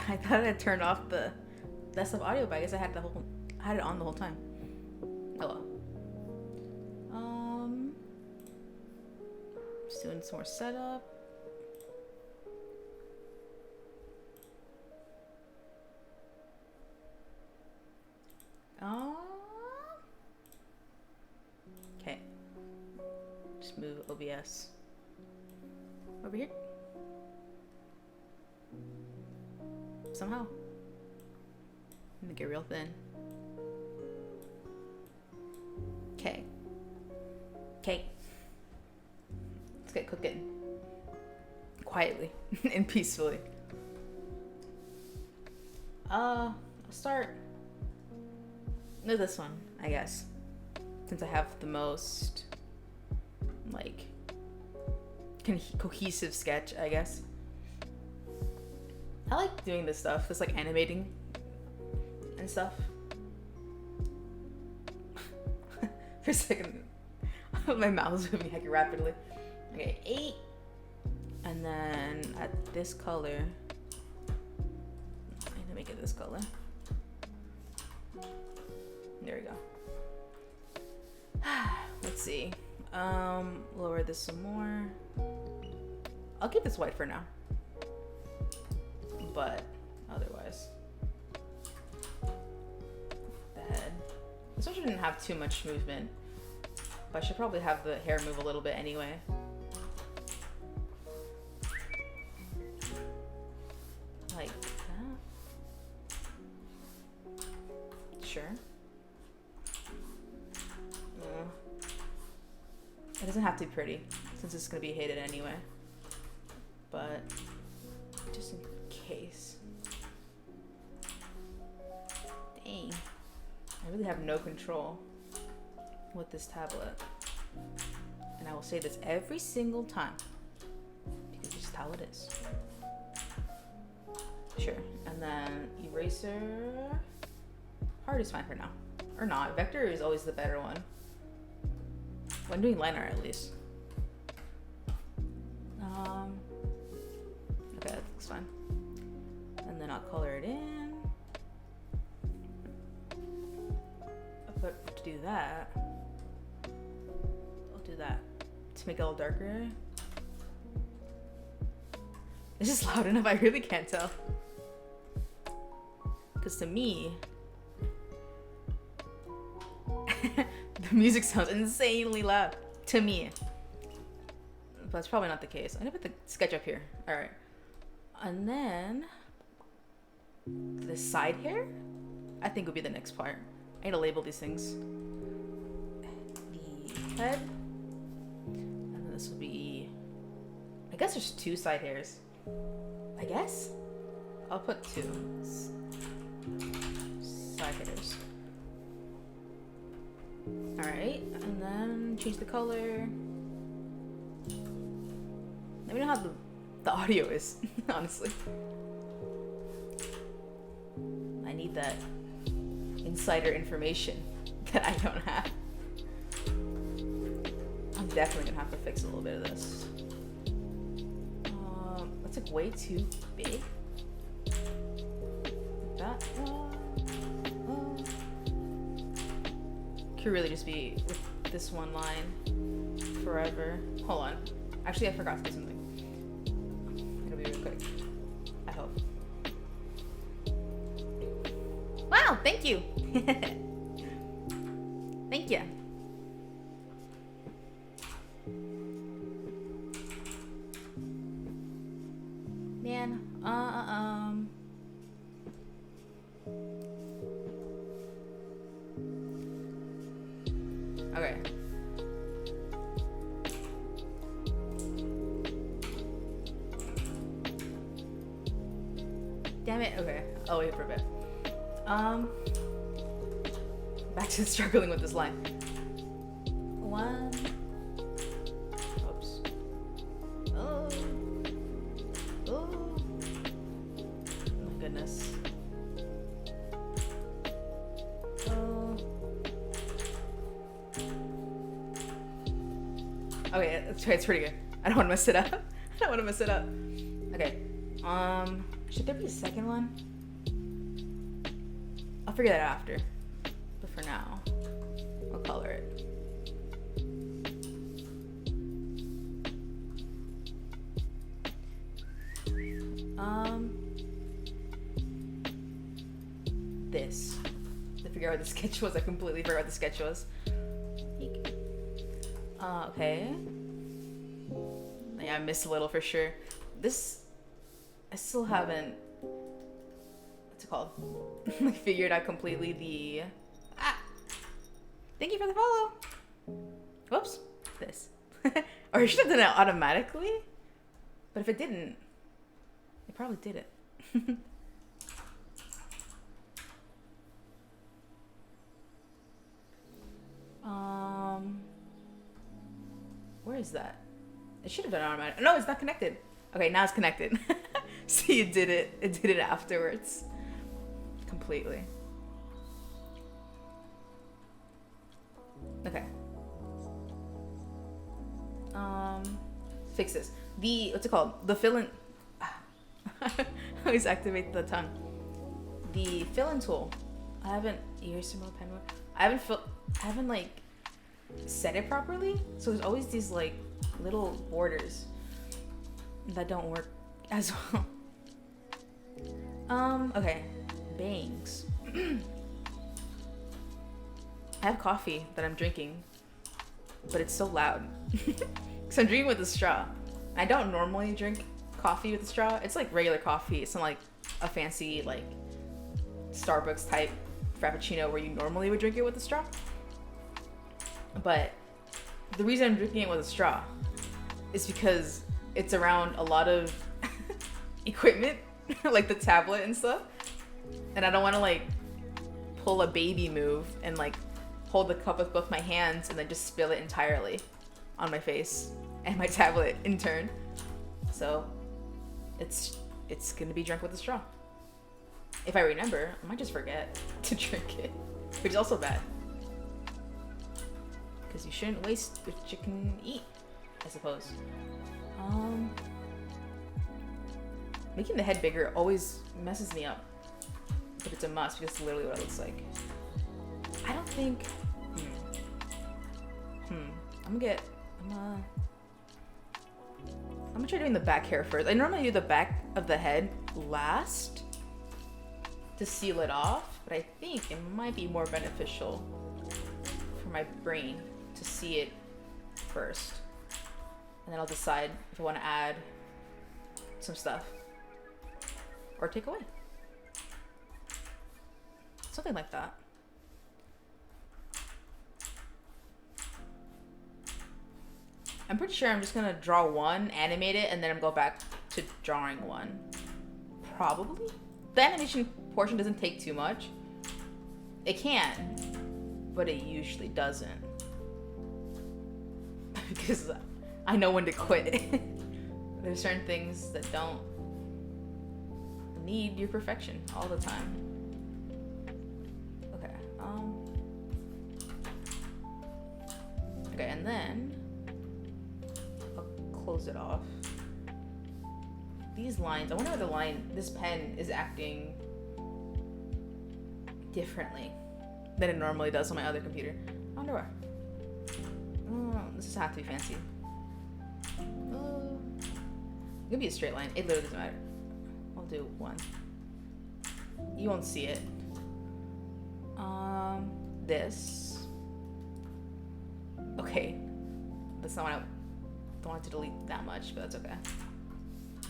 I thought I turned off the desktop audio, but I guess I had it on the whole time. Oh well. Just doing some more setup. Okay. Just move OBS over here. Somehow. Make it real thin. Okay. Okay. Let's get cooking. Quietly and peacefully. I'll start with this one, I guess. Since I have the most, like, cohesive sketch, I guess. I like doing this stuff, this, like, animating and stuff. For a second, my mouth was moving like rapidly. Okay, 8. And then at this color, I need to make it this color. There we go. Let's see. Lower this some more. I'll keep this white for now. But otherwise, the head. This one shouldn't have too much movement, but I should probably have the hair move a little bit anyway. Like that. Sure. It doesn't have to be pretty, since it's gonna be hated anyway. But just in case. Dang. I really have no control with this tablet. And I will say this every single time, because it's just how it is. Sure. And then eraser. Hard is fine for now. Or not. Vector is always the better one. When doing line art, at least. Okay, that looks fine. And then I'll color it in. But to do that, I'll do that to make it a little darker. Is this loud enough? I really can't tell. Because to me, the music sounds insanely loud to me. But that's probably not the case. I'm gonna put the sketch up here. All right. And then the side hair, I think would be the next part. I need to label these things. The head. And then this will be, I guess there's 2 side hairs. I guess? I'll put 2 side hairs. Alright, and then change the color. Let me know how the audio is, honestly. I need that insider information that I don't have. I'm definitely gonna have to fix a little bit of this. That's like way too big. Like that. Could really just be with this one line forever. Hold on. Actually, I forgot to do something. It'll be real quick. I hope. Wow, thank you. Thank you. Man, okay. Damn it. Okay. I'll wait for a bit. Back to struggling with this line. 1. Oops. Oh. Oh. My goodness. Oh. Okay, it's pretty good. I don't want to mess it up. I don't want to mess it up. Okay. Should there be a second one? I'll figure that out after. But for now, I'll color it. This. I figure out what the sketch was. I completely forgot what the sketch was. Okay. Yeah, I missed a little for sure. This, I still haven't, what's it called? Like figured out completely the, thank you for the follow. Whoops, this. Or I should have done it automatically, but if it didn't, it probably did it. Where is that? It should have done automatic. No, it's not connected. Okay, now it's connected. See, it did it. It did it afterwards. Completely. Okay. Fix this. The, what's it called? The fill-in. I always activate the tongue. The fill-in tool. I haven't erased some more pen work. I haven't like set it properly, so there's always these like little borders that don't work as well. Okay, bangs. I have coffee that I'm drinking, but it's so loud because I'm drinking with a straw. I don't normally drink coffee with a straw. It's like regular coffee. It's not like a fancy like Starbucks type frappuccino where you normally would drink it with a straw. But the reason I'm drinking it with a straw is because it's around a lot of equipment, like the tablet and stuff. And I don't want to like pull a baby move and like hold the cup with both my hands and then just spill it entirely on my face and my tablet in turn. So it's gonna be drunk with a straw. If I remember, I might just forget to drink it, which is also bad. Because you shouldn't waste what you can eat, I suppose. Making the head bigger always messes me up. But it's a must because it's literally what it looks like. I don't think... I'm gonna try doing the back hair first. I normally do the back of the head last to seal it off, but I think it might be more beneficial for my brain to see it first. And then I'll decide if I want to add some stuff or take away. Something like that. I'm pretty sure I'm just gonna draw one, animate it, and then I'm go back to drawing one. Probably. The animation portion doesn't take too much. It can, but it usually doesn't. Because I know when to quit. There's certain things that don't need your perfection all the time. Okay. Okay, and then I'll close it off. These lines, I wonder why this pen is acting differently than it normally does on my other computer. I wonder why. This doesn't have to be fancy. It could be a straight line. It literally doesn't matter. I'll do one. You won't see it. This. Okay. That's not what I don't want to delete that much, but that's okay.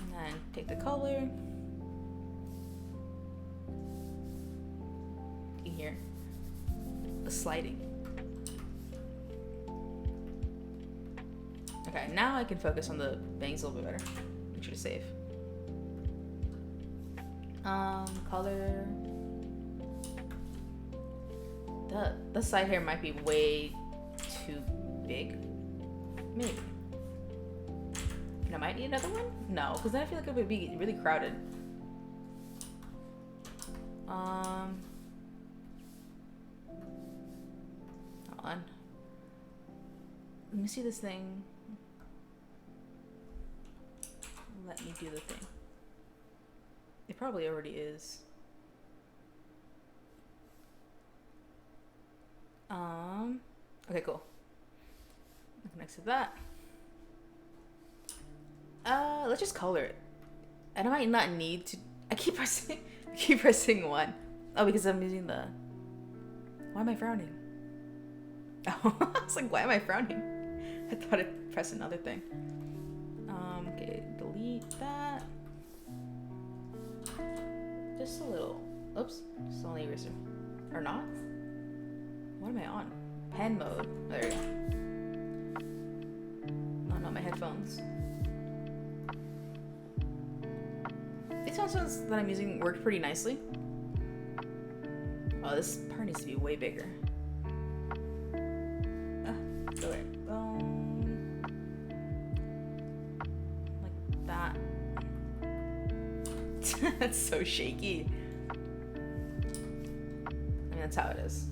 And then take the color. In here. The sliding. Okay, now I can focus on the bangs a little bit better. Make sure to save. Color. The side hair might be way too big. Maybe. And I might need another one? No, because then I feel like it would be really crowded. Hold on. Let me see this thing. Let me do the thing. It probably already is. Okay, cool. Next to that. Let's just color it. And I might not need to. I keep pressing one. Oh, because I'm using the. Why am I frowning? Oh, I was like, why am I frowning? I thought I'd press another thing. Okay, delete that. Just a little. Oops, just only eraser. Or not? What am I on? Pen mode. There we go. Oh, not my headphones. These headphones that I'm using work pretty nicely. Oh, this part needs to be way bigger. Okay. Like that. That's so shaky. I mean, that's how it is.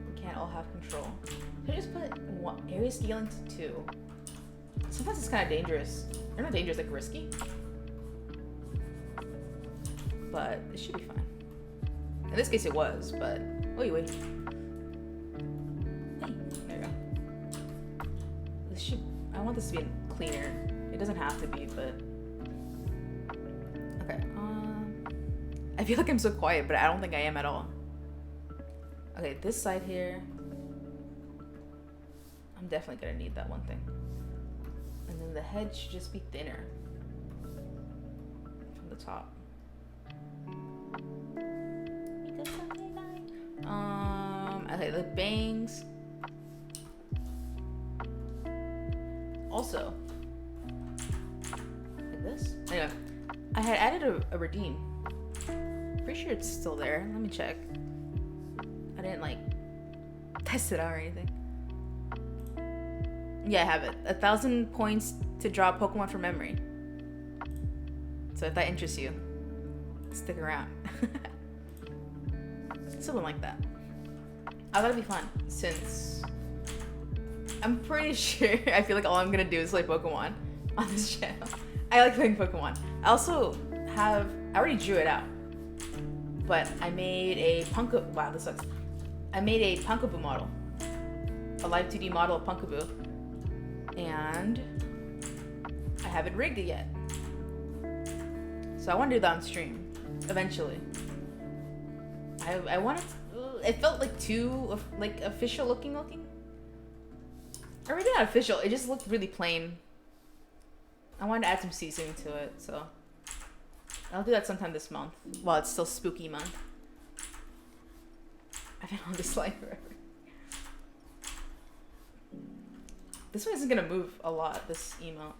We can't all have control. Should I just put area scaling to 2? Sometimes it's kind of dangerous. Or not dangerous, like risky. But it should be fine. In this case, it was, but wait. Hey, there you go. This should. I want this to be cleaner. It doesn't have to be, but okay. I feel like I'm so quiet, but I don't think I am at all. Okay, this side here. I'm definitely gonna need that one thing. And then the head should just be thinner from the top. Okay, the bangs. Also, like this. Anyway, I had added a redeem. Pretty sure it's still there. Let me check. I didn't like test it out or anything. Yeah, I have it. 1,000 points to draw a Pokemon from memory. So if that interests you, stick around. Something like that. I thought it'd be fun since I'm pretty sure I feel like all I'm gonna do is play Pokemon on this channel. I like playing Pokemon. I also I already drew it out, but I made a wow, this sucks. I made a Pumpkaboo model, a live 2D model of Pumpkaboo, and I haven't rigged it yet. So I want to do that on stream eventually. I wanted to, it felt like too like official looking. Or maybe not official, it just looked really plain. I wanted to add some seasoning to it, so I'll do that sometime this month while it's still spooky month. I've been on this line forever. This one isn't gonna move a lot, this emote,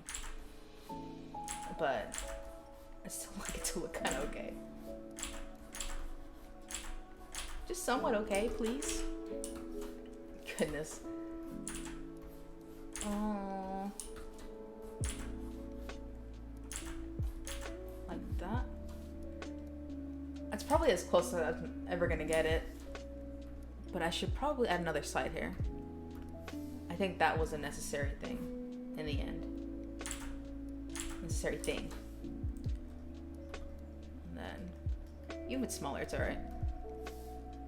but I still want it to look kind of okay. Just somewhat okay, please. Goodness. Oh. Like that. That's probably as close as I'm ever gonna get it. But I should probably add another side here. I think that was a necessary thing in the end. Necessary thing. And then, even if it's smaller, it's alright.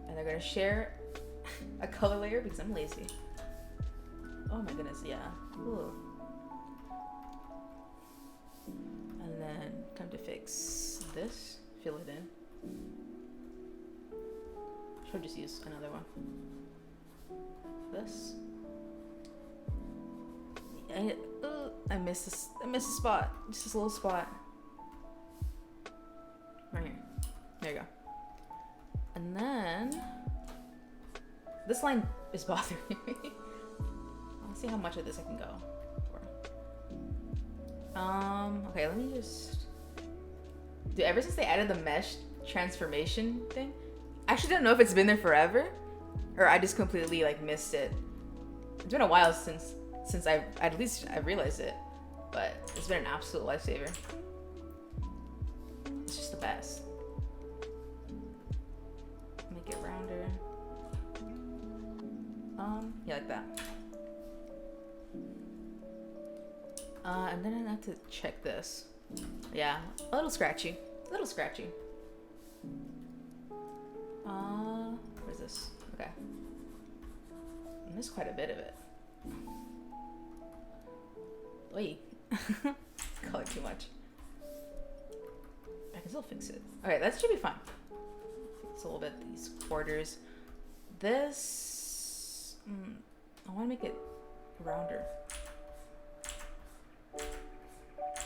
And they're gonna share a color layer because I'm lazy. Oh my goodness, yeah. Ooh. And then time to fix this. Fill it in. Should just use another one. This. I missed this. I missed a spot. Just this little spot. Right here. There you go. And then this line is bothering me. Let's see how much of this I can go for. Okay, let me just. Dude, ever since they added the mesh transformation thing, I actually don't know if it's been there forever, or I just completely like missed it. It's been a while since at least I realized it, but it's been an absolute lifesaver. It's just the best. Make it rounder. Yeah, like that. And then I have to check this. Yeah, a little scratchy. A little scratchy. What is this? Okay. I missed quite a bit of it. Wait. Color too much. I can still fix it. Okay, that should be fine. It's a little bit these quarters. This, I want to make it rounder.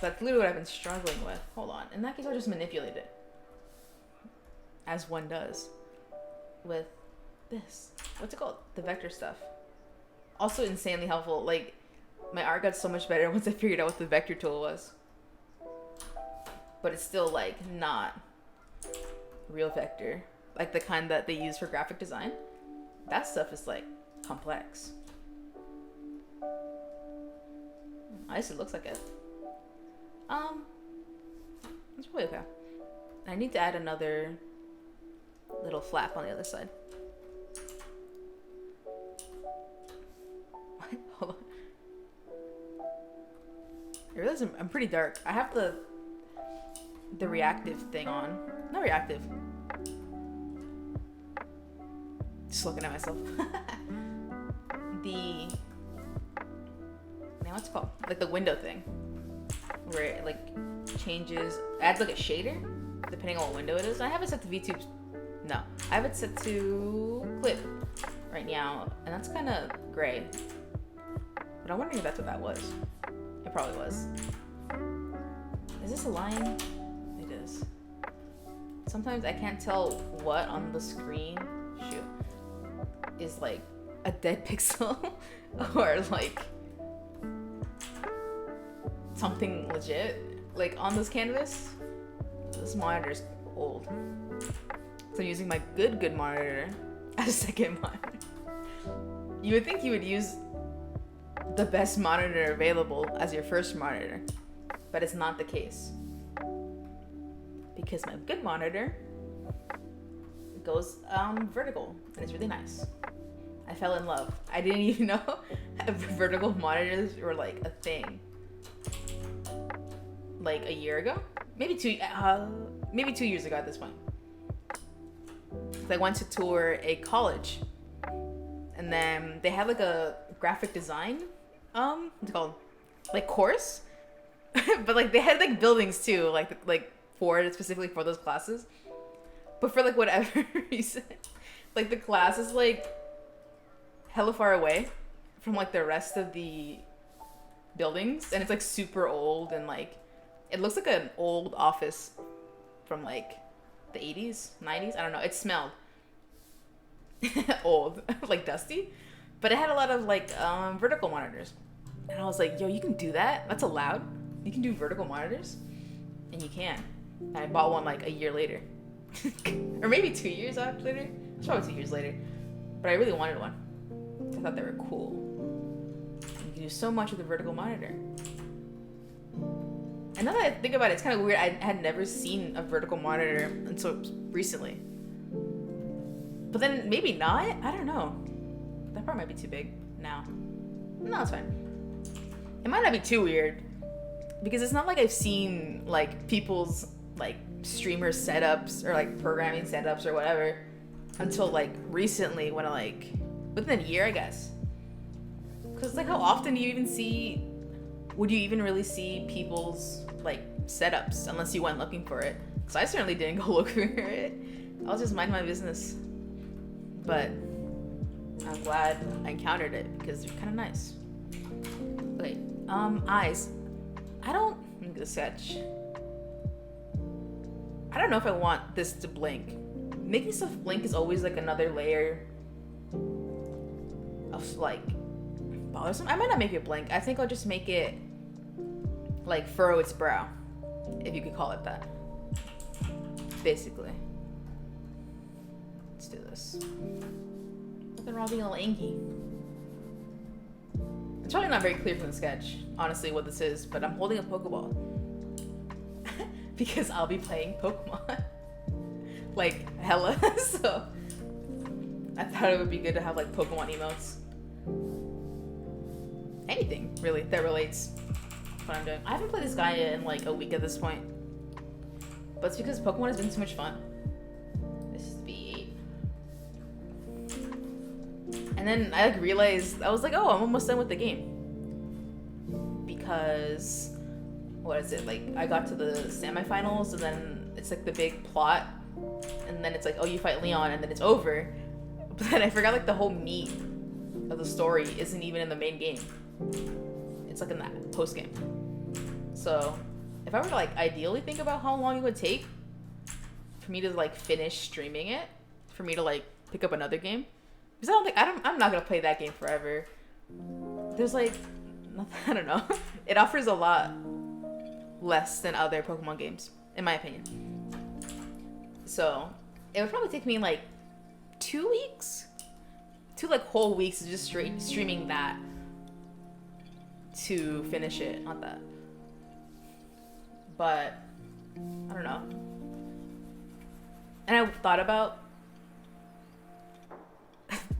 That's literally what I've been struggling with. Hold on. In that case, I'll just manipulate it. As one does. With this. What's it called? The vector stuff. Also insanely helpful. Like, my art got so much better once I figured out what the vector tool was. But it's still, like, not real vector. Like the kind that they use for graphic design. That stuff is, like, complex. At least it looks like it. It's probably okay. I need to add another little flap on the other side. What? Hold on. I realize I'm pretty dark. I have the reactive thing on. Not reactive. Just looking at myself. Now what's it called? Like the window thing. Where it like changes, adds like a shader depending on what window it is. I have it set to VTube. No, I have it set to clip right now, and that's kind of gray. But I'm wondering if that's what that was. It probably was. Is this a line? It is. Sometimes I can't tell what on the screen, shoot, is like a dead pixel or like something legit. Like on this canvas, this monitor's old. So I'm using my good monitor as a second monitor. You would think you would use the best monitor available as your first monitor, but it's not the case. Because my good monitor goes vertical, and it's really nice. I fell in love. I didn't even know vertical monitors were like a thing. Like a year ago, maybe 2 years ago at this point. I went to tour a college, and then they had like a graphic design, what's it called, like course, but like they had like buildings too, like for specifically for those classes, but for like whatever reason, like the class is like hella far away from like the rest of the buildings, and it's like super old and like. It looks like an old office from like the 80s, 90s. I don't know. It smelled old, like dusty, but it had a lot of like vertical monitors. And I was like, yo, you can do that? That's allowed? You can do vertical monitors? And you can. And I bought one like a year later. Or maybe 2 years later. It's probably 2 years later. But I really wanted one. I thought they were cool. You can do so much with a vertical monitor. And now that I think about it, it's kind of weird. I had never seen a vertical monitor until recently. But then maybe not? I don't know. That part might be too big now. No, it's fine. It might not be too weird. Because it's not like I've seen like people's like streamer setups or like programming setups or whatever until like recently when I like, within a year, I guess. Because like how often do you even see, would you even really see people's like setups unless you went looking for it? Because I certainly didn't go look for it. I was just minding my business. But I'm glad I encountered it because they're kind of nice. Okay, eyes. Let me get a sketch. I don't know if I want this to blink. Making stuff blink is always like another layer of like bothersome. I might not make it blink. I think I'll just make it like furrow its brow, if you could call it that. Basically. Let's do this. Nothing wrong being a little angy. It's probably not very clear from the sketch, honestly, what this is, but I'm holding a Pokeball. Because I'll be playing Pokemon. Like, hella. So, I thought it would be good to have, like, Pokemon emotes. Anything, really, that relates. what I'm doing. I haven't played this guy in like a week at this point. But it's because Pokemon has been so much fun. This is V8. And then I like realized, I was like, oh, I'm almost done with the game. Because, what is it? Like, I got to the semifinals and then it's like the big plot. And then it's like, oh, you fight Leon and then it's over. But then I forgot like the whole meat of the story isn't even in the main game. It's like in that post game. So if I were to like ideally think about how long it would take for me to like finish streaming it, for me to like pick up another game, because I'm not gonna play that game forever. There's like nothing, I don't know. It offers a lot less than other Pokemon games, in my opinion. So it would probably take me like 2 weeks, 2 like whole weeks of just straight streaming that to finish it on that. But I don't know. And I thought about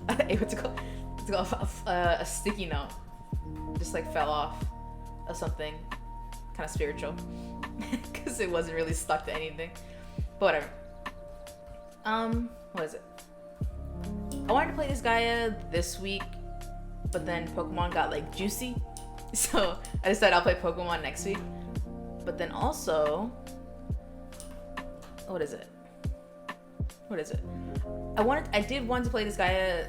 what's it called? A sticky note just like fell off of something kind of spiritual because it wasn't really stuck to anything. But whatever. What is it? I wanted to play this Gaia this week, but then Pokemon got like juicy, so I decided I'll play Pokemon next week. But then also, what is it? I did want to play this Gaia,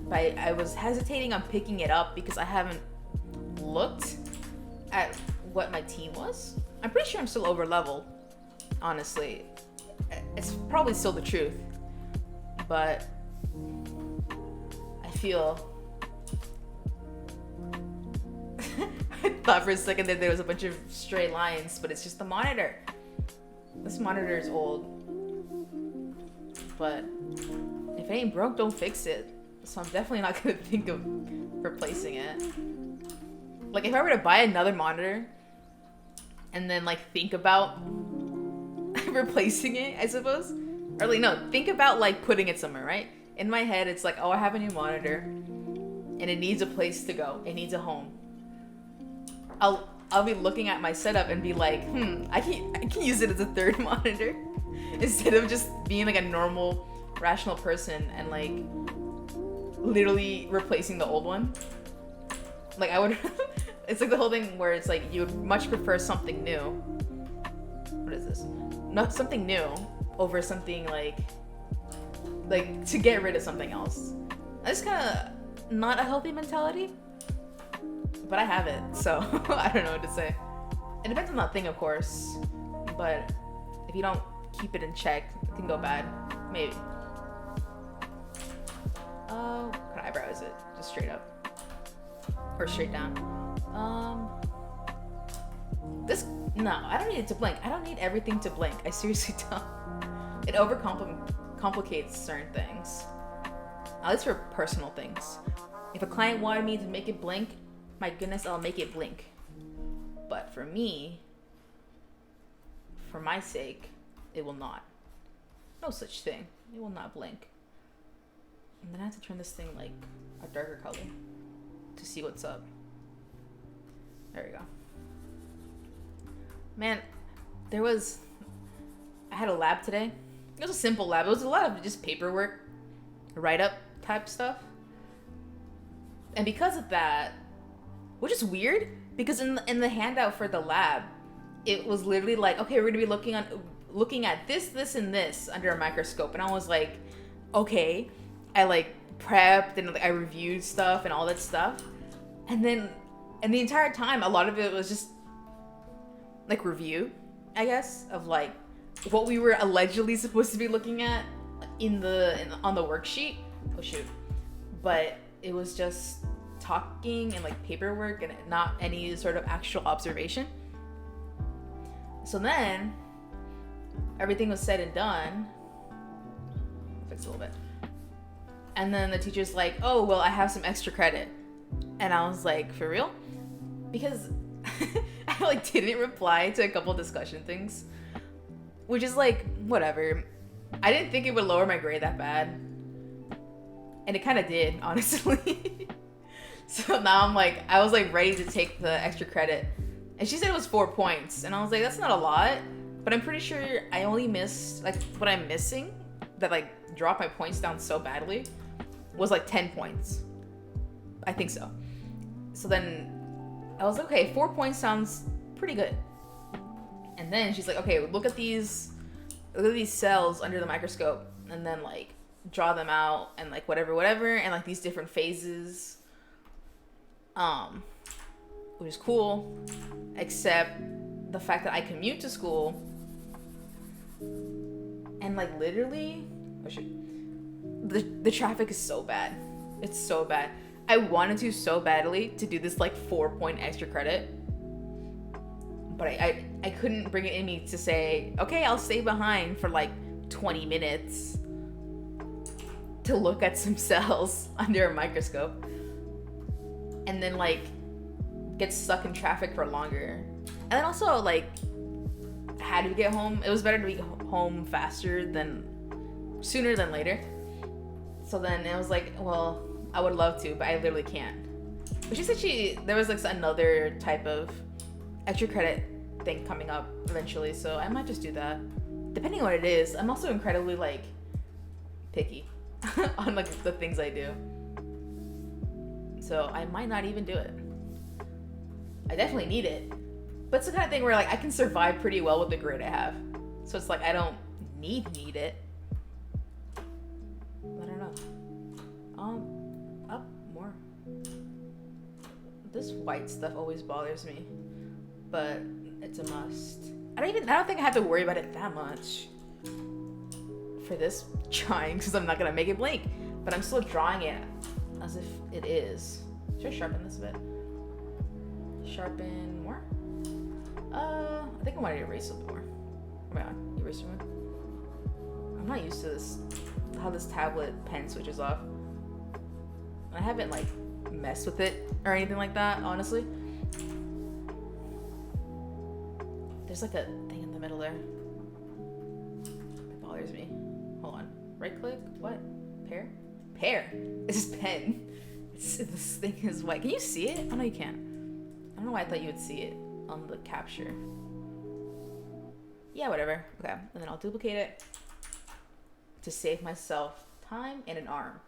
but I was hesitating on picking it up because I haven't looked at what my team was. I'm pretty sure I'm still over leveled, honestly. It's probably still the truth, but I feel I thought for a second that there was a bunch of stray lines, but it's just the monitor. This monitor is old, but if it ain't broke, don't fix it. So I'm definitely not gonna think of replacing it. Like if I were to buy another monitor and then like think about replacing it, I suppose, or like no, think about like putting it somewhere, right? In my head, it's like, oh, I have a new monitor, and it needs a place to go. It needs a home. I'll be looking at my setup and be like, I can use it as a third monitor instead of just being like a normal, rational person and like literally replacing the old one. Like I would, it's like the whole thing where it's like you would much prefer something new. What is this? Not something new over something like to get rid of something else. That's kind of not a healthy mentality, but I have it, so I don't know what to say. It depends on that thing, of course, but if you don't keep it in check, it can go bad, maybe. What kind of eyebrow is it? Just straight up or straight down? No, I don't need it to blink. I don't need everything to blink. I seriously don't. It overcomplicates certain things. At least for personal things. If a client wanted me to make it blink, my goodness, I'll make it blink. But for me, for my sake, it will not. No such thing. It will not blink. And then I have to turn this thing like a darker color to see what's up. There we go. Man, I had a lab today. It was a simple lab. It was a lot of just paperwork, write-up type stuff. And because of that, which is weird, because in the handout for the lab, it was literally like, okay, we're gonna be looking at this, and this under a microscope. And I was like, okay. I like prepped and like, I reviewed stuff and all that stuff. And the entire time, a lot of it was just like review, I guess, of like what we were allegedly supposed to be looking at on the worksheet. Oh shoot. But it was just talking and like paperwork and not any sort of actual observation. So then everything was said and done. Fix it a little bit. And then the teacher's like, oh, well, I have some extra credit. And I was like, for real? Because I like didn't reply to a couple discussion things, which is like, whatever. I didn't think it would lower my grade that bad. And it kind of did, honestly. So now I'm like, I was like ready to take the extra credit. And she said it was 4 points. And I was like, that's not a lot. But I'm pretty sure I only missed, like, what I'm missing that, like, dropped my points down so badly was, like, 10 points. I think so. So then I was like, okay, 4 points sounds pretty good. And then she's like, okay, look at these cells under the microscope. And then, like, draw them out and, like, whatever. And, like, these different phases. Which is cool. Except the fact that I commute to school and like literally the traffic is so bad. It's so bad. I wanted to so badly to do this like 4 point extra credit, but I couldn't bring it in me to say, okay, I'll stay behind for like 20 minutes to look at some cells under a microscope and then like get stuck in traffic for longer. And then also like had to get home. It was better to be home sooner than later. So then it was like, well, I would love to, but I literally can't. But she said there was like another type of extra credit thing coming up eventually, so I might just do that. Depending on what it is. I'm also incredibly like picky on like the things I do. So I might not even do it. I definitely need it. But it's the kind of thing where like I can survive pretty well with the grade I have. So it's like I don't need it. I don't know. Up more. This white stuff always bothers me. But it's a must. I don't think I have to worry about it that much for this drawing because I'm not gonna make it blink. But I'm still drawing it as if it is. Should I sharpen this a bit? Sharpen more? I think I want to erase a bit more. Oh my god, eraser mode. I'm not used to this, how this tablet pen switches off. I haven't like messed with it or anything like that, honestly. There's like a thing in the middle there. It bothers me. Hold on. Right click? What? Pair? Pair? It's just pen. This thing is white. Can you see it? Oh no, you can't. I don't know why I thought you would see it on the capture. Yeah, whatever. Okay, and then I'll duplicate it to save myself time and an arm.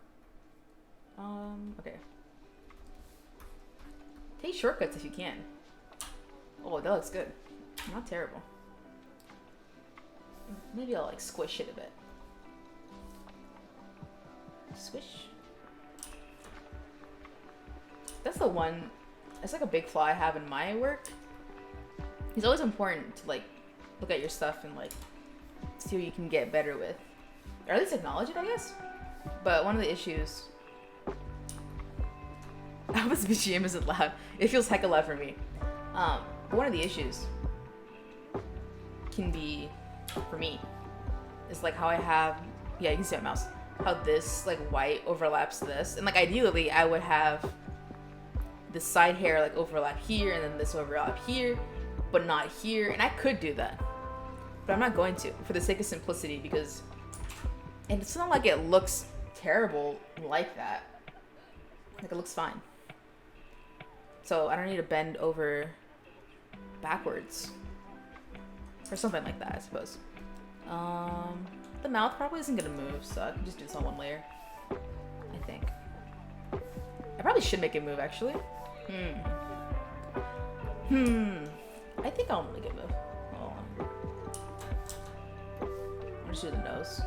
Okay. Take shortcuts if you can. Oh, that looks good. Not terrible. Maybe I'll like squish it a bit. Squish. That's the one. It's like a big flaw I have in my work. It's always important to like look at your stuff and like see what you can get better with, or at least acknowledge it, I guess. But one of the issues. I hope this BGM isn't loud. It feels hecka loud for me. But one of the issues can be for me is like how I have, yeah, you can see my mouse. How this like white overlaps this, and like ideally I would have the side hair like overlap here and then this overlap here, but not here. And I could do that, but I'm not going to for the sake of simplicity because, and it's not like it looks terrible like that. Like it looks fine. So I don't need to bend over backwards or something like that, I suppose. The mouth probably isn't gonna move, so I can just do this on one layer, I think. I probably should make it move, actually. I think I'll make it move. Hold on. I'll just do the nose.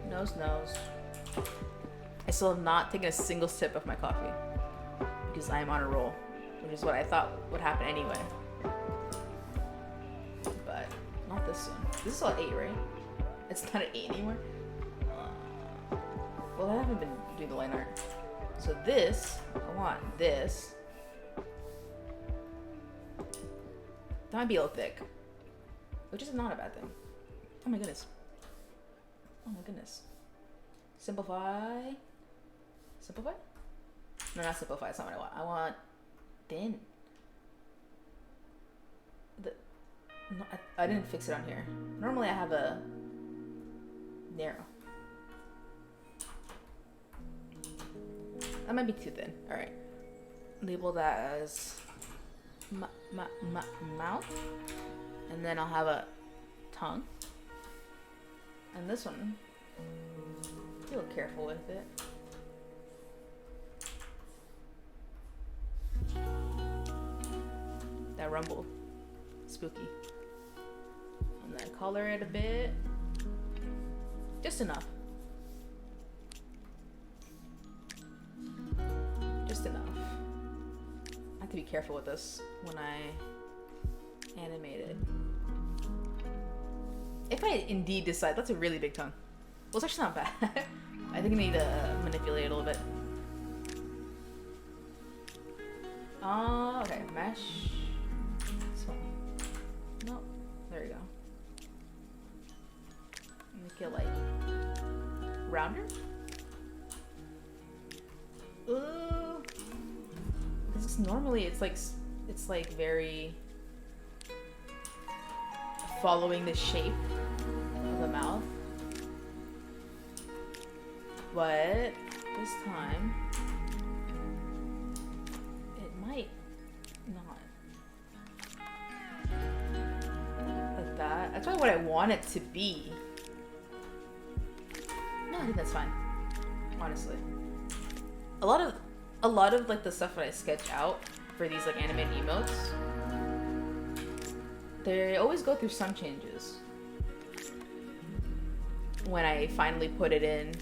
Nose. I still have not taken a single sip of my coffee because I am on a roll, which is what I thought would happen anyway. But not this one. This is all 8, right? It's not an 8 anymore. Well, I haven't been doing the line art. So this, I want this. That might be a little thick, which is not a bad thing. Oh my goodness. Oh my goodness. Simplify. Simplify? No, not simplify. That's not what I want. I want thin. No, I didn't fix it on here. Normally I have a narrow. That might be too thin. All right. Label that as mouth. And then I'll have a tongue. And this one, be a little careful with it. That rumble. Spooky. And then color it a bit. Just enough. Just enough. I have to be careful with this when I animate it. If I indeed decide, that's a really big tongue. Well, it's actually not bad. I think I need to manipulate it a little bit. Okay, mesh. This one. No, there you go. Make it like rounder. Ooh, because normally it's like very following the shape of the mouth, but this time it might not. Like that. That's probably what I want it to be. No, I think that's fine. Honestly. A lot of like the stuff that I sketch out for these like animated emotes, they always go through some changes when I finally put it in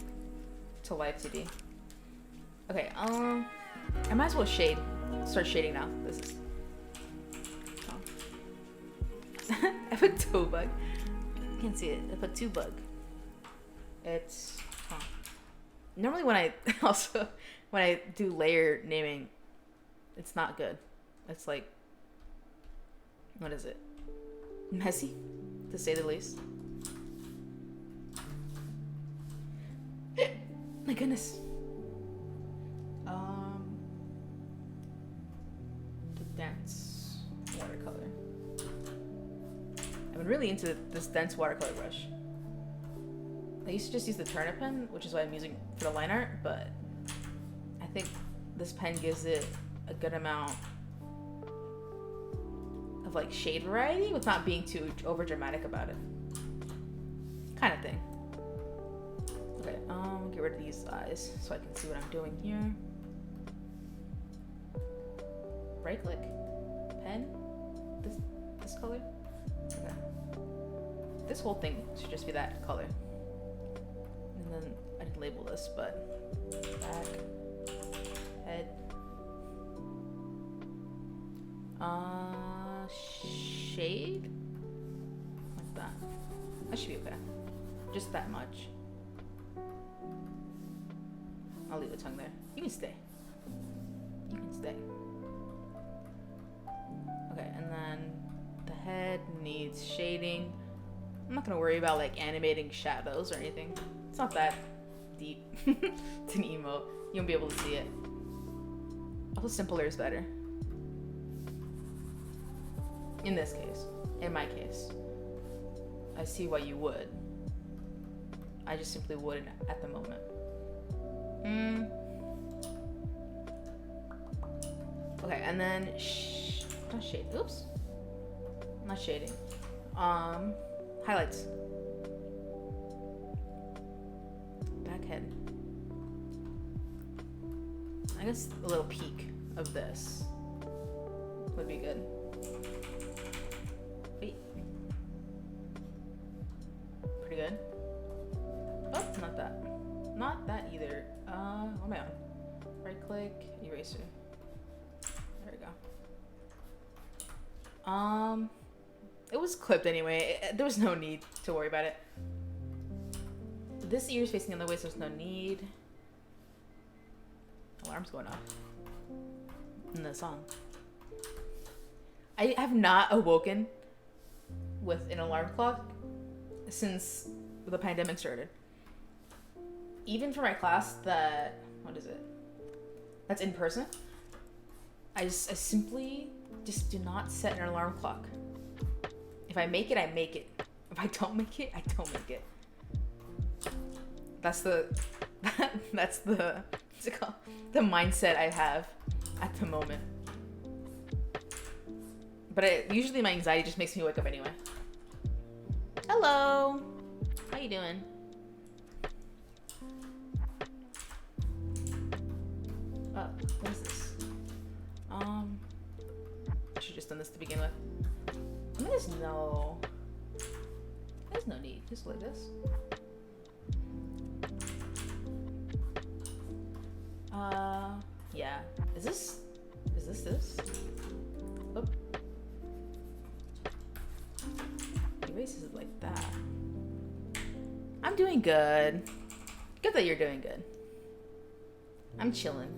to Live 2D. Okay, I might as well start shading now. This is I put toe bug. You can't see it. I put two bug. It's normally when I do layer naming, it's not good. It's like, what is it? Messy, to say the least. My goodness. The dense watercolor. I've been really into this dense watercolor brush. I used to just use the Turner pen, which is what I'm using for the line art, but I think this pen gives it a good amount of like shade variety with not being too over dramatic about it. Kind of thing. Okay, get rid of these eyes so I can see what I'm doing here. Right click, pen, this color. Okay. This whole thing should just be that color. And then I didn't label this, but back, head, shade, like that. That should be okay. Just that much. I'll leave the tongue there. You can stay. You can stay. Okay, and then the head needs shading. I'm not gonna worry about like animating shadows or anything. It's not that deep. It's an emote. You won't be able to see it. Also, simpler is better. In this case. In my case. I see why you would. I just simply wouldn't at the moment. Okay, and then not shade. Oops. Not shading. Highlights. Backhead. I guess a little peek of this would be good. Wait. Pretty good. Oh, not that. Not that either. What am I on? Right click, eraser. There we go. It was clipped anyway. There was no need to worry about it. This ear is facing the other way, so there's no need. Alarm's going off in the song. I have not awoken with an alarm clock since the pandemic started. Even for my class that, what is it? That's in person. I simply just do not set an alarm clock. If I make it, I make it. If I don't make it, I don't make it. That's the what's it called? The mindset I have at the moment. But usually my anxiety just makes me wake up anyway. Hello. How you doing? What is this? I should just done this to begin with. There's no need. Just like this. Yeah. Is this? Oh. Erases it like that. I'm doing good. Good that you're doing good. I'm chilling.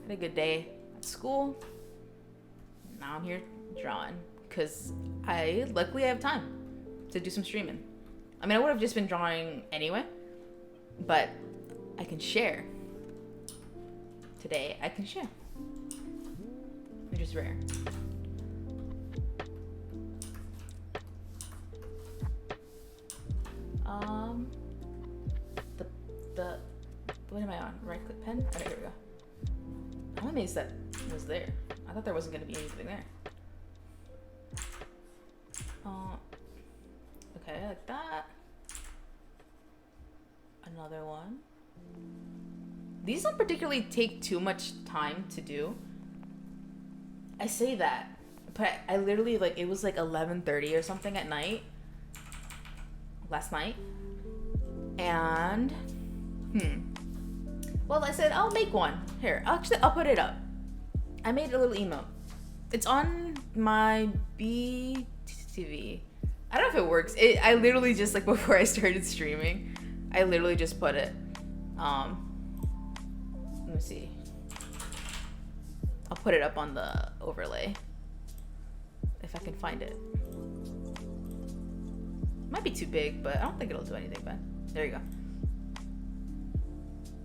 Had a good day at school. Now I'm here drawing because luckily I have time to do some streaming. I mean, I would have just been drawing anyway, but I can share. Today I can share, which is rare. The what am I on? Right click pen? Okay, here we go. I'm amazed that was there. I thought there wasn't gonna be anything there. Okay, like that. Another one. These don't particularly take too much time to do. I say that, but I literally, like, it was like 11:30 or something at night. Last night. And, well, I said, I'll make one. Here, actually, I'll put it up. I made a little emote. It's on my BTV. I don't know if it works. I literally just, like, before I started streaming, I literally just put it. Let me see. I'll put it up on the overlay. If I can find it. Might be too big, but I don't think it'll do anything bad. There you go.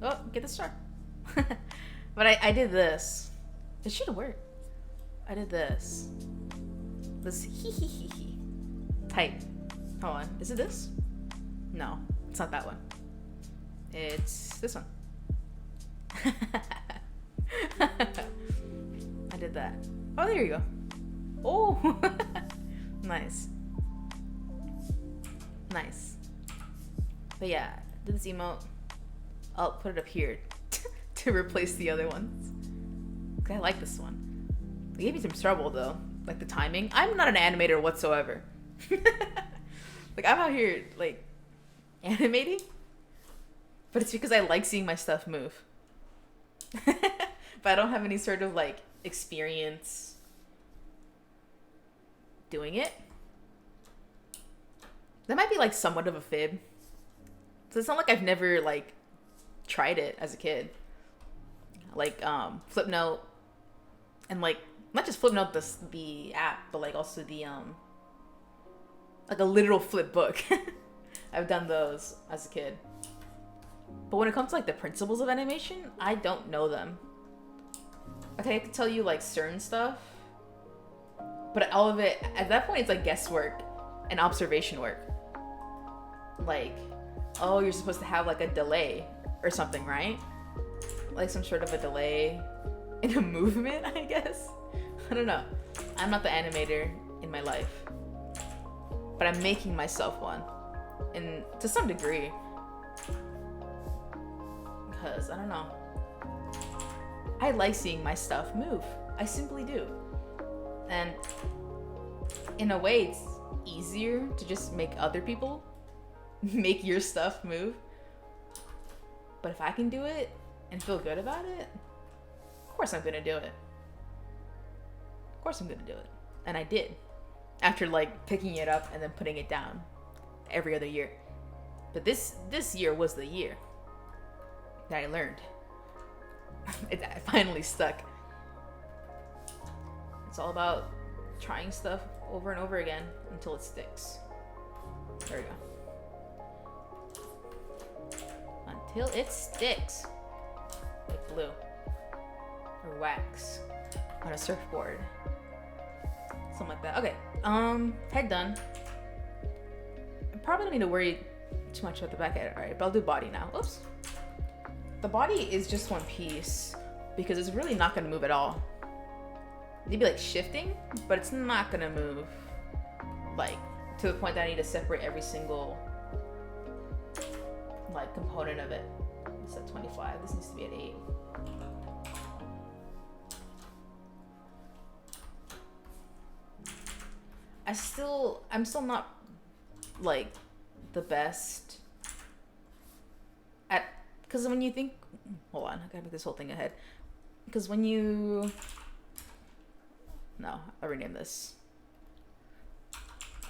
Oh, get the star. But I did this. It should have worked. I did this. This hee type. Hold on. Is it this? No, it's not that one. It's this one. I did that. Oh, there you go. Oh, nice. Nice. But yeah, did this emote. I'll put it up here to replace the other ones. I like this one. They gave me some trouble though, like the timing. I'm not an animator whatsoever. Like I'm out here like animating, but it's because I like seeing my stuff move. But I don't have any sort of like experience doing it. That might be like somewhat of a fib. So it's not like I've never like tried it as a kid. Like Flipnote and like not just Flipnote the app, but like also the like a literal flip book. I've done those as a kid. But when it comes to like the principles of animation, I don't know them. Okay, I can tell you like certain stuff, but all of it at that point it's like guesswork and observation work. Like, oh, you're supposed to have like a delay or something, right? Like some sort of a delay in a movement, I guess. I don't know. I'm not the animator in my life, but I'm making myself one, and to some degree, because I don't know. I like seeing my stuff move. I simply do. And in a way, it's easier to just make other people make your stuff move. But if I can do it and feel good about it, of course I'm gonna do it. Of course I'm gonna do it. And I did. After like picking it up and then putting it down every other year. But this year was the year that I learned. It finally stuck. It's all about trying stuff over and over again until it sticks. There we go. Until it sticks. Like glue. Or wax. On a surfboard. Something like that. Okay. Head done. I probably don't need to worry too much about the back edit. Alright, but I'll do body now. Oops. the body is just one piece because it's really not going to move at all. Maybe like shifting, but it's not going to move like to the point that I need to separate every single like component of it. It's at 25. This needs to be at 8. I'm still not like the best at, because when you think, hold on, I gotta make this whole thing ahead. Because when you, no, I'll rename this.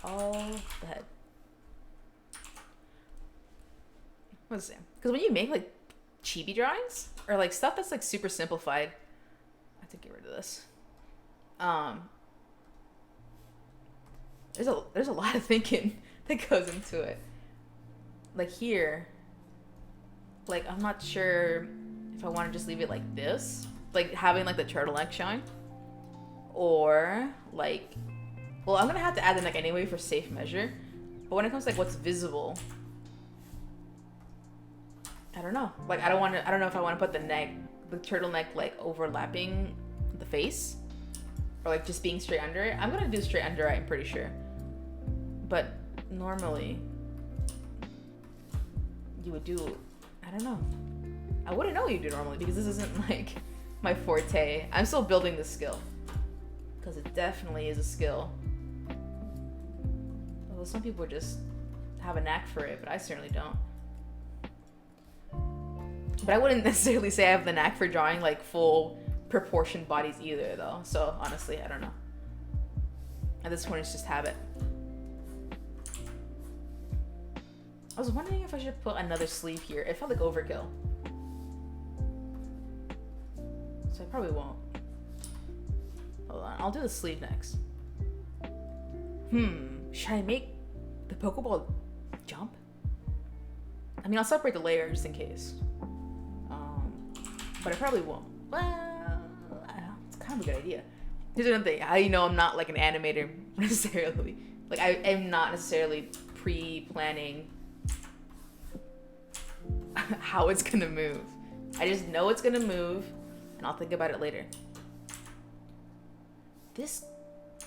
All the head. What's the same? Because when you make like chibi drawings or like stuff that's like super simplified, I have to get rid of this. There's a lot of thinking that goes into it. Like here, like I'm not sure if I want to just leave it like this, like having like the turtleneck showing, or like, well, I'm gonna have to add the neck anyway for safe measure. But when it comes to like what's visible, I don't know. Like I don't know if I want to put the turtleneck like overlapping the face, or like just being straight under it. I'm gonna do straight under it, I'm pretty sure. But normally, you would do, I don't know. I wouldn't know what you do normally because this isn't like my forte. I'm still building this skill because it definitely is a skill. Although some people just have a knack for it, but I certainly don't. But I wouldn't necessarily say I have the knack for drawing like full proportioned bodies either, though. So honestly, I don't know. At this point, it's just habit. I was wondering if I should put another sleeve here. It felt like overkill. So I probably won't. Hold on, I'll do the sleeve next. Should I make the Pokeball jump? I mean, I'll separate the layer just in case. But I probably won't. Well, it's kind of a good idea. Here's another thing. How do you know I'm not like an animator necessarily? Like I am not necessarily pre-planning how it's gonna move. I just know it's gonna move and I'll think about it later. This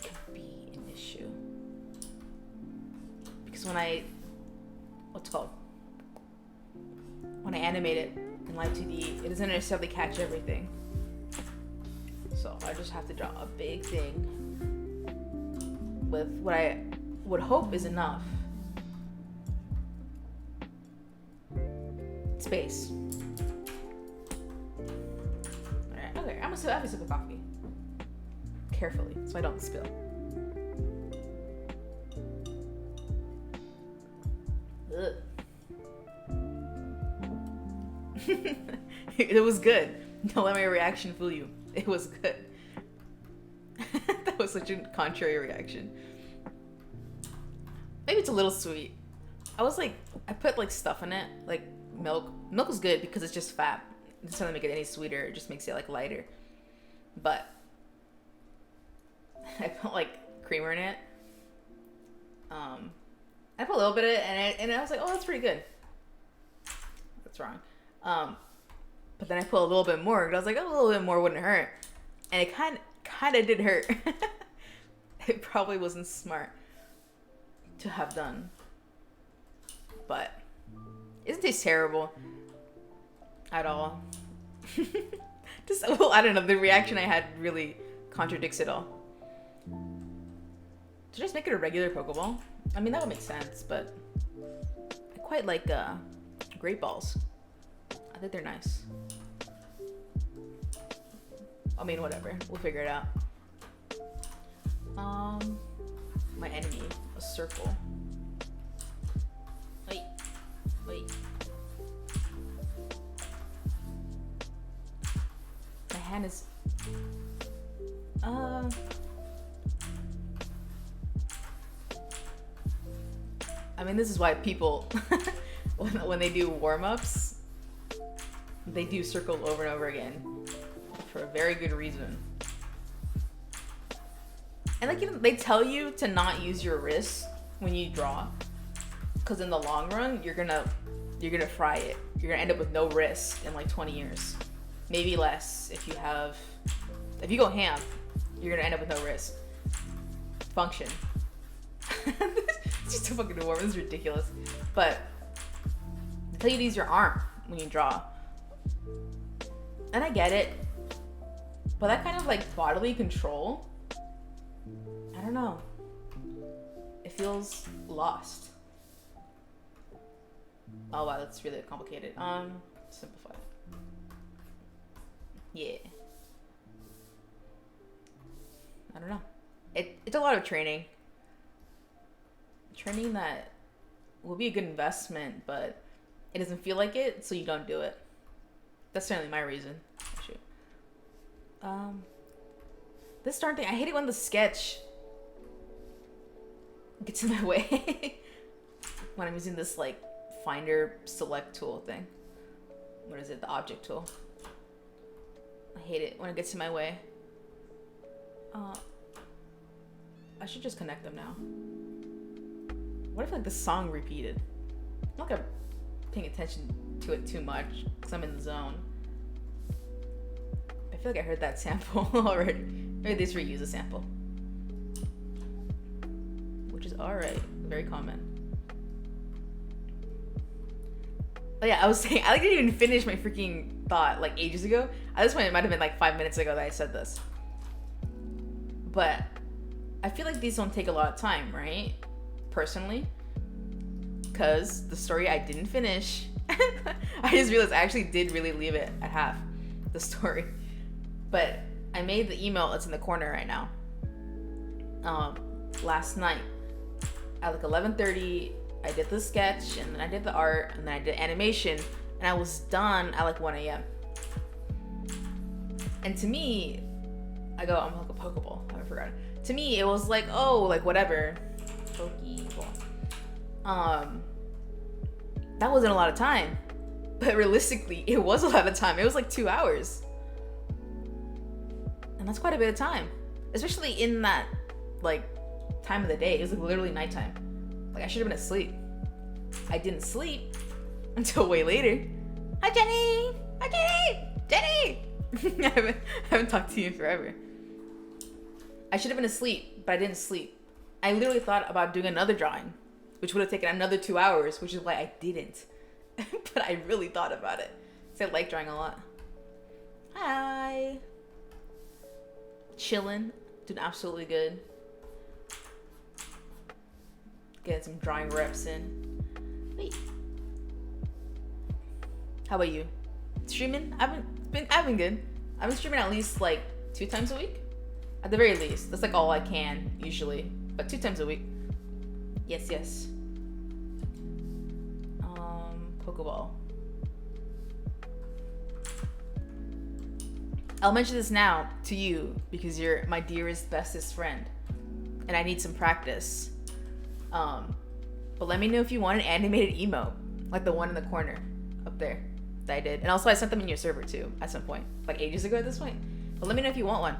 could be an issue. Because when I animate it in Live 2D, it doesn't necessarily catch everything. So I just have to draw a big thing with what I would hope is enough space. Alright, okay, I'm gonna have a sip of coffee. Carefully, so I don't spill. Ugh. It was good. Don't let my reaction fool you. It was good. That was such a contrary reaction. Maybe it's a little sweet. I put like stuff in it, like milk. Milk is good because it's just fat. It doesn't make it any sweeter. It just makes it like lighter. But I put like creamer in it. I put a little bit of it and I was like, oh, that's pretty good. That's wrong. But then I put a little bit more. I was like, oh, a little bit more wouldn't hurt. And it kind of did hurt. It probably wasn't smart to have done. But it doesn't taste terrible at all. I don't know. The reaction I had really contradicts it all. Should I just make it a regular Pokeball? I mean, that would make sense, but I quite like great balls. I think they're nice. I mean, whatever. We'll figure it out. My enemy, a circle. Wait. My hand is. I mean, this is why people, when they do warm-ups, they do circle over and over again for a very good reason. And like, they tell you to not use your wrist when you draw, Because in the long run, you're gonna fry it. You're gonna end up with no risk in like 20 years, maybe less. If you go ham, you're gonna end up with no risk. Function. It's just too fucking warm. This is ridiculous. But until you use your arm when you draw, and I get it, but that kind of like bodily control, I don't know. It feels lost. Oh wow, that's really complicated. Simplify. Yeah. I don't know. It's a lot of training. Training that will be a good investment, but it doesn't feel like it, so you don't do it. That's certainly my reason. Shoot. This darn thing, I hate it when the sketch gets in my way. When I'm using this like finder select tool thing. What is it? The object tool. I hate it when it gets in my way. I should just connect them now. What if like the song repeated? I'm not like paying attention to it too much because I'm in the zone. I feel like I heard that sample already. Maybe they just reuse a sample. Which is alright. Very common. Oh yeah, I was saying, I didn't even finish my freaking thought like ages ago. At this point, it might have been like 5 minutes ago that I said this. But I feel like these don't take a lot of time, right? Personally. Because the story I didn't finish. I just realized I actually did really leave it at half, the story. But I made the email that's in the corner right now. Last night at like 11:30, I did the sketch, and then I did the art, and then I did animation, and I was done at like 1 a.m. And to me, I'm like a Pokeball. I forgot. To me, it was like, oh, like whatever. Pokeball. That wasn't a lot of time. But realistically, it was a lot of time. It was like 2 hours. And that's quite a bit of time. Especially in that, like, time of the day. It was like literally nighttime. Like, I should have been asleep. I didn't sleep until way later. Hi, Jenny! Hi, Jenny! Jenny! I haven't talked to you in forever. I should have been asleep, but I didn't sleep. I literally thought about doing another drawing, which would have taken another 2 hours, which is why I didn't. But I really thought about it. Because I like drawing a lot. Hi! Chilling. Doing absolutely good. Getting some drawing reps in. Wait. How about you? Streaming? I've been good. I've been streaming at least like 2 times a week. At the very least. That's like all I can usually. But 2 times a week. Yes, yes. Pokeball. I'll mention this now to you because you're my dearest, bestest friend. And I need some practice. But let me know if you want an animated emote. Like the one in the corner up there that I did. And also I sent them in your server too at some point. Like ages ago at this point. But let me know if you want one.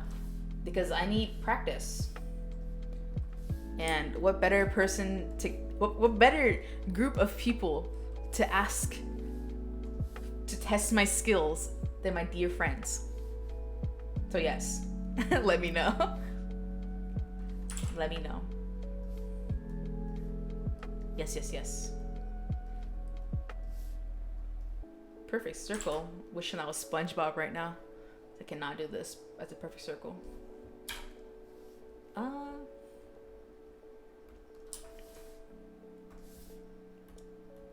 Because I need practice. And what better person to... What better group of people to ask to test my skills than my dear friends. So yes, let me know. Let me know. Yes, yes, yes. Perfect circle. Wishing I was SpongeBob right now. I cannot do this as a perfect circle.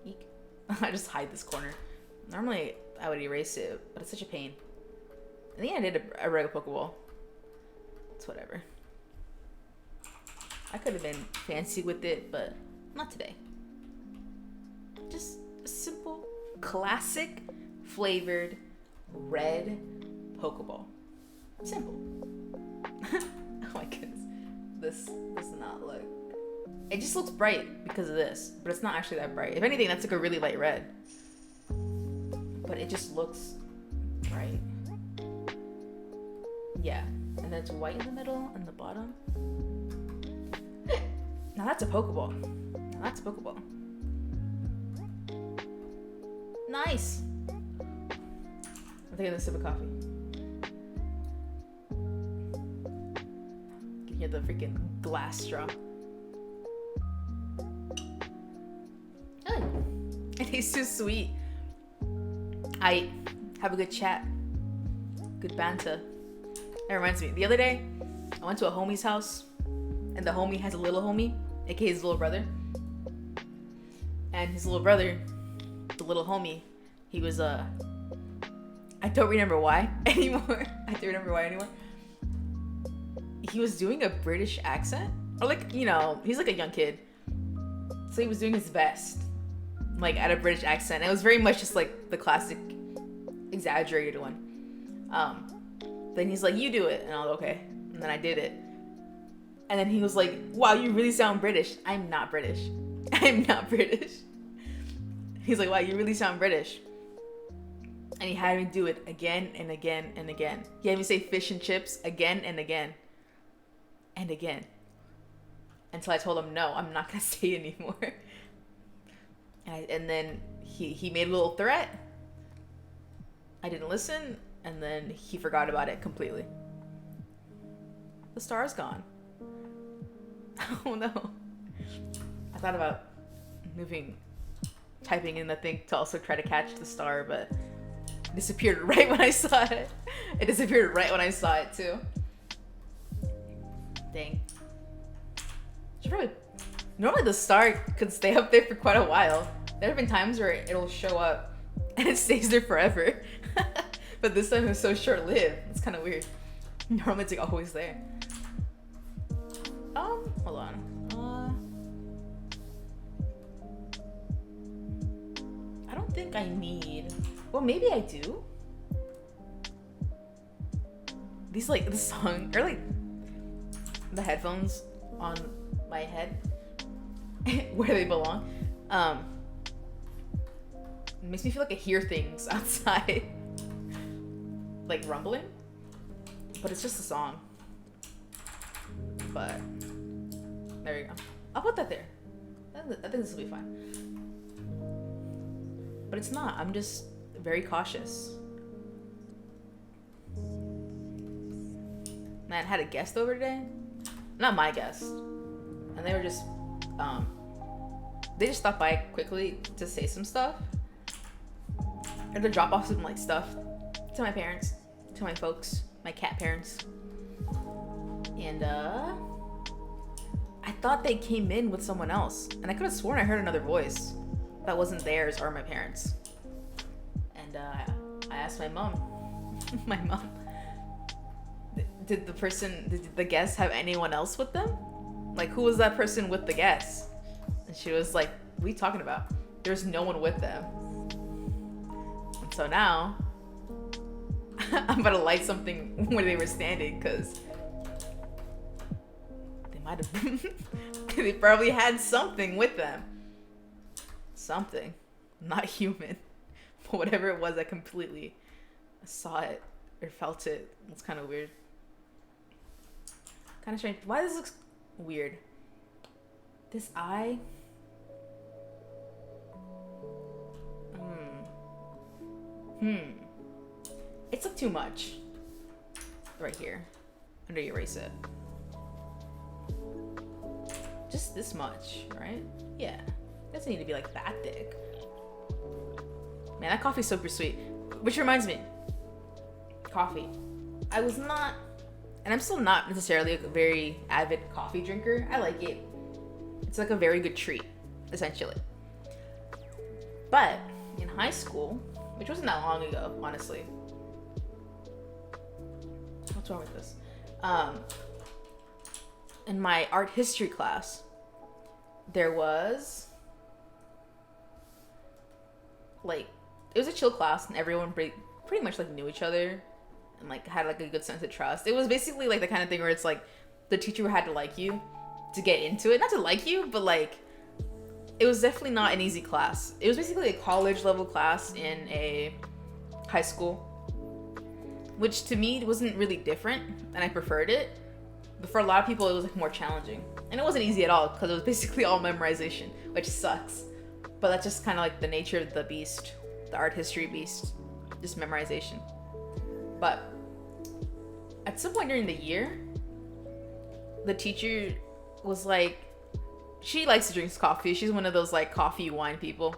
Eek. I just hide this corner. Normally I would erase it, but it's such a pain. I think I did a regular Pokeball. It's whatever. I could have been fancy with it, but not today. Just a simple, classic, flavored, red Pokeball. Simple. Oh my goodness. This does not look... It just looks bright because of this, but it's not actually that bright. If anything, that's like a really light red. But it just looks bright. Yeah, and then it's white in the middle and the bottom. Now that's a Pokeball. Now that's a Pokeball. Nice. I'm taking a sip of coffee. You can hear the freaking glass straw. Oh, it tastes so sweet. I have a good chat. Good banter. That reminds me. The other day, I went to a homie's house, and the homie has a little homie, aka his little brother. And his little brother, the little homie, he was I don't remember why anymore. He was doing a British accent, or like, you know, he's like a young kid, so he was doing his best, like at a British accent. It was very much just like the classic, exaggerated one. Then he's like, "You do it," and I was okay, and then I did it, and then he was like, "Wow, you really sound British." I'm not British. I'm not British. He's like, "Wow, you really sound British." And he had me do it again and again and again. He had me say fish and chips again and again. And again. Until I told him, no, I'm not going to say it anymore. And then he made a little threat. I didn't listen. And then he forgot about it completely. The star's gone. Oh no. I thought about typing in the thing to also try to catch the star, but it disappeared right when I saw it. It disappeared right when I saw it too. Dang. Normally the star could stay up there for quite a while. There have been times where it'll show up and it stays there forever. But this time it was so short-lived. It's kind of weird. Normally it's like always there. Hold on. I don't think I need. Well, maybe I do. These like the song or like the headphones on my head where they belong. It makes me feel like I hear things outside, like rumbling. But it's just a song. But there you go. I'll put that there. I think this will be fine. But it's not. I'm just very cautious. Man, I had a guest over today. Not my guest. And they were just, they just stopped by quickly to say some stuff. Or to drop off some like stuff to my parents, to my folks, my cat parents. And I thought they came in with someone else. And I could have sworn I heard another voice that wasn't theirs or my parents. And I asked my mom. My mom. Did the guest have anyone else with them? Like, who was that person with the guest? And she was like, what are you talking about? There's no one with them. And so now, I'm about to light something where they were standing, because they might have, they probably had something with them. Something. Not human. But whatever it was, I completely saw it or felt it. It's kind of weird. Kind of strange. Why this looks weird? This eye. It's like too much. Right here. Under erase it. Just this much, right? Yeah. It doesn't need to be like that thick. Man, that coffee's super sweet. Which reminds me. Coffee. I was not, and I'm still not necessarily a very avid coffee drinker. I like it. It's like a very good treat, essentially. But in high school, which wasn't that long ago, honestly. What's wrong with this? In my art history class, there was like, it was a chill class and everyone pretty much like knew each other and like had like a good sense of trust. It was basically like the kind of thing where it's like the teacher had to like you to get into it. Not to like you, but like it was definitely not an easy class. It was basically a college level class in a high school, which to me wasn't really different and I preferred it. But for a lot of people, it was like more challenging. And it wasn't easy at all because it was basically all memorization, which sucks. But that's just kind of like the nature of the beast the art history beast, just memorization. But at some point during the year, the teacher was like, she likes to drink coffee. She's one of those like coffee wine people.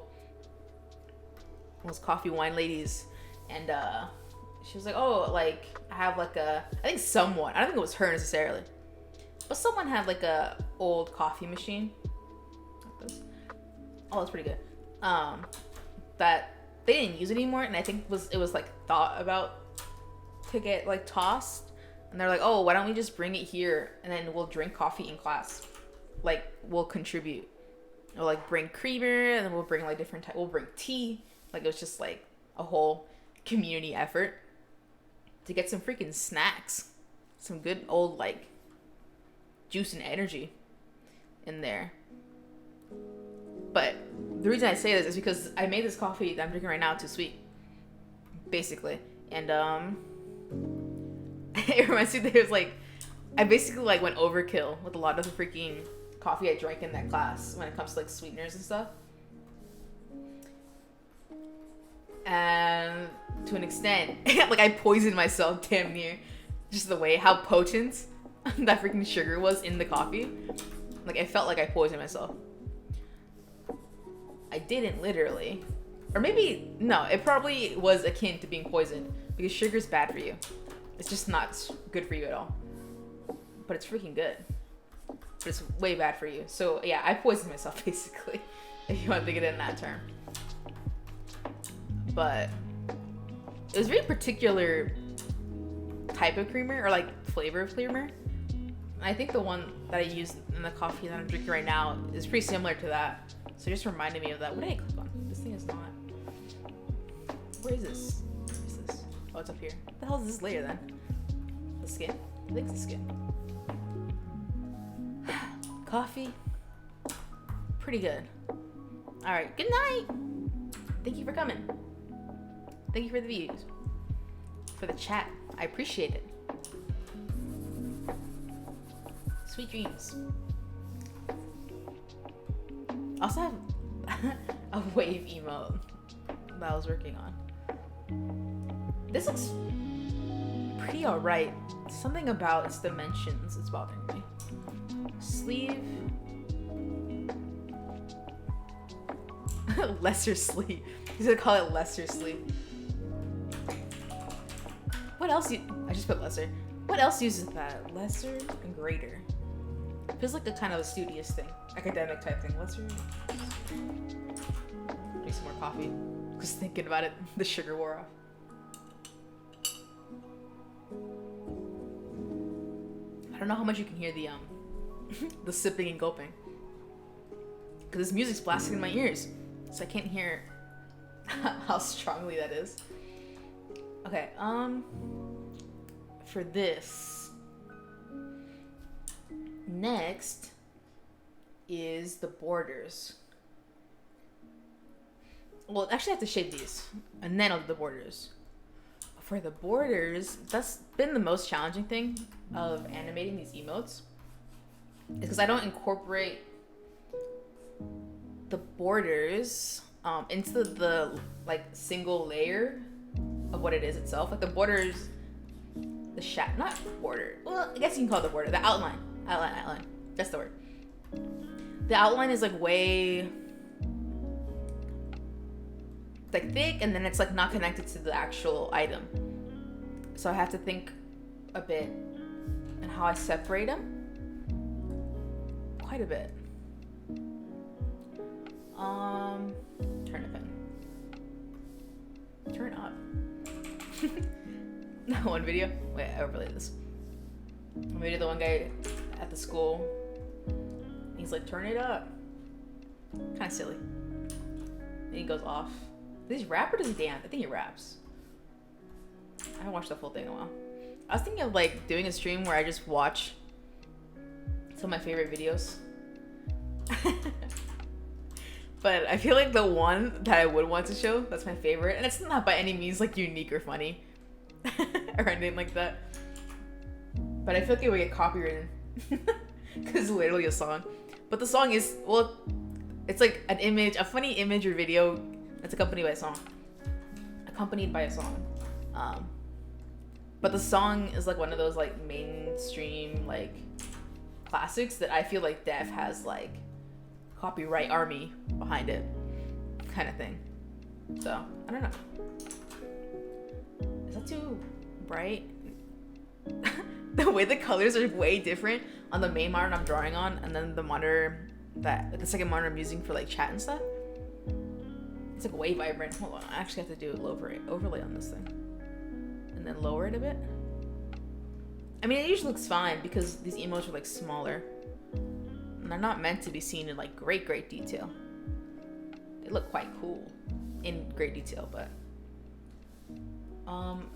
Those coffee wine ladies. And she was like, oh, like I have like I think someone, I don't think it was her necessarily, but someone had like a old coffee machine. Like this. Oh, that's pretty good. That they didn't use anymore, and I think it was like thought about to get like tossed. And they're like, oh, why don't we just bring it here and then we'll drink coffee in class. Like, we'll contribute. We'll like bring creamer and then we'll bring like different we'll bring tea. Like, it was just like a whole community effort to get some freaking snacks. Some good old like juice and energy in there. But the reason I say this is because I made this coffee that I'm drinking right now too sweet. Basically. And it reminds me that it was like, I basically like went overkill with a lot of the freaking coffee I drank in that class when it comes to like sweeteners and stuff. And to an extent, like I poisoned myself damn near. Just the way how potent that freaking sugar was in the coffee. Like I felt like I poisoned myself. I didn't literally. Or maybe, no, it probably was akin to being poisoned because sugar's bad for you. It's just not good for you at all. But it's freaking good. But it's way bad for you. So yeah, I poisoned myself basically, if you want to think of it in that term. But it was a very particular type of creamer or like flavor of creamer. I think the one that I used in the coffee that I'm drinking right now is pretty similar to that. So it just reminded me of that. What did I click on? This thing is not. Where is this? Where is this? Oh, it's up here. What the hell is this layer then? The skin? I think it's the skin. Coffee. Pretty good. Alright, good night! Thank you for coming. Thank you for the views. For the chat. I appreciate it. Sweet dreams. I also have a wave emote that I was working on. This looks pretty alright. Something about its dimensions is bothering me. Sleeve. Lesser sleeve. He's gonna call it lesser sleeve. What else? I just put lesser. What else uses that? Lesser and greater. Feels like a kind of a studious thing, academic type thing. Lesser. Need some more coffee. Just thinking about it, the sugar wore off. I don't know how much you can hear the the sipping and gulping, because this music's blasting in my ears, so I can't hear how strongly that is. Okay, for this, next is the borders. Well, actually I have to shape these, and then I'll do the borders. For the borders, that's been the most challenging thing of animating these emotes, because I don't incorporate the borders into the like single layer of what it is itself. Like the borders, the not border. Well, I guess you can call it the border. The outline. Outline. That's the word. The outline is like way like thick, and then it's like not connected to the actual item. So I have to think a bit on how I separate them. Quite a bit. Turn the pen. Turn up. That one video. Wait, I overlaid this. One video, the one guy at the school. He's like, turn it up. Kind of silly. Then he goes off. Does he rap or does he dance? I think he raps. I haven't watched the full thing in a while. I was thinking of like doing a stream where I just watch some of my favorite videos. But I feel like the one that I would want to show, that's my favorite, and it's not by any means like unique or funny or anything like that. But I feel like it would get copywritten because it's literally a song. But the song is, well, it's like an image, a funny image or video that's accompanied by a song. accompanied by a song. But the song is like one of those like mainstream like classics that I feel like Def has like copyright army behind it kind of thing. So I don't know. Is that too bright? The way the colors are way different on the main monitor I'm drawing on, and then the monitor that the second monitor I'm using for like chat and stuff. It's like way vibrant. Hold on, I actually have to do an overlay on this thing, and then lower it a bit. I mean, it usually looks fine because these emotes are like smaller, and they're not meant to be seen in like great detail. They look quite cool in great detail, but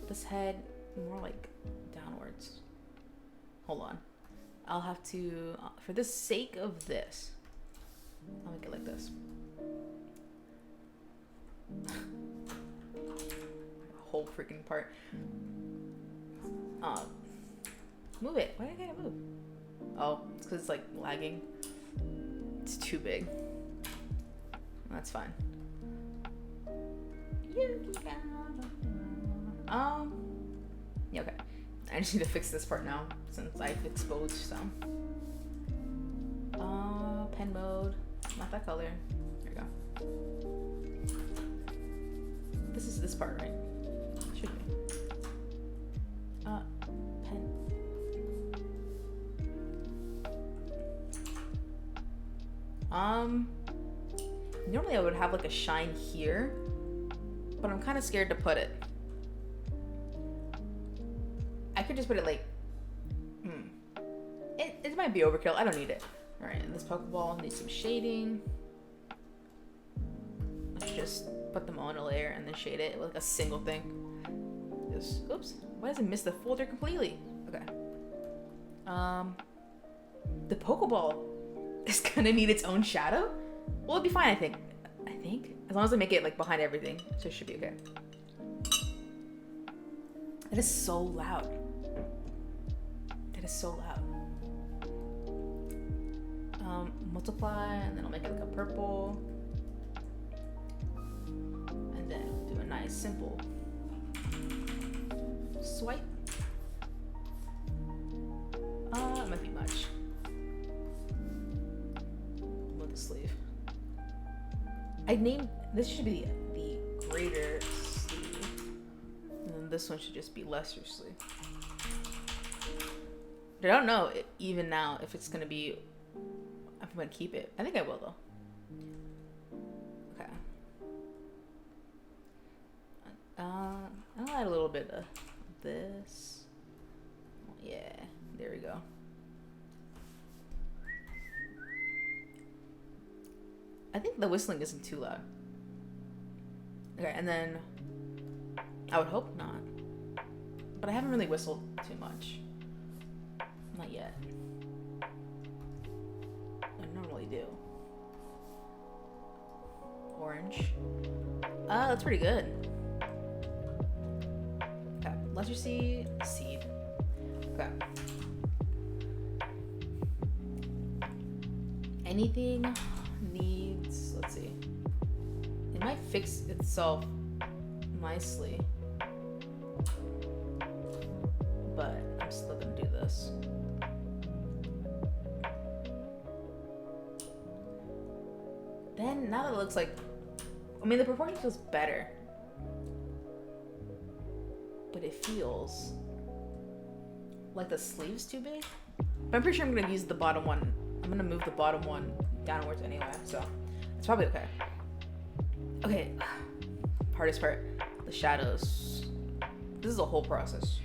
this head more like downwards. Hold on, I'll have to for the sake of this, I'll make it like this. Whole freaking part. Move it. Why did I get it move? Oh, it's because it's like lagging. It's too big. That's fine. Yeah, okay. I just need to fix this part now since I've exposed some. Pen mode. Not that color. There we go. This is this part, right? Should be. Pen. Normally I would have like a shine here, but I'm kind of scared to put it. I could just put it like, it might be overkill. I don't need it. All right, and this Pokeball needs some shading. Let's just put them all in a layer and then shade it with like a single thing. Just, oops, why does it miss the folder completely? Okay. The Pokeball is gonna need its own shadow? Well, it'll be fine, I think. As long as I make it like behind everything, so it should be okay. That is so loud. That is so loud. Multiply, and then I'll make it like a purple. And then do a nice simple swipe. It might be much. Move the sleeve. I named this should be the greater sleeve, and then this one should just be lesser sleeve. But I don't know even now if it's gonna be. If I'm gonna keep it. I think I will though. Okay. I'll add a little bit of this. Yeah, there we go. I think the whistling isn't too loud. Okay, and then I would hope not. But I haven't really whistled too much. Not yet. I normally do. Orange. That's pretty good. Okay, lesser seed. Okay. Anything needs, let's see. It might fix itself nicely. But I'm still gonna do this. Then, now that it looks like, I mean, the proportion feels better. But it feels like the sleeve's too big. But I'm pretty sure I'm gonna use the bottom one. I'm gonna move the bottom one downwards anyway, so it's probably okay. Okay, hardest part, the shadows. This is a whole process.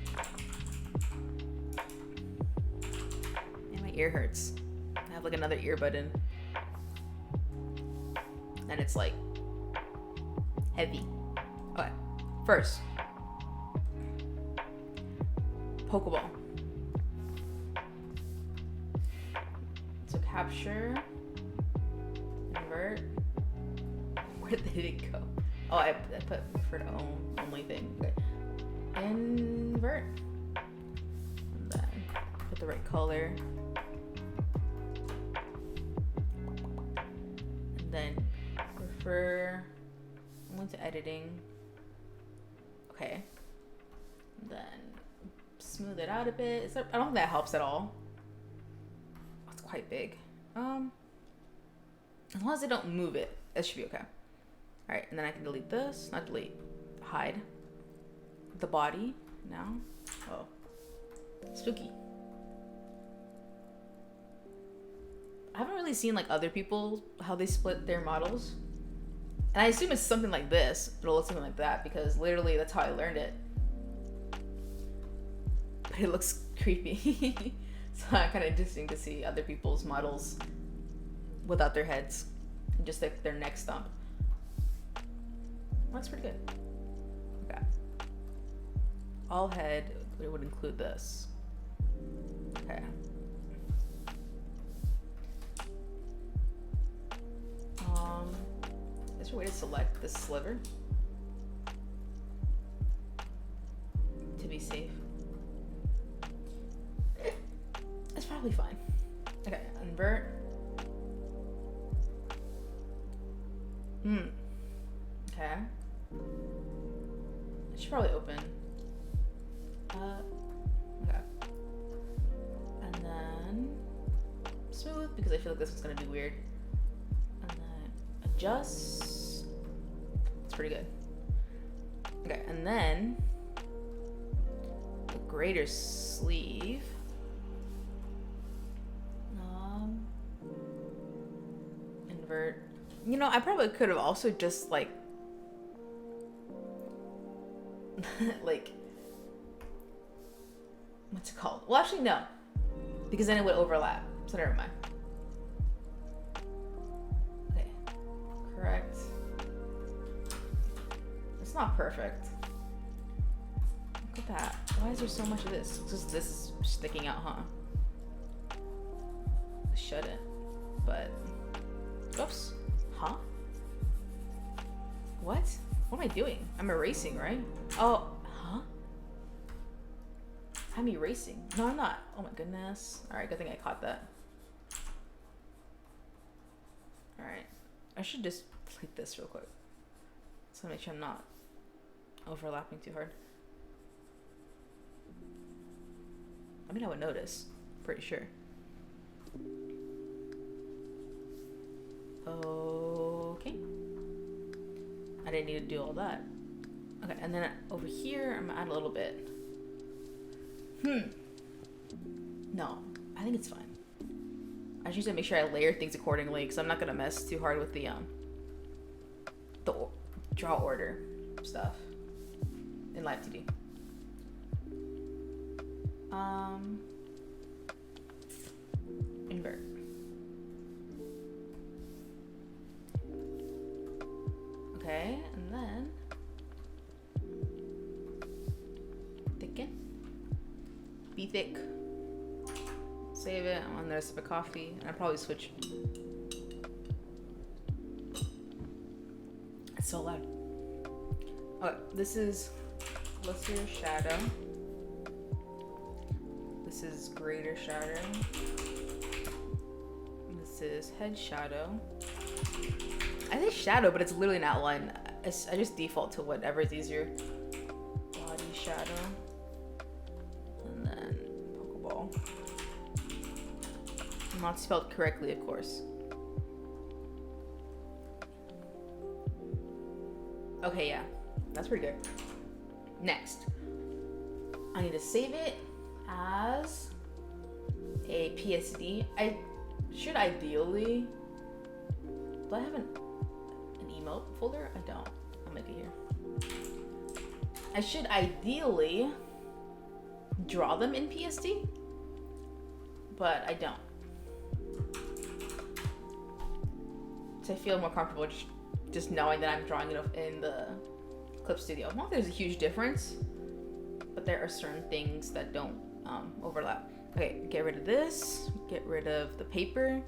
And my ear hurts. I have like another earbud in. And it's like heavy. Okay, first, Pokeball. So capture, invert. Where did it go? Oh, I put for the only thing. Okay. Invert. And then put the right color. And then refer. I went to editing. Okay. Then smooth it out a bit. I don't think that helps at all. It's quite big. As long as I don't move it, it should be okay. All right, and then I can delete this. Not delete. Hide. The body now. Oh. Spooky. I haven't really seen like other people, how they split their models. And I assume it's something like this. It'll look something like that because literally that's how I learned it. But it looks creepy. So kind of interesting to see other people's models without their heads. And just like their neck stump. Looks pretty good. Okay. All head, it would include this. Okay. Is there a way to select this sliver? To be safe. It's probably fine. Okay, invert. Okay. It should probably open. Okay. And then smooth because I feel like this one's gonna be weird. And then adjust. It's pretty good. Okay, and then the greater sleeve. Invert. You know, I probably could have also just like like what's it called? Well, actually no, because then it would overlap. So never mind. Okay, correct. It's not perfect. Look at that. Why is there so much of this? Just this is sticking out, huh? It shouldn't, but oops. Huh? What? What am I doing? I'm erasing, right? Oh, huh? I'm erasing. No, I'm not. Oh my goodness. Alright, good thing I caught that. Alright. I should just delete this real quick. So make sure I'm not overlapping too hard. I mean, I would notice. Pretty sure. Okay. I didn't need to do all that. Okay, and then over here, I'm gonna add a little bit. No, I think it's fine. I just need to make sure I layer things accordingly because I'm not gonna mess too hard with the draw order stuff in Live 2D. Invert. Okay, and then thicken. Be thick. Save it. I'm on there, sip of coffee, and I'll probably switch. It's so loud. Okay, this is lesser shadow. This is greater shadow. This is head shadow. I say shadow, but it's literally an outline. I just default to whatever is easier. Body shadow. And then Pokeball. Not spelled correctly, of course. Okay, yeah. That's pretty good. Next. I need to save it as a PSD. I should ideally... Do I have an emote folder? I don't. I'll make it here. I should ideally draw them in PSD, but I don't. So I feel more comfortable just knowing that I'm drawing it in the Clip Studio. Not that there's a huge difference, but there are certain things that don't overlap. Okay, get rid of this, get rid of the paper,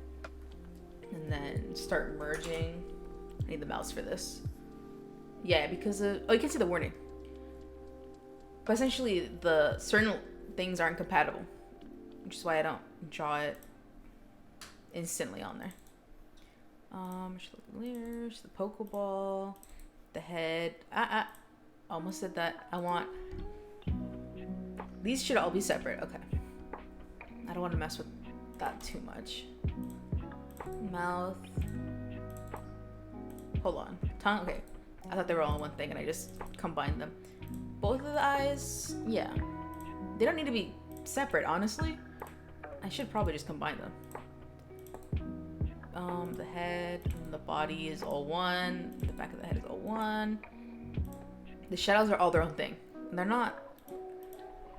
and then start merging. I need the mouse for this. Yeah, because of, oh, you can see the warning. But essentially, the certain things aren't compatible, which is why I don't draw it instantly on there. Layers, the Pokeball, the head. almost said that. I want... These should all be separate. Okay. I don't want to mess with that too much. Mouth. Hold on. Tongue. Okay. I thought they were all in one thing and I just combined them. Both of the eyes. Yeah. They don't need to be separate, honestly. I should probably just combine them. The head and the body is all one. The back of the head is all one. The shadows are all their own thing. And they're not...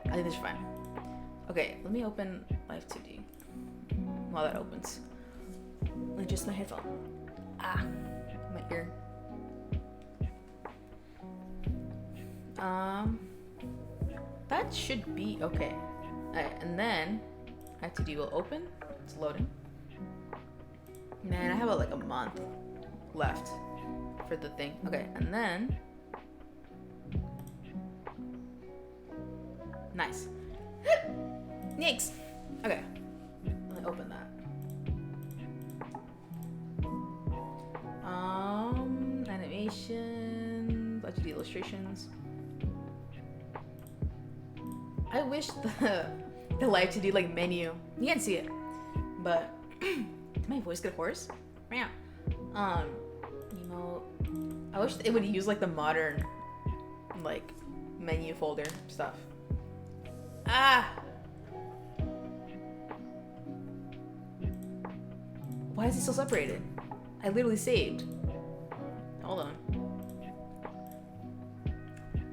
I think they're fine. Okay, let me open Live 2D while that opens. Adjust my headphone. Ah, my ear. That should be okay. Alright, and then Live 2D will open. It's loading. Man, I have like a month left for the thing. Okay, and then... Nice. Yikes. Okay. Let me open that. Animation, bunch of illustrations. I wish the Live 2D like menu. You can't see it, but did my voice get hoarse? Yeah. Emote. I wish it would use like the modern like menu folder stuff. Ah! Why is it still separated? I literally saved. Hold on.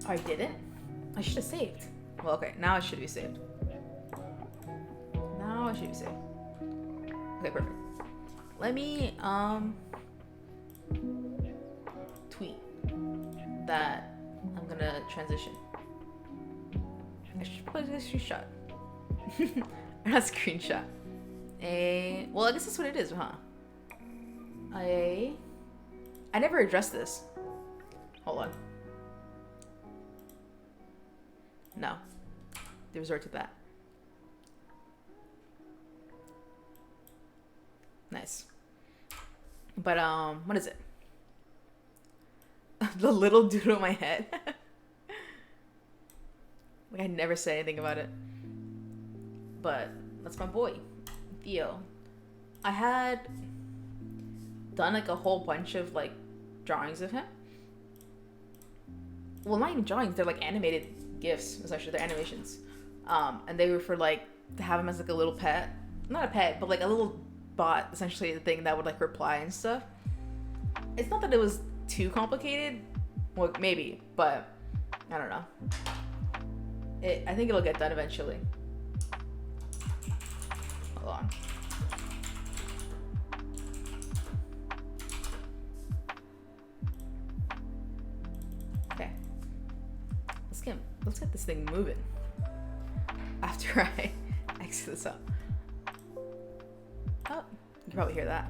Oh, I didn't? I should have saved. Well, okay, now it should be saved. Now it should be saved. Okay, perfect. Let me, tweet that I'm gonna transition. I should put a screenshot. Not screenshot. Well, I guess that's what it is, huh? I never addressed this. Hold on. No. They resort to that. Nice. But, what is it? The little dude on my head. Like, I never said anything about it. But, that's my boy, Theo. I had done, like, a whole bunch of, like, drawings of him. Well, not even drawings, they're, like, animated GIFs, essentially. They're animations. And they were for, like, to have him as, like, a little pet. Not a pet, but, like, a little bot, essentially, the thing that would, like, reply and stuff. It's not that it was too complicated. Well, maybe, but I don't know. I think it'll get done eventually. Hold on. Okay. Let's get this thing moving. After I exit this up. Oh, you can probably hear that.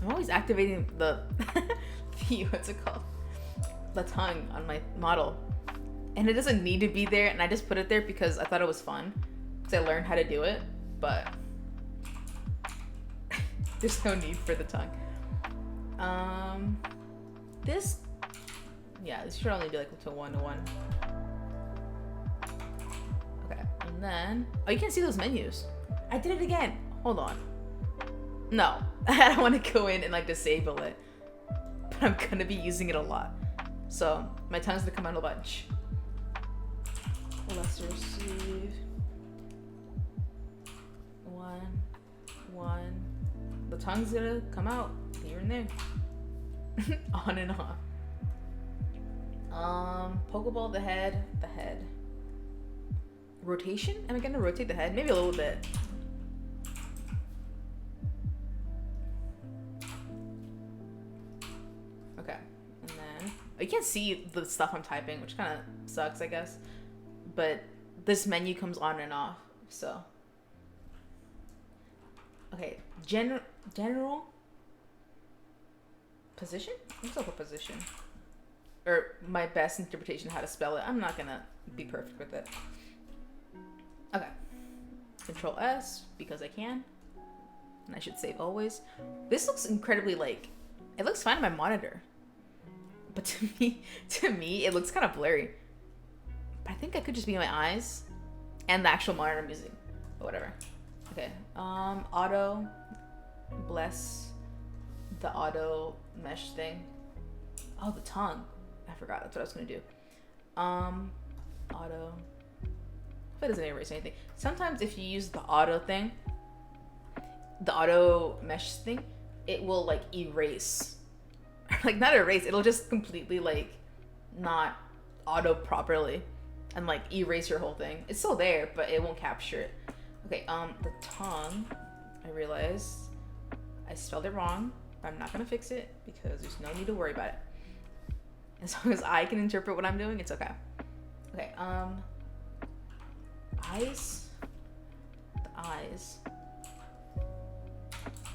I'm always activating the what's it called? The tongue on my model. And it doesn't need to be there, and I just put it there because I thought it was fun. Because I learned how to do it, but there's no need for the tongue. This should only be like to 1-to-1. Okay, and then, oh, you can't see those menus. I did it again. Hold on. No, I don't want to go in and like disable it, but I'm gonna be using it a lot. So my tongue's gonna come out a bunch. Let's receive 1. The tongue's gonna come out here and there. On and off. Pokeball, the head. Rotation? Am I gonna rotate the head? Maybe a little bit. Okay, and then you can't see the stuff I'm typing, which kind of sucks, I guess. But this menu comes on and off, so. Okay, general position? Let's look for position. Or my best interpretation of how to spell it. I'm not gonna be perfect with it. Okay. Control S, because I can. And I should save always. This looks incredibly like, it looks fine on my monitor. But to me, it looks kind of blurry. But I think it could just be my eyes and the actual monitor I'm using. But whatever. Okay. Auto. Bless the auto mesh thing. Oh, the tongue. I forgot. That's what I was gonna do. Auto. If it doesn't erase anything. Sometimes if you use the auto thing, the auto mesh thing, it will like erase. Like not erase, it'll just completely like not auto properly and like erase your whole thing. It's still there, but it won't capture it. Okay, the tongue, I realized I spelled it wrong. I'm not gonna fix it because there's no need to worry about it. As long as I can interpret what I'm doing, it's okay. Okay, eyes. The eyes.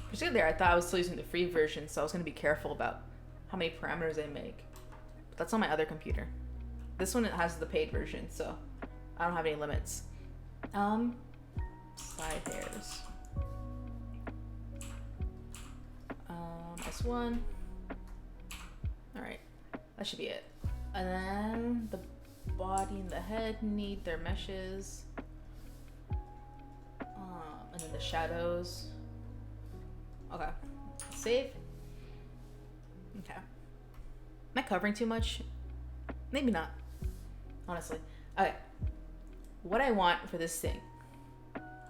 Particularly there, I thought I was still using the free version, so I was gonna be careful about how many parameters I make. But that's on my other computer. This one, it has the paid version, so I don't have any limits. Side hairs. S1. Alright, that should be it. And then the body and the head need their meshes. And then the shadows. Okay, save. Okay. Am I covering too much? Maybe not, honestly. Okay, what I want for this thing.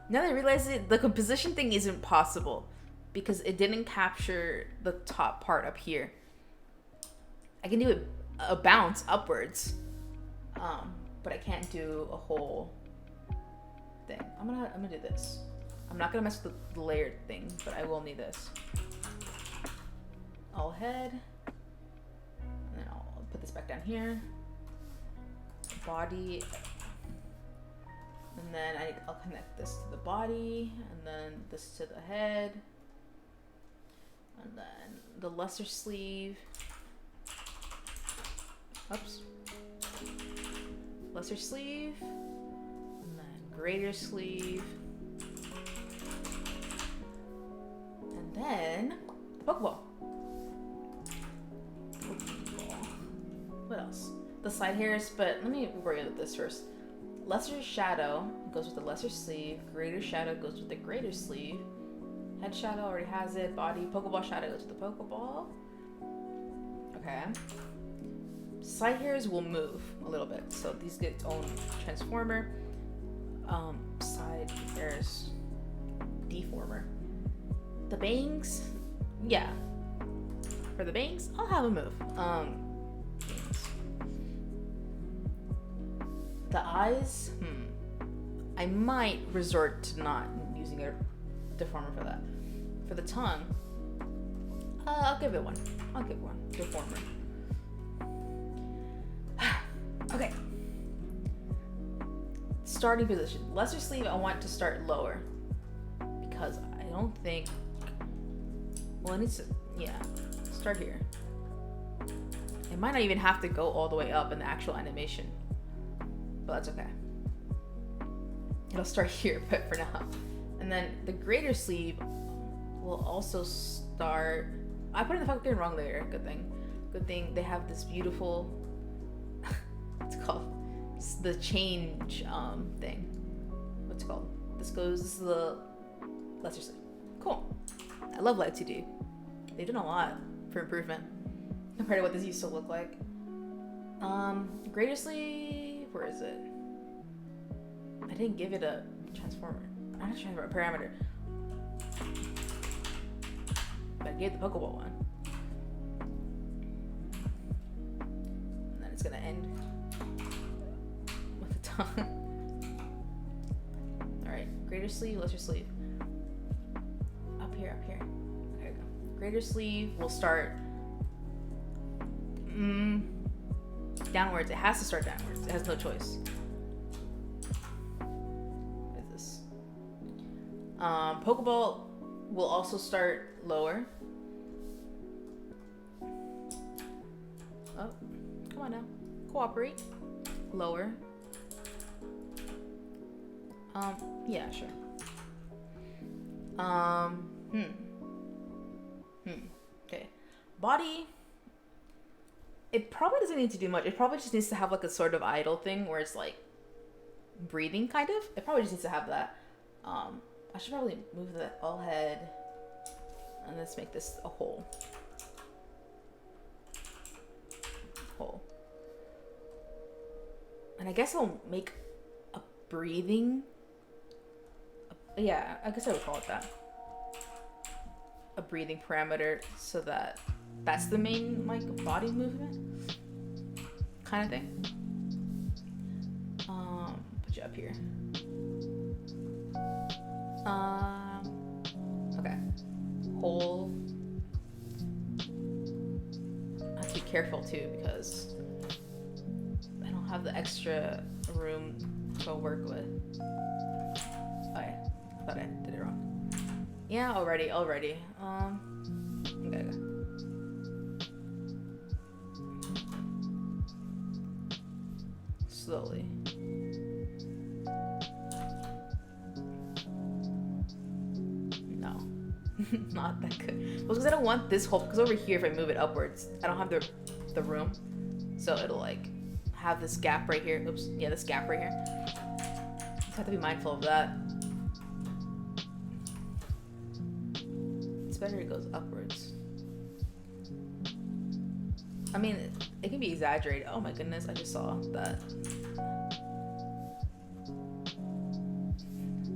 Now that I realize it, the composition thing isn't possible because it didn't capture the top part up here. I can do a bounce upwards, but I can't do a whole thing. I'm gonna do this. I'm not gonna mess with the layered thing, but I will need this. All head, and then I'll put this back down here. Body, and then I'll connect this to the body, and then this to the head, and then the lesser sleeve. Oops. Lesser sleeve, and then greater sleeve, and then Pokeball. What else? The side hairs, but let me worry with this first. Lesser shadow goes with the lesser sleeve. Greater shadow goes with the greater sleeve. Head shadow already has it. Body, Pokeball shadow goes with the Pokeball. Okay. Side hairs will move a little bit, so these get its own transformer. Side hairs, deformer. The bangs, yeah. For the bangs, I'll have a move. The eyes, I might resort to not using a deformer for that. For the tongue, I'll give it one. I'll give one deformer. Okay. Starting position. Lesser sleeve, I want to start lower because I don't think. Well, it needs to. Yeah, start here. It might not even have to go all the way up in the actual animation. But that's okay. It'll start here, but for now. And then the greater sleeve will also start. I put in the fucking wrong layer. Good thing. Good thing they have this beautiful. What's it called? It's the change thing. What's it called? This is the lesser sleeve. Cool. I love Light 2D. They've done a lot for improvement compared to what this used to look like. Greater sleeve. Where is it? I didn't give it a transformer. Not a transformer, a parameter. But I gave the Pokeball one. And then it's gonna end with the tongue. Alright, greater sleeve, lesser sleeve. Up here. There we go. Greater sleeve will start downwards. It has to start downwards. It has no choice. What is this? Pokeball will also start lower. Oh, come on now. Cooperate. Lower. Yeah, sure. Okay. Body. It probably doesn't need to do much. It probably just needs to have like a sort of idle thing where it's like breathing, kind of. It probably just needs to have that. I should probably move the all head, and let's make this a hole. Hole. And I guess I'll make a breathing. Yeah, I guess I would call it that. A breathing parameter, so that that's the main like body movement kind of thing. Put you up here. Okay. Hole. I have to be careful too because I don't have the extra room to work with. Okay. I thought I did it wrong. Yeah, already. Okay. Slowly. No. Not that good. Well, because I don't want this whole, because over here if I move it upwards, I don't have the room. So it'll like have this gap right here. Oops. Yeah, this gap right here. Just have to be mindful of that. It's better it goes upwards. I mean, it can be exaggerated. Oh my goodness, I just saw that.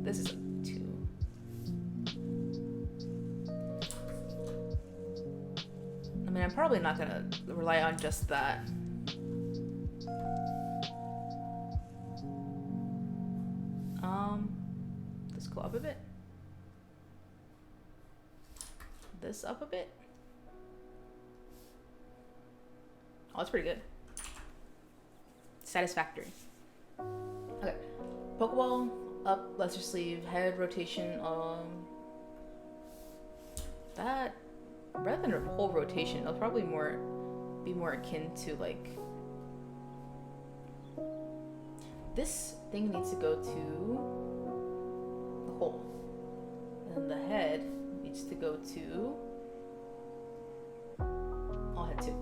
This is a 2. I mean, I'm probably not gonna rely on just that. Let's go up a bit. This up a bit. Oh, that's pretty good. Satisfactory. Okay. Pokeball, up, lesser sleeve, head rotation, that, rather than a whole rotation, it'll probably be more akin to like, this thing needs to go to the hole. And the head needs to go to all head 2.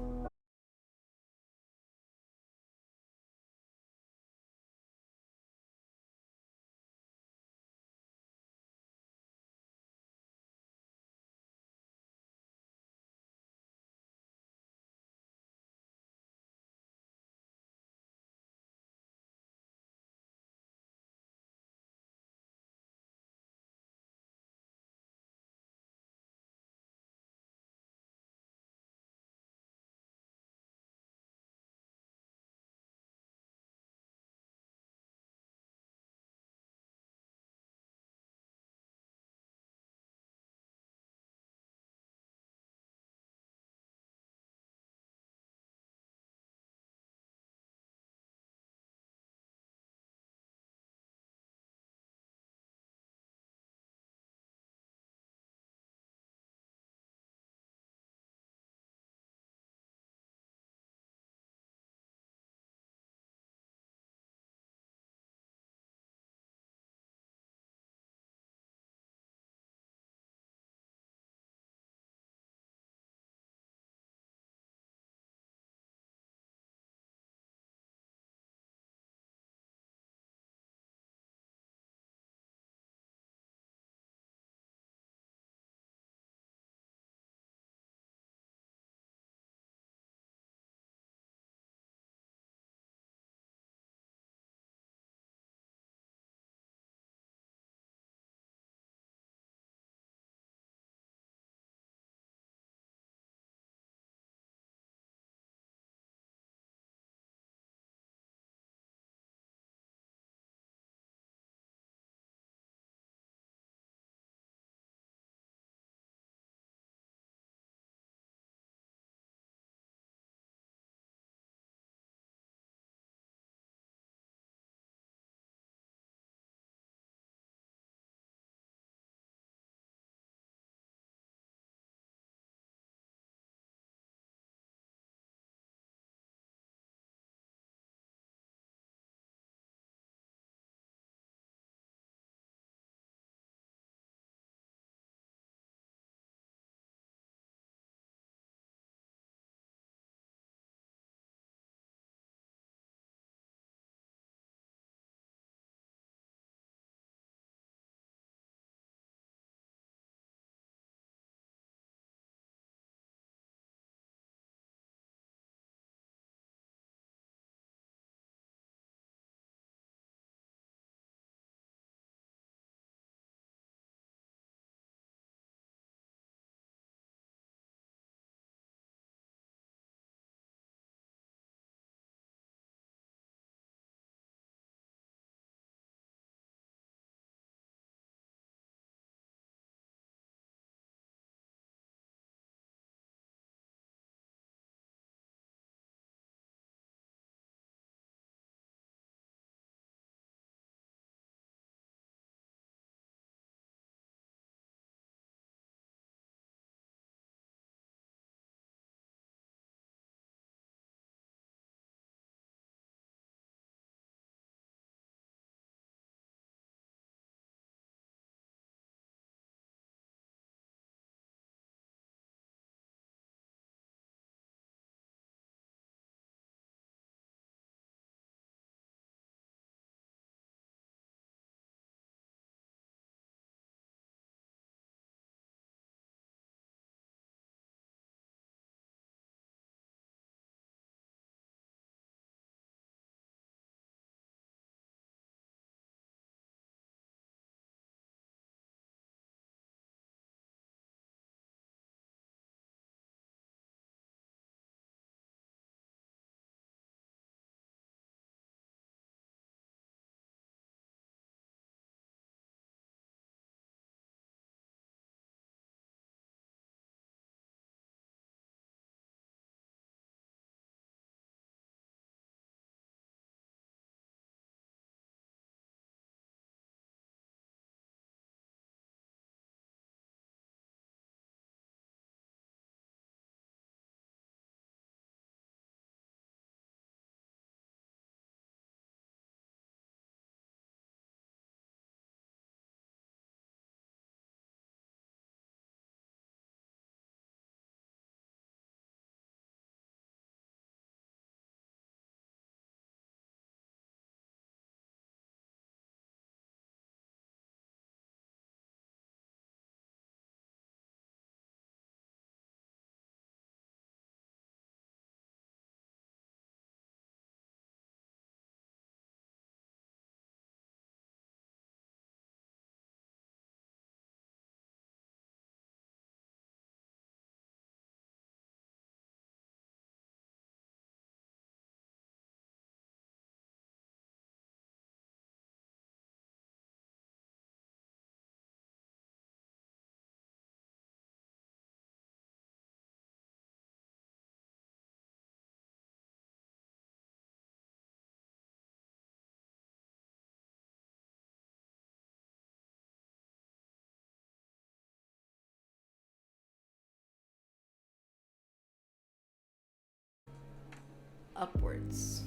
upwards.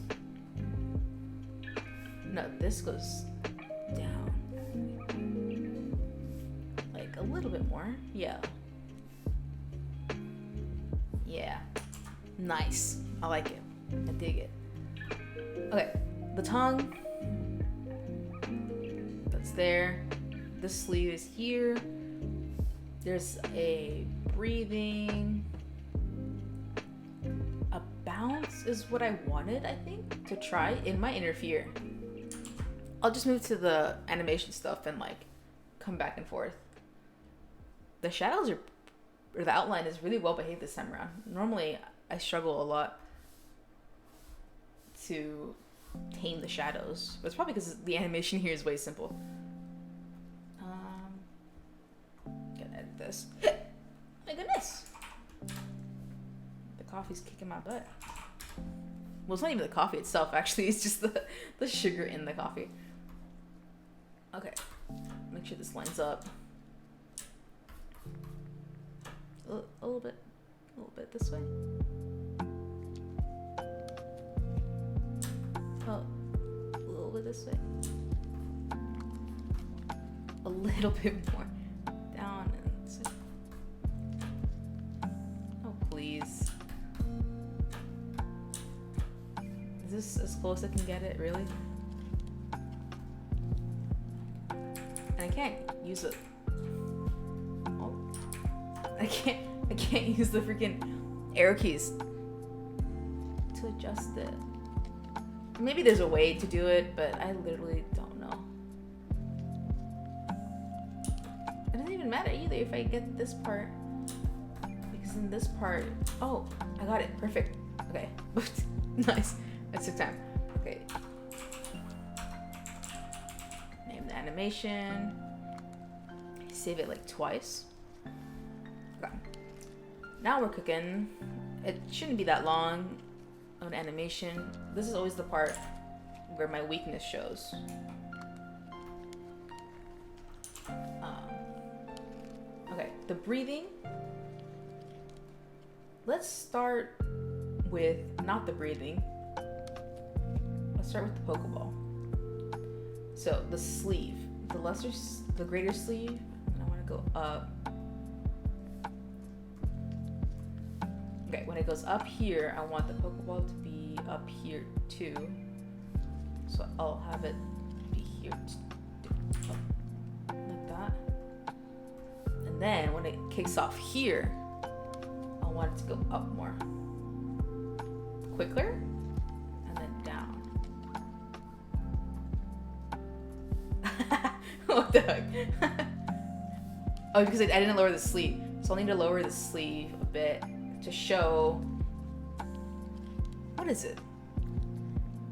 No, this goes down. Like a little bit more. Yeah. Yeah. Nice. I like it. I dig it. Okay. The tongue. That's there. The sleeve is here. There's a breathing. A bounce is what I wanted, I think, to try. It might interfere. I'll just move to the animation stuff and like come back and forth. The shadows are, or the outline is really well behaved this time around. Normally I struggle a lot to tame the shadows, but it's probably because the animation here is way simple. Gotta edit this. My goodness. The coffee's kicking my butt. Well, it's not even the coffee itself, actually. It's just the sugar in the coffee. Okay. Make sure this lines up. A little bit this way. Oh, a little bit this way. A little bit more down and this way. Oh, please. Is this as close as I can get it, really? And I can't use it. Oh. I can't use the freaking arrow keys to adjust it. Maybe there's a way to do it, but I literally don't know. It doesn't even matter either if I get this part. Because in this part, oh, I got it, perfect. Okay, nice, that took time. Okay. Name the animation. Save it like twice. Okay. Now we're cooking. It shouldn't be that long of an animation. This is always the part where my weakness shows. Okay, the breathing. Let's start with not the breathing. Let's start with the Pokeball. So the sleeve, the greater sleeve, and I want to go up. Okay, when it goes up here, I want the Pokeball to be up here too. So I'll have it be here like that. And then when it kicks off here, I want it to go up more. Quicker, and then down. What the heck? Oh, because I didn't lower the sleeve. So I'll need to lower the sleeve a bit to show, what is it?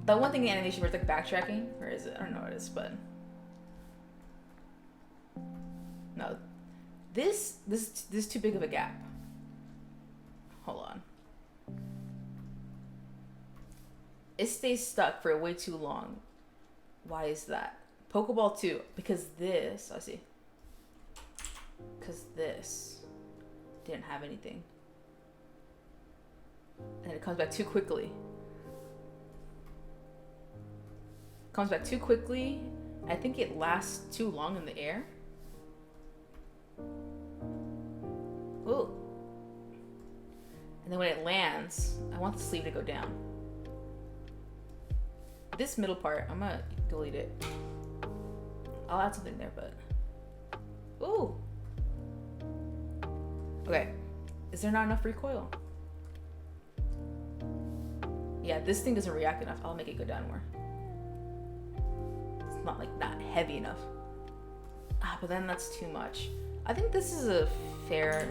That one thing in animation where it's like backtracking, or is it? I don't know what it is, but no, this is too big of a gap. Hold on. It stays stuck for way too long. Why is that? Pokeball 2, because this, I see. Because this didn't have anything. And it comes back too quickly. Comes back too quickly. I think it lasts too long in the air. Ooh. And then when it lands, I want the sleeve to go down. This middle part, I'm gonna delete it. I'll add something there, but... Ooh. Okay. Is there not enough recoil? Yeah, this thing doesn't react enough. I'll make it go down more. It's not like not heavy enough. But then that's too much. I think this is a fair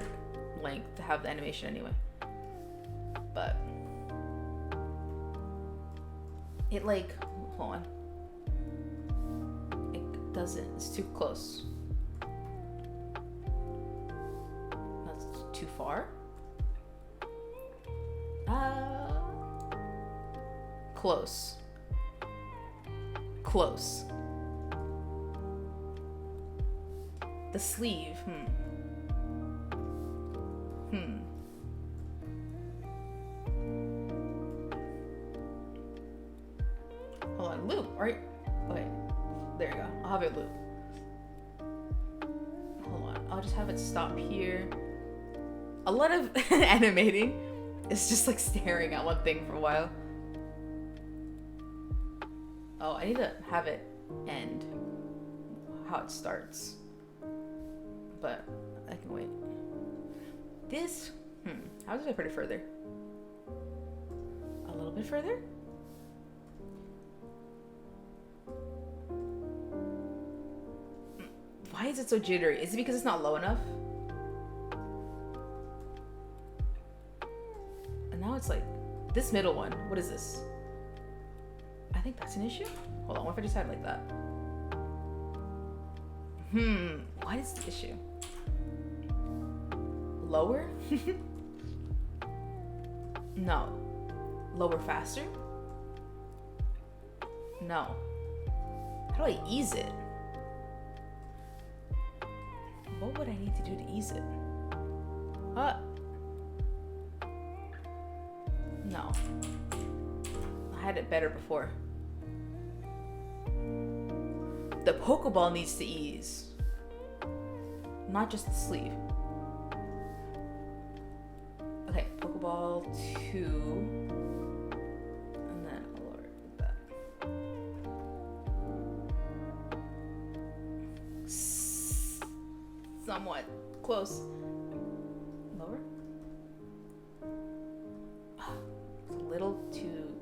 length to have the animation anyway. But it like, hold on. It doesn't, it's too close. That's too far. Close. Close. The sleeve, Hold on, loop, right? Okay, there you go. I'll have it loop. Hold on, I'll just have it stop here. A lot of animating is just like staring at one thing for a while. Oh, I need to have it end how it starts. But I can wait. This, how does I put it further? A little bit further? Why is it so jittery? Is it because it's not low enough? And now it's like, this middle one, what is this? I think that's an issue. Hold on, what if I just had it like that? What is the issue? Lower? No. Lower faster? No. How do I ease it? What would I need to do to ease it? No. I had it better before. The Pokeball needs to ease. Not just the sleeve. Okay, Pokeball 2. And then I'll lower it like that. Somewhat close. Lower? A little too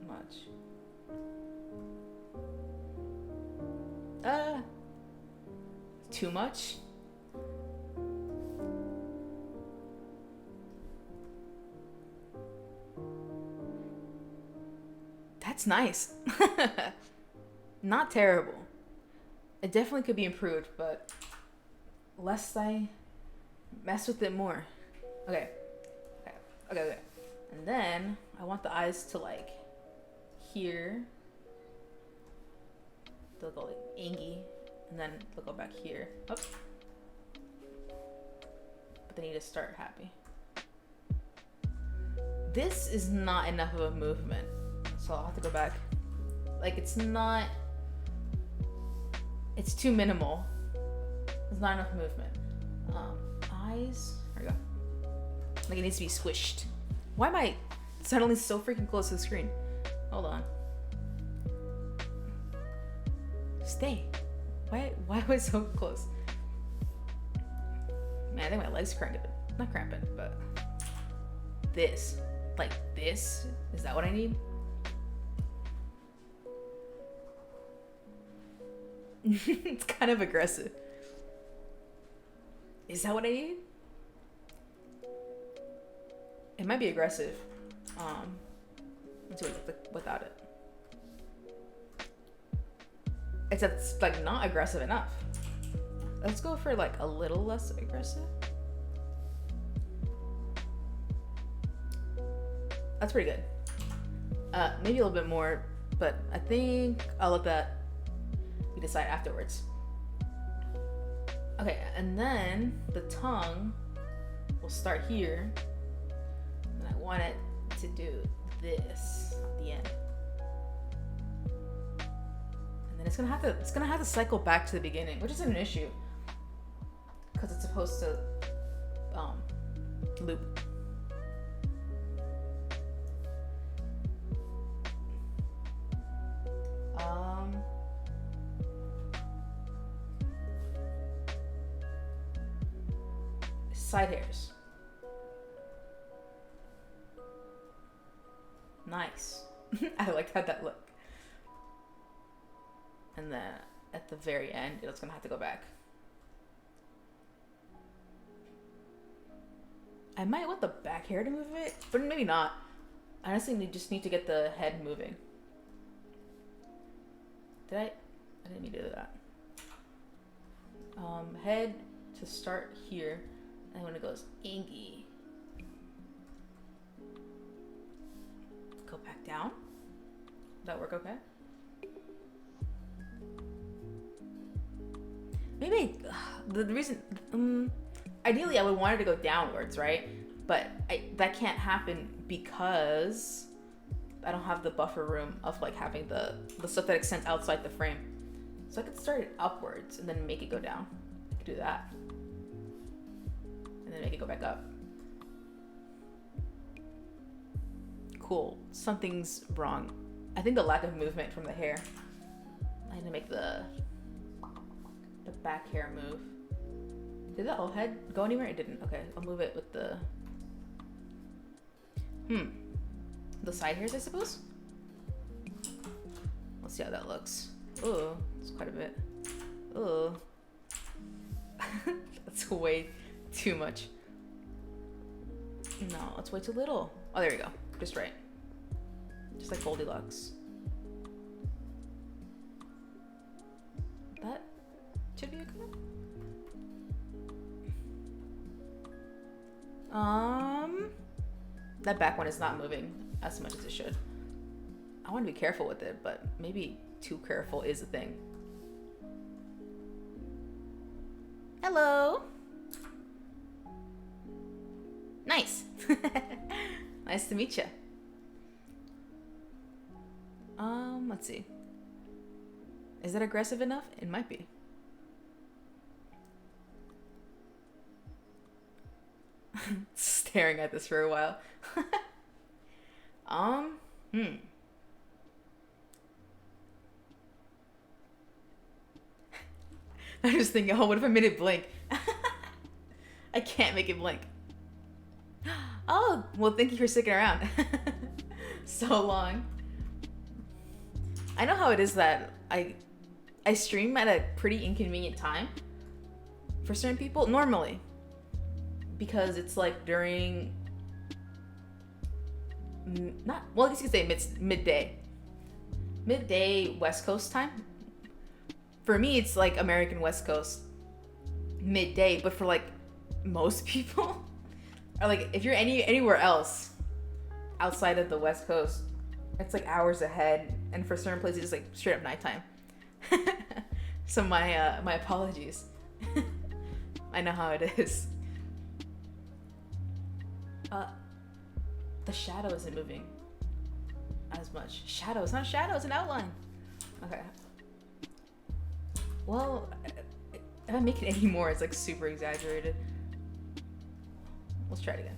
much. Too much? That's nice. Not terrible. It definitely could be improved, but lest I mess with it more. Okay. And then I want the eyes to like here. They'll go like angy, and then they'll go back here. Oops. But they need to start happy. This is not enough of a movement, so I'll have to go back. Like it's not. It's too minimal. There's not enough movement. Eyes. There we go. Like it needs to be squished. Why am I suddenly so freaking close to the screen? Hold on. Stay. Why am I so close? Man, I think my legs cramping. Not cramping, but this. Like this? Is that what I need? It's kind of aggressive. Is that what I need? It might be aggressive. Let's do it without it. It's like not aggressive enough. Let's go for like a little less aggressive. That's pretty good. Maybe a little bit more, but I think I'll let that we decide afterwards. Okay, and then the tongue will start here. And I want it to do this at the end. And then it's gonna have to cycle back to the beginning, which isn't an issue. Because it's supposed to loop. Side hairs. Nice. I like how that look. And then at the very end, it's gonna have to go back. I might want the back hair to move it, but maybe not. I honestly just need to get the head moving. I didn't mean to do that. Head to start here. And when it goes inky, go back down. Does that work okay? Maybe the reason, ideally I would want it to go downwards, right? But that can't happen because I don't have the buffer room of like having the stuff that extends outside the frame. So I could start it upwards and then make it go down. I could do that. And then make it go back up. Cool. Something's wrong. I think the lack of movement from the hair. I had to make the back hair move. Did the whole head go anywhere? It didn't. Okay, I'll move it with the the side hairs, I suppose. Let's see how that looks. Ooh, it's quite a bit. Ooh. That's way too much. No, that's way too little. Oh, there we go. Just right. Just like Goldilocks. That should be a good one. That back one is not moving as much as it should. I want to be careful with it, but maybe too careful is a thing. Hello. Nice. Nice to meet you. Let's see. Is that aggressive enough? It might be. Staring at this for a while. I'm just thinking, oh, what if I made it blink? I can't make it blink. Oh, well, thank you for sticking around. So long. I know how it is that I stream at a pretty inconvenient time for certain people, normally. Because it's like during, I guess you could say midday. Midday West Coast time. For me, it's like American West Coast midday, but for like most people, or like if you're anywhere else outside of the West Coast, it's like hours ahead, and for certain places, it's like straight up nighttime. So my apologies. I know how it is. The shadow isn't moving as much. Shadow, it's not a shadow, it's an outline. Okay. Well, if I make it any more, it's like super exaggerated. Let's try it again.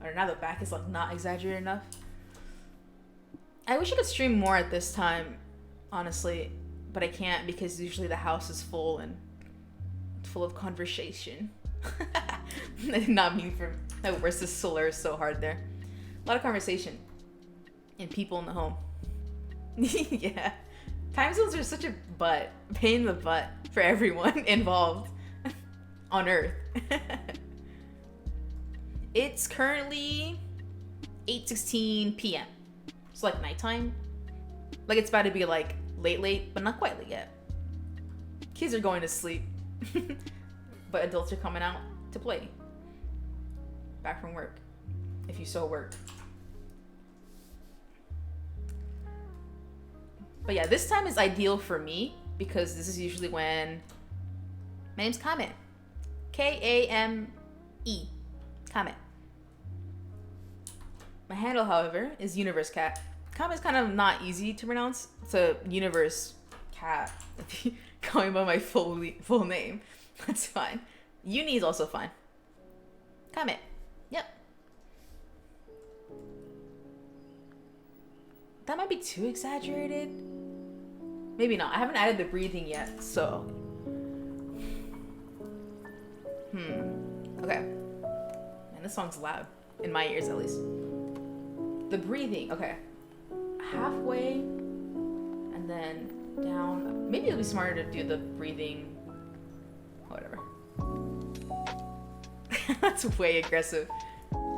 Or now the back is like not exaggerated enough. I wish I could stream more at this time, honestly, but I can't because usually the house is full and full of conversation. I did not mean for my worst to slur so hard there. A lot of conversation and people in the home. Yeah. Time zones are such a pain in the butt for everyone involved on Earth. It's currently 8:16 p.m. It's like nighttime. Like it's about to be like late, but not quite late yet. Kids are going to sleep. But adults are coming out to play. Back from work. If you so work. But yeah, this time is ideal for me because this is usually when my name's Kame. K-A-M-E. Kame. My handle, however, is universecat. Kame is kind of not easy to pronounce. It's a universecat. If you call me by my full name, that's fine. Uni is also fine. Kame. Yep. That might be too exaggerated. Maybe not. I haven't added the breathing yet, so. Okay. Man, this song's loud. In my ears, at least. The breathing. Okay. Halfway. And then down. Maybe it'll be smarter to do the breathing. Whatever. That's way aggressive.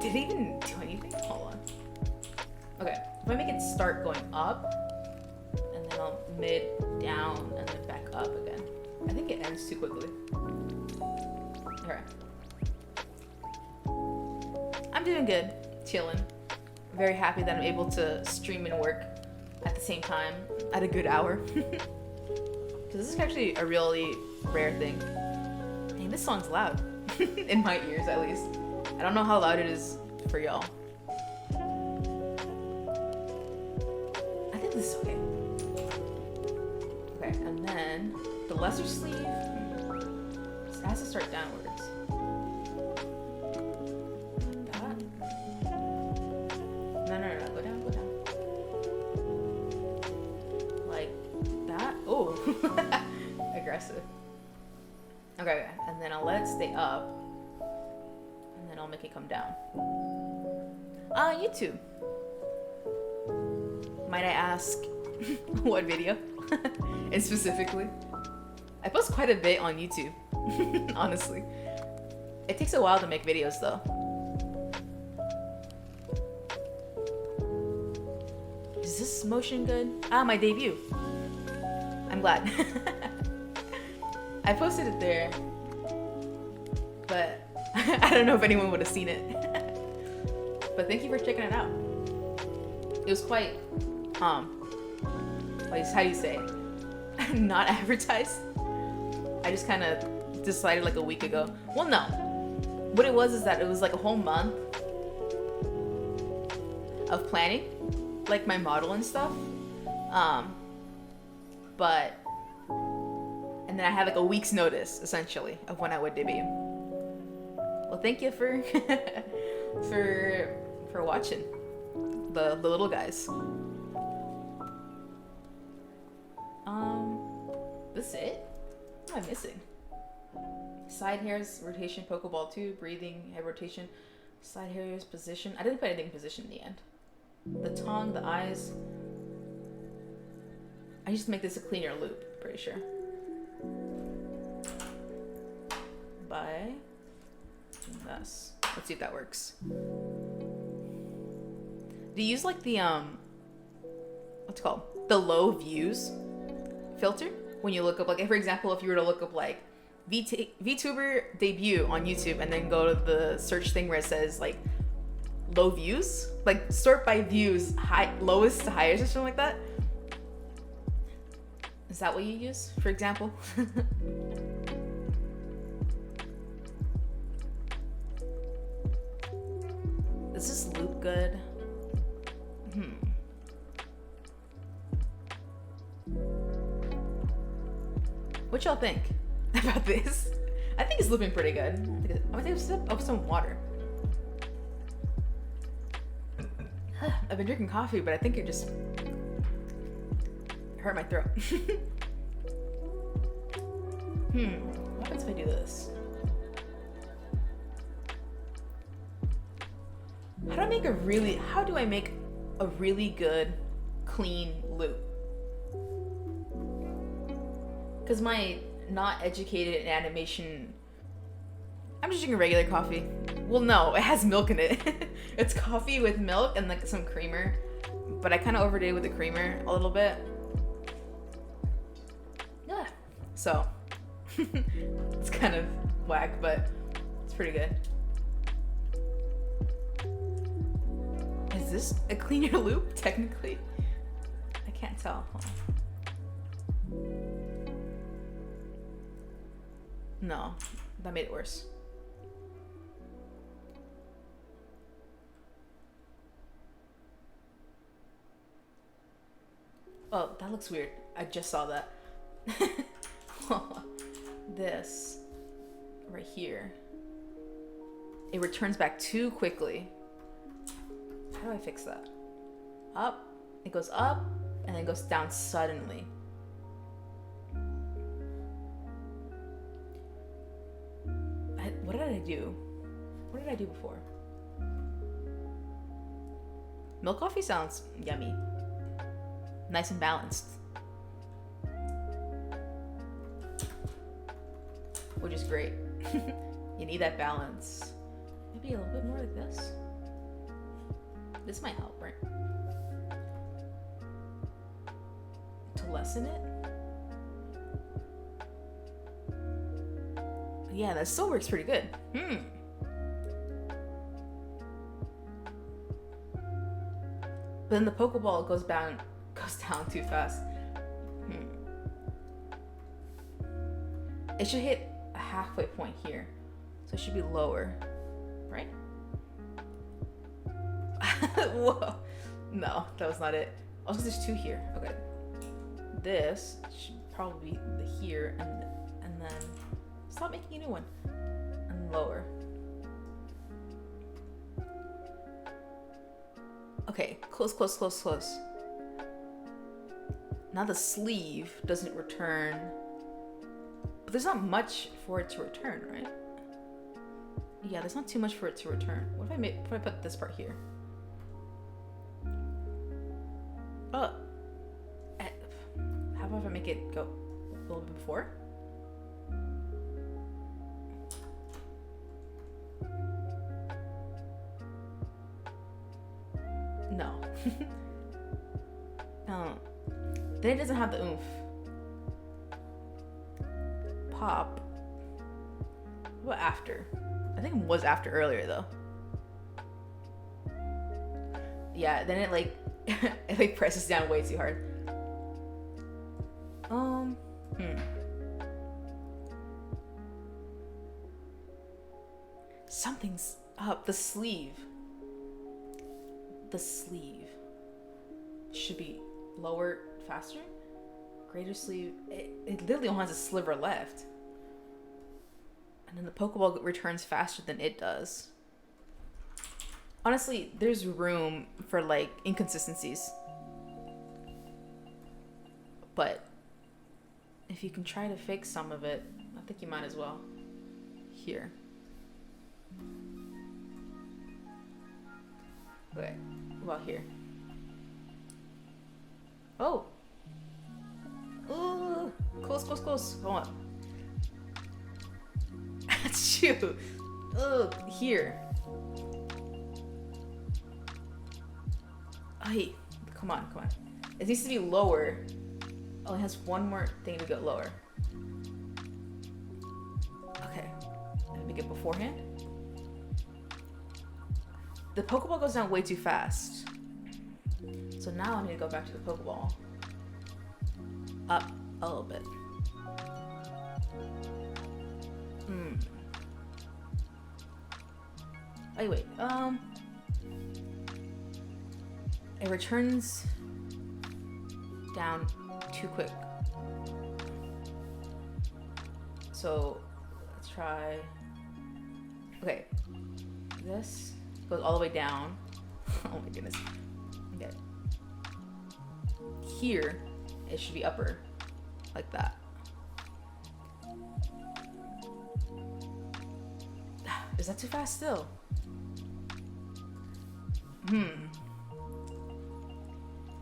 Did it even do anything? Hold on. Okay. If I make it start going up, and then I'll mid, down, and then back up again. I think it ends too quickly. Okay. I'm doing good. Chilling. Very happy that I'm able to stream and work at the same time at a good hour. Because this is actually a really rare thing. Dang, this song's loud. In my ears, at least. I don't know how loud it is for y'all. I think this is okay. Okay, and then the lesser sleeve, it has to start downwards. That. No, go down. Like that. Oh, aggressive. Okay, and then I'll let it stay up, and then I'll make it come down. YouTube. Might I ask what video? And specifically, I post quite a bit on YouTube. Honestly, it takes a while to make videos though. Is this motion good? My debut. I'm glad. I posted it there, but I don't know if anyone would have seen it. But thank you for checking it out. It was quite, how do you say, not advertised. I just kind of decided like a week ago. Well, no. What it was is that it was like a whole month of planning, like my model and stuff. And then I had like a week's notice, essentially, of when I would debut. Well, thank you for for watching the little guys. This it? What am I missing? Side hairs, rotation, Pokeball 2, breathing, head rotation, side hairs, position. I didn't put anything in position in the end. The tongue, the eyes. I just make this a cleaner loop, pretty sure. By this. Let's see if that works. Do you use like the what's it called? The low views filter when you look up, like, for example, if you were to look up like Vtuber debut on YouTube and then go to the search thing where it says like low views, like sort by views, lowest to highest or something like that. Is that what you use, for example? Does this loop good? What y'all think about this? I think it's looping pretty good. I think it's up some water. I've been drinking coffee, but I think it just hurt my throat. What happens if I do this? How do I make a really good, clean loop? Because my not educated in animation, I'm just drinking regular coffee. Well, no, it has milk in it. It's coffee with milk and like some creamer, but I kind of overdid with the creamer a little bit. Yeah. So it's kind of whack, but it's pretty good. Is this a cleaner loop, technically? I can't tell. No, that made it worse. Oh, that looks weird. I just saw that. This right here, it returns back too quickly. How do I fix that? Up, it goes up, and then goes down suddenly. What did I do? What did I do before? Milk coffee sounds yummy. Nice and balanced. Which is great. You need that balance. Maybe a little bit more like this. This might help, right? To lessen it? Yeah, that still works pretty good. But then the Pokeball goes down too fast. It should hit a halfway point here. So it should be lower, right? Whoa. No, that was not it. Also, there's two here. Okay. This should probably be the here and then stop making a new one. And lower. Okay, close, close, close, close. Now the sleeve doesn't return. But there's not much for it to return, right? Yeah, there's not too much for it to return. What if I put this part here? Oh. How about if I make it go a little bit before? No. Then it doesn't have the oomph. Pop. What after? I think it was after earlier though. Yeah, then it like it like presses down way too hard. Something's up. The sleeve should be lower faster. Greater sleeve. It literally only has a sliver left. And then the Pokeball returns faster than it does. Honestly, there's room for like inconsistencies. But if you can try to fix some of it, I think you might as well. Here. Okay, well here. Oh! Ooh! Close, close, close. Hold on. Shoot! Ugh, here. Hey, come on, come on. It needs to be lower. Oh, it has one more thing to go lower. Okay. Let me make it beforehand. The Pokeball goes down way too fast. So now I need to go back to the Pokeball. Up a little bit. Oh, wait. It returns down too quick. So let's try. Okay. This goes all the way down. Oh my goodness. Okay. Here, it should be upper. Like that. Is that too fast still?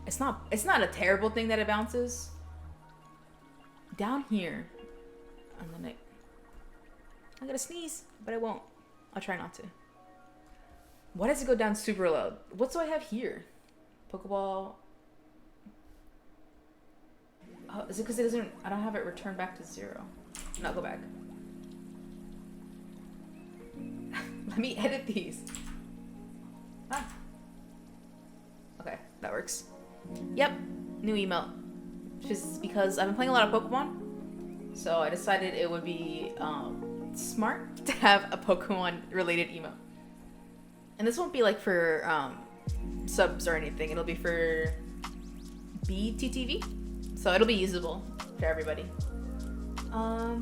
It's not a terrible thing that it bounces. Down here. And then I'm gonna sneeze, but I won't. I'll try not to. Why does it go down super low? What do I have here? Pokeball. Oh, is it because I don't have it return back to 0? No, go back. Let me edit these. Ah. Okay, that works. Yep, new emote. Just because I've been playing a lot of Pokemon, so I decided it would be smart to have a Pokemon-related emote. And this won't be like for subs or anything. It'll be for BTTV, so it'll be usable for everybody. I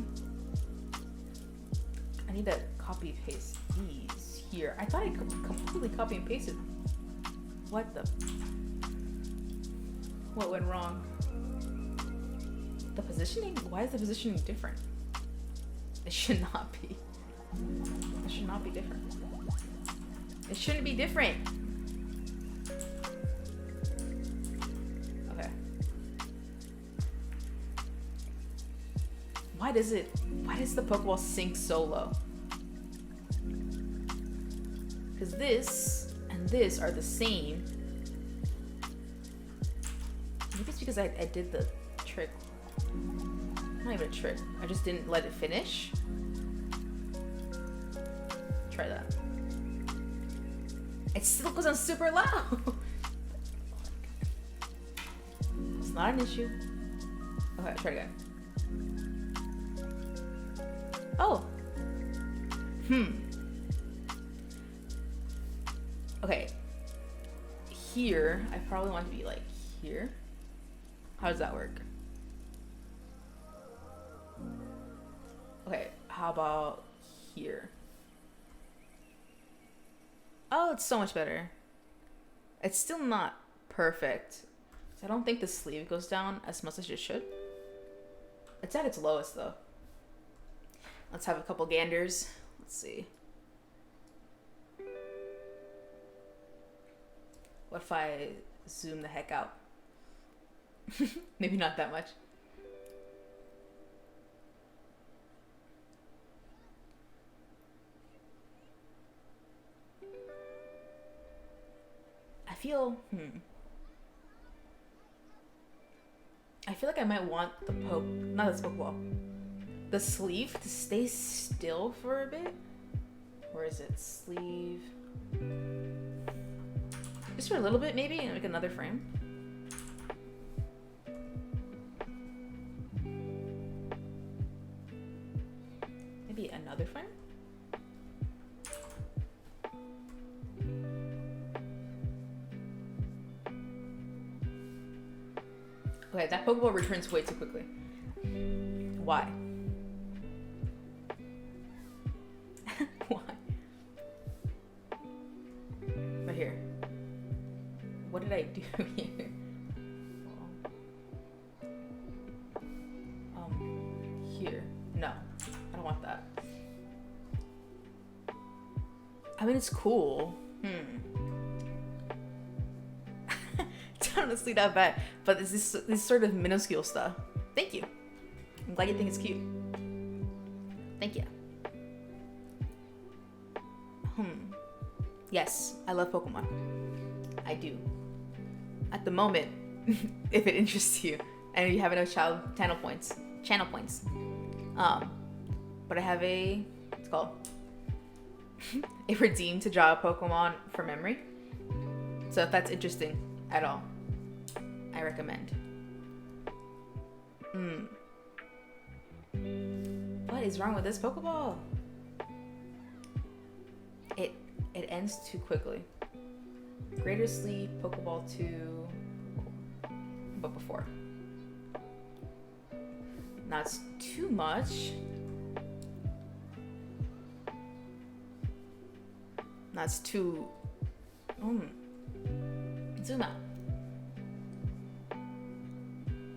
need to copy paste these here. I thought I completely copy and pasted. What went wrong? The positioning? Why is the positioning different? It should not be. It should not be different. It shouldn't be different. Okay. Why does the Pokeball sink so low? Because this and this are the same. Maybe it's because I did the trick. Not even a trick. I just didn't let it finish. Try that. It still goes on super low. It's not an issue. Okay, try it again. Oh. Okay. here, I probably want to be like here. How does that work? Okay, how about here? Oh, it's so much better. It's still not perfect. I don't think the sleeve goes down as much as it should. It's at its lowest though. Let's have a couple ganders. Let's see. What if I zoom the heck out? Maybe not that much. I feel like I might want the the sleeve to stay still for a bit. Where is it? Sleeve. Just for a little bit, maybe, and make another frame. Maybe another frame? Okay, that Pokeball returns way too quickly. Why? Why? Right here. What did I do here? Here. No, I don't want that. I mean, it's cool. It's honestly not bad, but it's this sort of minuscule stuff. Thank you. I'm glad you think it's cute. Thank you. Yes, I love Pokemon. I do. At the moment, if it interests you, and you have enough channel points. But I have it's called a redeem to draw a Pokemon for memory. So if that's interesting at all, I recommend. What is wrong with this Pokeball? It ends too quickly. Greater Sleep, Pokeball 2, but before. Now it's too much. That's too. Zoom out.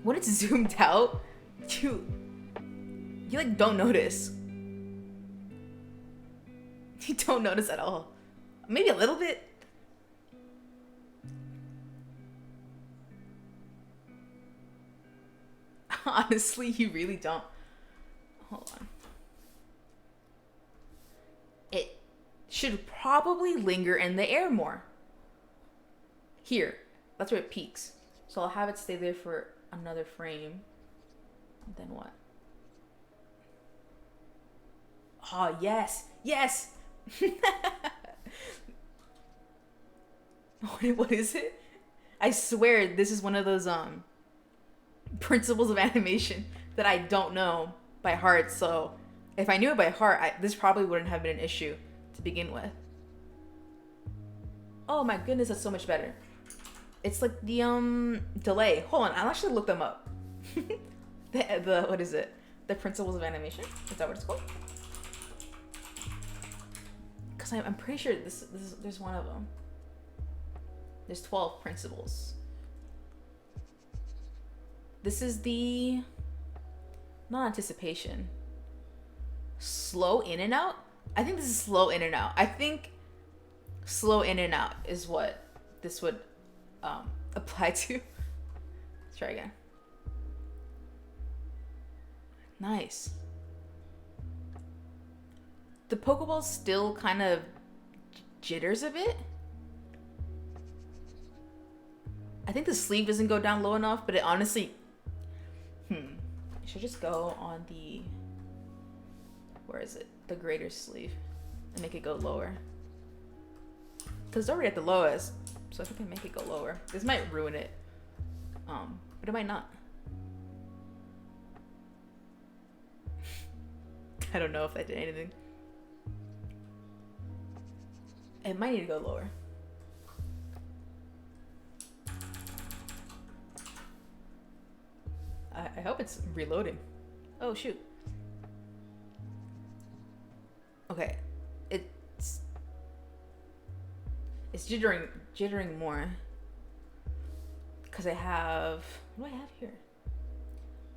When it's zoomed out, you like don't notice. You don't notice at all. Maybe a little bit. Honestly, you really don't. Hold on. It should probably linger in the air more. Here. That's where it peaks. So I'll have it stay there for another frame. And then what? Oh, yes. Yes. What is it? I swear this is one of those principles of animation that I don't know by heart. So if I knew it by heart, this probably wouldn't have been an issue to begin with. Oh my goodness, that's so much better. It's like the delay. Hold on, I'll actually look them up. the what is it? The principles of animation? Is that what it's called? Because I'm pretty sure there's one of them. There's 12 principles. This is the not anticipation. Slow in and out? I think this is slow in and out. I think slow in and out is what this would apply to. Let's try again. Nice. The Pokeball still kind of jitters a bit. I think the sleeve doesn't go down low enough, but it honestly... It should just go on the... Where is it? The greater sleeve. And make it go lower. Because it's already at the lowest. So if I can make it go lower. This might ruin it. But it might not. I don't know if that did anything. It might need to go lower. hope it's reloading. Oh shoot. Okay, it's jittering more because I have, what do I have here?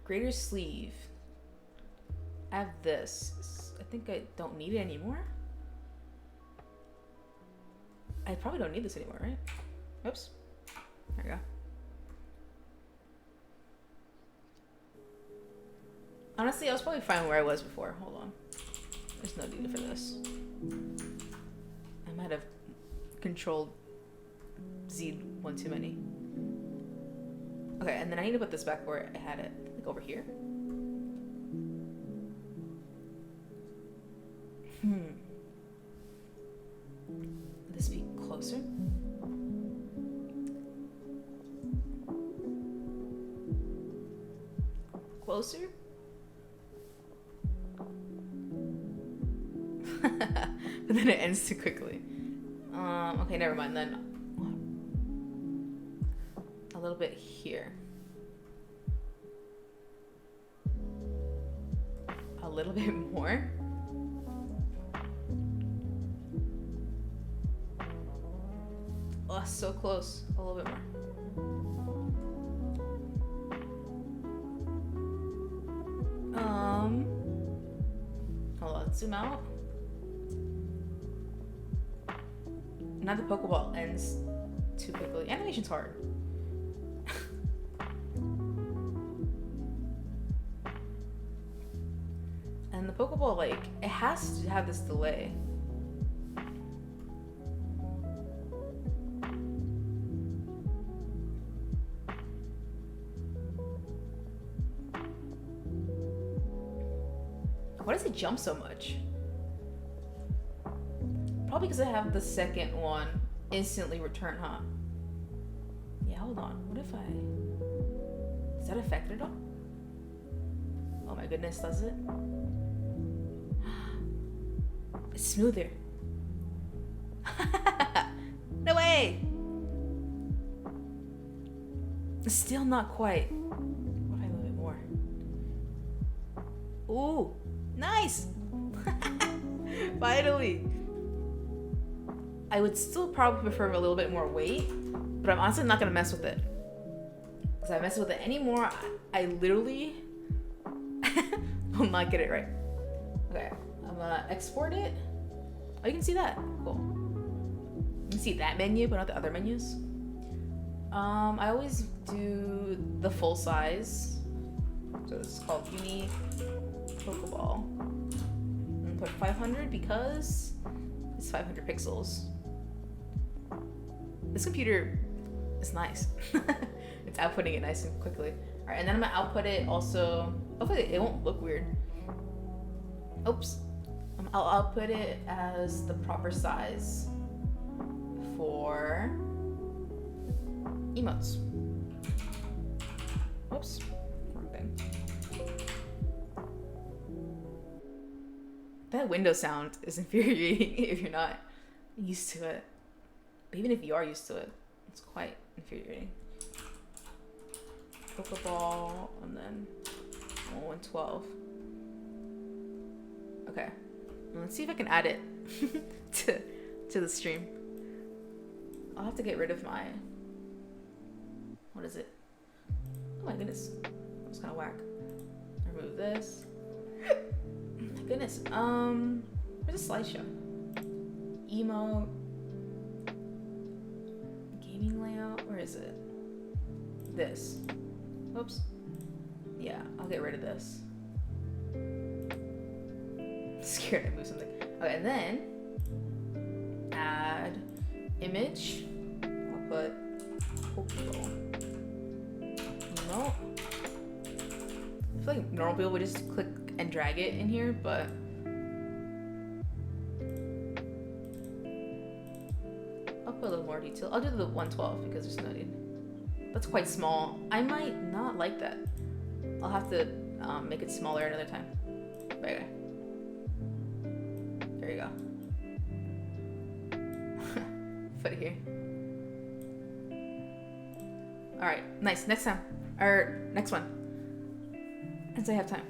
Greater sleeve. I have this. I think I don't need it anymore. I probably don't need this anymore, right? Oops. There we go. Honestly, I was probably fine where I was before. Hold on. There's no need for this. I might have controlled Z one too many. Okay, and then I need to put this back where I had it, like over here. Would this be closer? Closer? But then it ends too quickly. Okay, never mind then. A little bit here. A little bit more. Oh, so close. A little bit more. Hold on, zoom out. Now the Pokeball ends too quickly. Animation's hard. And the Pokeball, like, it has to have this delay. Why does it jump so much? Probably because I have the second one instantly return, huh? Yeah, hold on. What if I... Does that affect it at all? Oh my goodness, does it? It's smoother. No way! It's still not quite. What if I move it more? Ooh, nice! Finally! I would still probably prefer a little bit more weight, but I'm honestly not gonna mess with it. Because if I mess with it anymore, I literally will not get it right. Okay, I'm gonna export it. Oh, you can see that. Cool. You can see that menu, but not the other menus. I always do the full size. So it's called Uni Pokeball. And put 500 because it's 500 pixels. This computer is nice. It's outputting it nice and quickly. All right, and then I'm gonna output it also. Hopefully it won't look weird. Oops. I'll output it as the proper size for emotes. Whoops. Wrong thing. That window sound is infuriating if you're not used to it. But even if you are used to it, it's quite infuriating. Pokeball, and then 112. Okay. Let's see if I can add it to the stream. I'll have to get rid of my... What is it? Oh my goodness. That was kind of whack. Remove this. My goodness. Where's the slideshow? Emo. Gaming layout. Where is it? This. Oops. Yeah, I'll get rid of this. I'm scared I moved something. Okay, and then add image. I'll put Pokeball. No. I feel like normal people would just click and drag it in here, but I'll put a little more detail. I'll do the 112 because there's no need. That's quite small. I might not like that. I'll have to make it smaller another time. But okay. There you go. Put it here. All right, nice. Next time, or next one. Since I have time.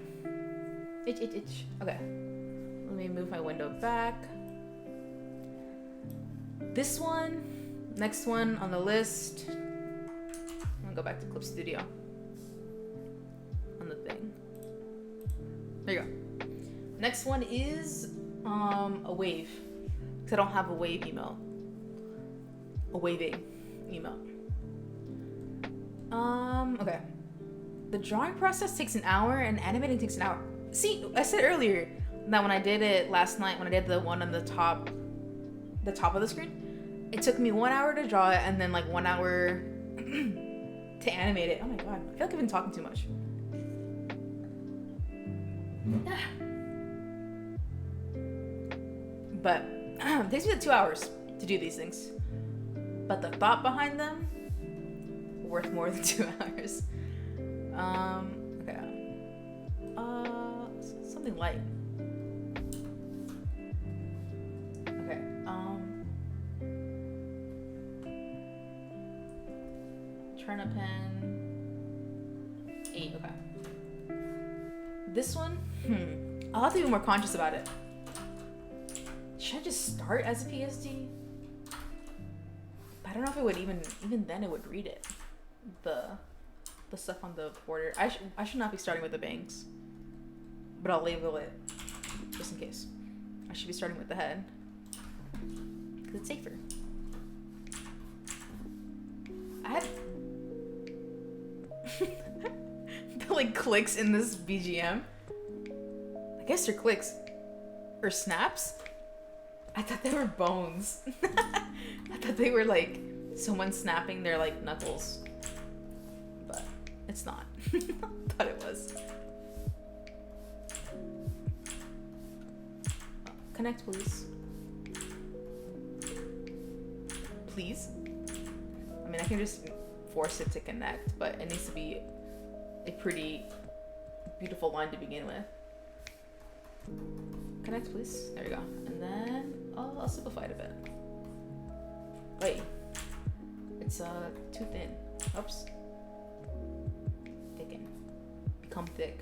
Itch. Okay. Let me move my window back. This one, next one on the list. I'm gonna go back to Clip Studio. On the thing. There you go. Next one is a wave. Because I don't have a wave emote. A waving emote. Okay. The drawing process takes an hour and animating takes an hour. See, I said earlier that when I did it last night, when I did the one on the top of the screen, it took me 1 hour to draw it and then like 1 hour to animate it. Oh my god, I feel like I've been talking too much. But it takes me 2 hours to do these things. But the thought behind them, worth more than 2 hours. Okay. Something light. Okay. Turnip pen. 8. Okay. This one. I'll have to be more conscious about it. Should I just start as a PSD? I don't know if it would even then it would read it. The stuff on the border. I should not be starting with the bangs, but I'll label it just in case. I should be starting with the head because it's safer. I had the like clicks in this BGM. I guess they're clicks or snaps. I thought they were bones. I thought they were like someone snapping their like knuckles. But it's not. I thought it was. Connect, please. Please? I mean, I can just force it to connect, but it needs to be a pretty beautiful line to begin with. Connect, please. There we go. And then I'll simplify it a bit. Wait. It's too thin. Oops. Thicken. Become thick.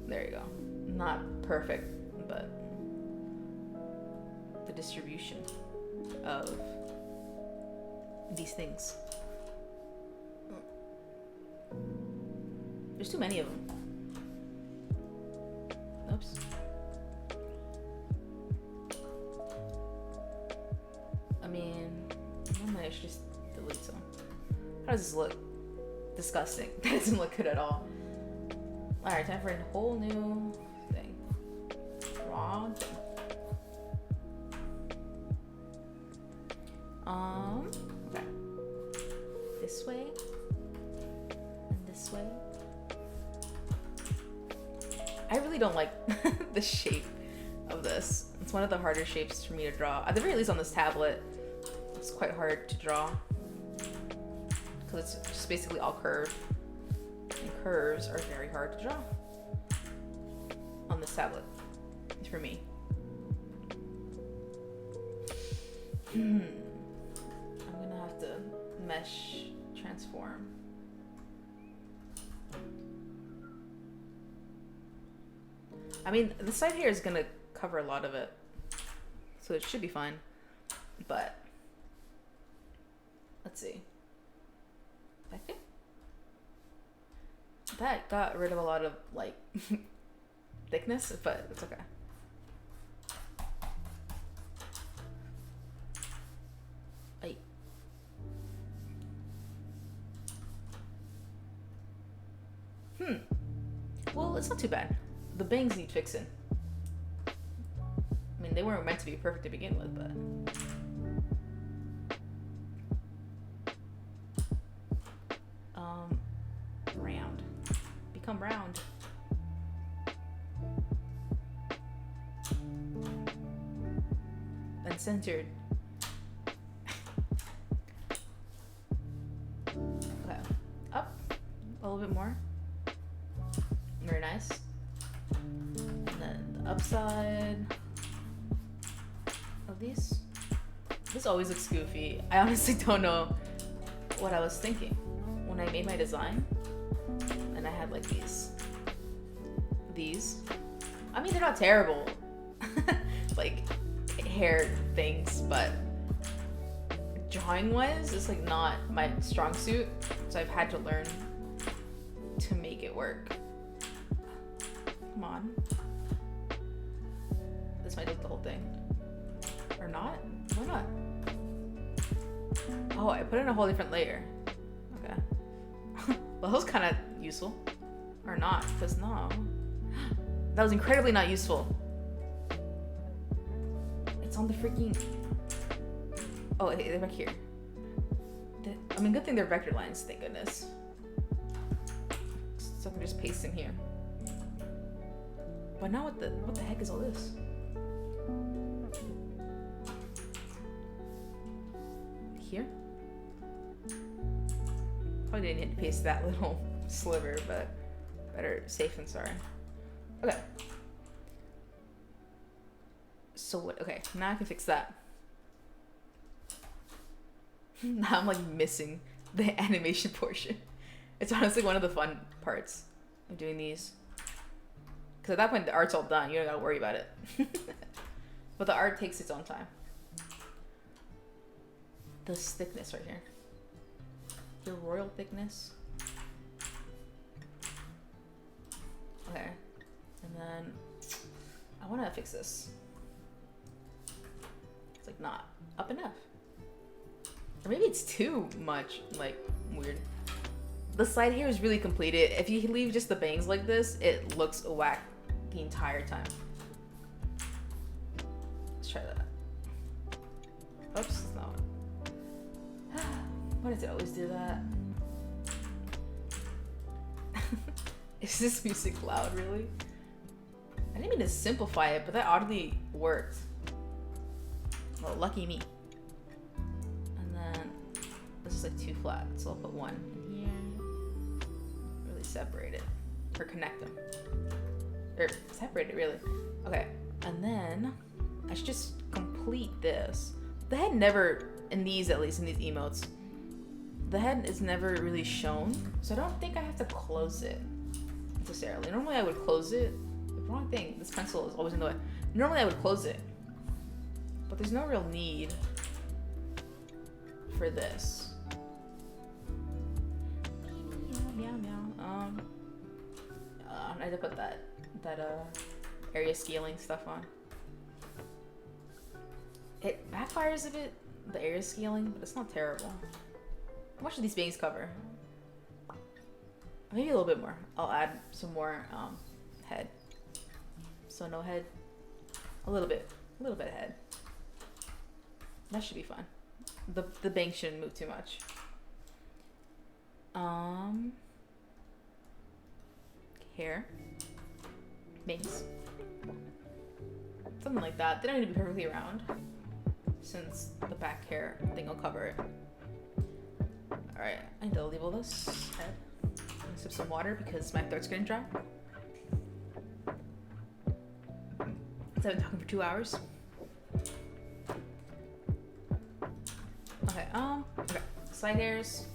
There you go. Not perfect, but the distribution of these things. There's too many of them. Oops. I mean, normally I should just delete some. How does this look? Disgusting. That doesn't look good at all. Alright, time for a whole new thing. Raw thing. Okay. This way. And this way. I really don't like the shape of this. It's one of the harder shapes for me to draw. At the very least on this tablet, it's quite hard to draw. Because it's just basically all curved. And curves are very hard to draw on this tablet, for me. I'm gonna have to mesh transform. I mean, the side here is gonna cover a lot of it, so it should be fine, but let's see. That got rid of a lot of like thickness, but it's okay. Well, it's not too bad. The bangs need fixing. I mean, they weren't meant to be perfect to begin with, but round. Become round. Then centered. Okay. Up a little bit more. Very nice. And then the upside of these. This always looks goofy. I honestly don't know what I was thinking when I made my design. And I had like these. these. I mean, they're not terrible, like hair things, but drawing-wise, it's like not my strong suit, so I've had to learn to make it work. Come on. This might do the whole thing. Or not? Why not? Oh, I put in a whole different layer. Okay. Well, that was kind of useful. Or not, because no. That was incredibly not useful. It's on the freaking... Oh, hey, they're back here. I mean, good thing they're vector lines, thank goodness. So I can just paste in here. But now what the heck is all this? Here? Probably didn't need to paste that little sliver, but better safe than sorry. Okay. So what? Okay, now I can fix that. Now I'm like missing the animation portion. It's honestly one of the fun parts of doing these. Because at that point the art's all done, you don't gotta worry about it. But the art takes its own time. This thickness right here. The royal thickness. Okay. And then I wanna fix this. It's like not up enough. Or maybe it's too much, like, weird. The side hair is really completed. If you leave just the bangs like this, it looks whack the entire time. Let's try that. Oops, no. Why does it always do that? Is this music loud, really? I didn't mean to simplify it, but that oddly worked. Well, lucky me. This is like too flat, so I'll put one in here. Really separate it. Or connect them. Or separate it, really. Okay, and then I should just complete this. The head never, in these at least, in these emotes, the head is never really shown, so I don't think I have to close it necessarily. Normally I would close it. The wrong thing, this pencil is always in the way. Normally I would close it, but there's no real need for this. I had to put that area scaling stuff on. It backfires a bit, the area scaling, but it's not terrible. How much do these bangs cover? Maybe a little bit more. I'll add some more head. So no head. A little bit of head. That should be fun. The bangs shouldn't move too much. Hair. Bangs. Something like that. They don't need to be perfectly round, since the back hair thing will cover it. Alright, I need to label this head. Sip some water because my throat's getting dry. I've been talking for 2 hours. Okay, okay. Side hairs.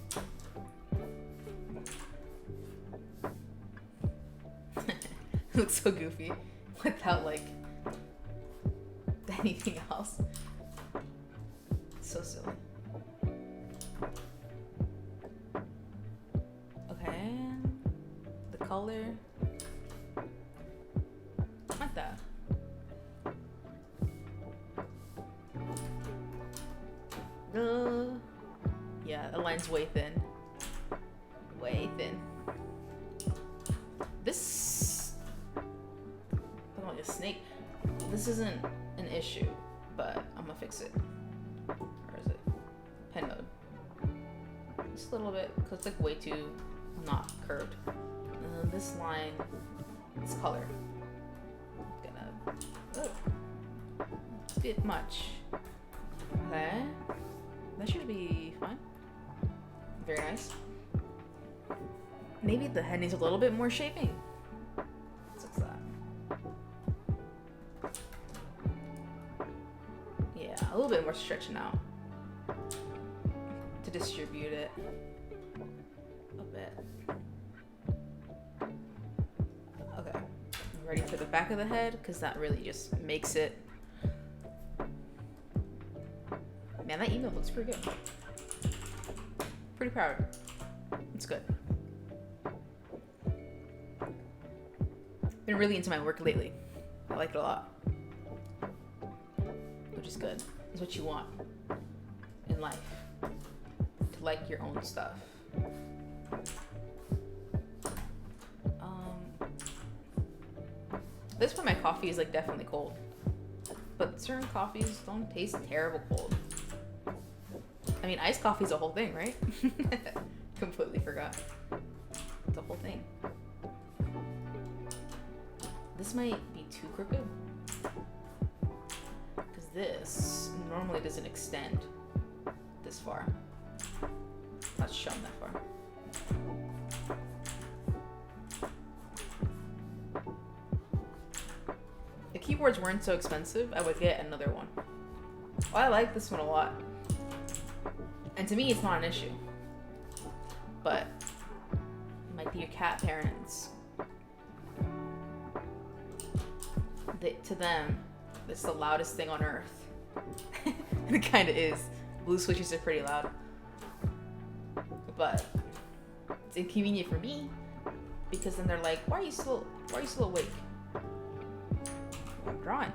Looks so goofy without like anything else. So silly. Okay, the color, like that. Yeah, the line's way thin. Way thin. This, I'm like a snake. This isn't an issue, but I'm gonna fix it. Or is it pen mode? Just a little bit, because it's like way too not curved. And then this line, this color, I'm gonna, it's a bit much. Okay, that should be fine. Very nice. Maybe the head needs a little bit more shaping. Let's fix that. Yeah, a little bit more stretching out to distribute it a bit. Okay, ready for the back of the head, because that really just makes it. Man, that email looks pretty good. Pretty proud. It's good. Been really into my work lately. I like it a lot. Which is good. It's what you want in life. To like your own stuff. This one, my coffee is like definitely cold. But certain coffees don't taste terrible cold. I mean, iced coffee is a whole thing, right? Completely forgot. It's a whole thing. This might be too crooked. Because this normally doesn't extend this far. Not shown that far. If keyboards weren't so expensive, I would get another one. Well, I like this one a lot. And to me, it's not an issue. But it might be your cat parents. To them, it's the loudest thing on earth. It kind of is. Blue switches are pretty loud. But it's inconvenient for me because then they're like, why are you still awake? I'm drawing.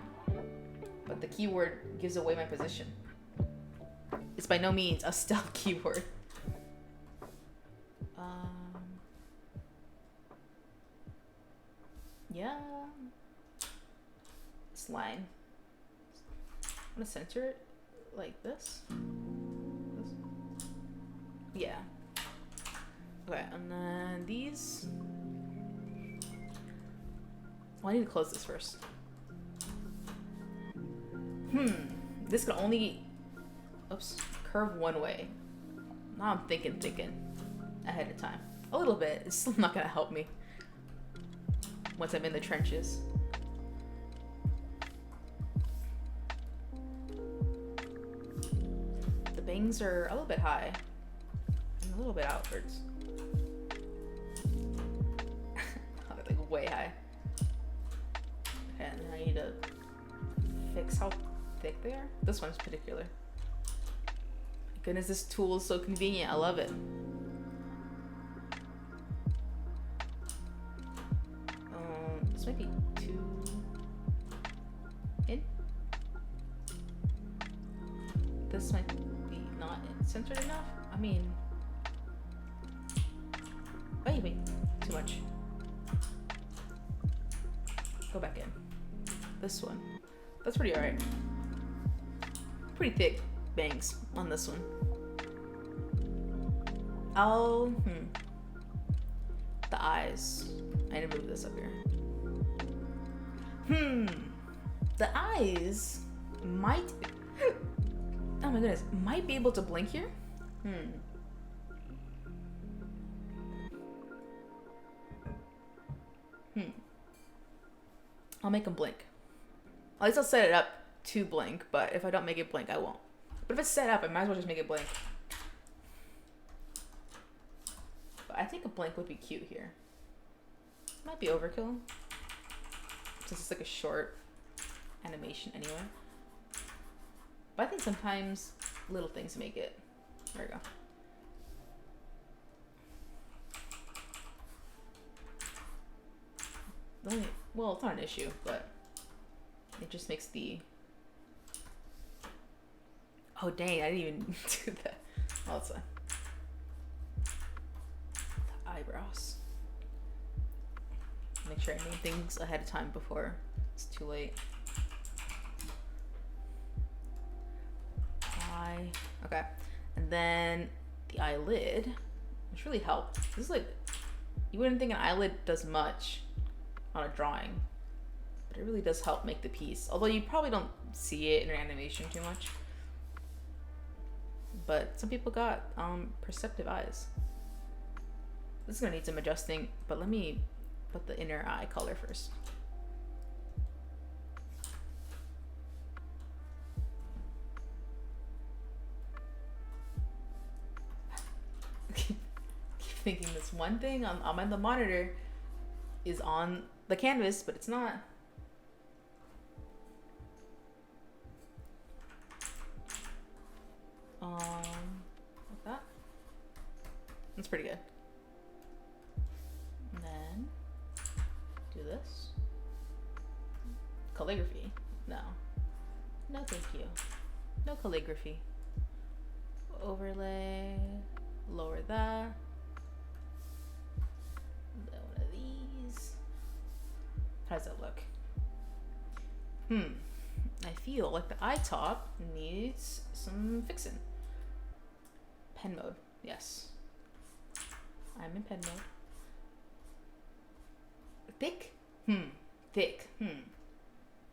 But the keyword gives away my position. It's by no means a stealth keyword. Yeah. This line. I'm gonna center it like this. Yeah. Okay, and then these. Well, I need to close this first. This can only, curve one way. Now I'm thinking ahead of time. A little bit. It's still not gonna help me once I'm in the trenches. The bangs are a little bit high and a little bit outwards. They're like way high. Okay, and then I need to fix how thick they are. This one's particular. My goodness, this tool is so convenient. I love it. This might be too in. This might be not censored enough. I mean, wait, too much. Go back in. This one. That's pretty alright. Pretty thick bangs on this one. The eyes. I need to move this up here. The eyes might. Oh my goodness. Might be able to blink here. I'll make them blink. At least I'll set it up to blink, but if I don't make it blink, I won't. But if it's set up, I might as well just make it blink. But I think a blink would be cute here. Might be overkill, since it's like a short animation anyway. But I think sometimes little things make it. There we go. Well, it's not an issue, but it just makes the. Oh dang! I didn't even do that. Oh, it's fine. The eyebrows. Make sure I name things ahead of time before it's too late. Eye. Okay, and then the eyelid, which really helped. This is like, you wouldn't think an eyelid does much on a drawing, but it really does help make the piece. Although you probably don't see it in an animation too much. But some people got perceptive eyes. This is gonna need some adjusting, but let me put the inner eye color first. Keep thinking this one thing on the monitor is on the canvas, but it's not. Like that. That's pretty good. And then do this. Calligraphy. No. No, thank you. No calligraphy. Overlay. Lower that. Then one of these. How does that look? I feel like the eye top needs some fixing. Pen mode. Yes. I'm in pen mode. Thick? Thick.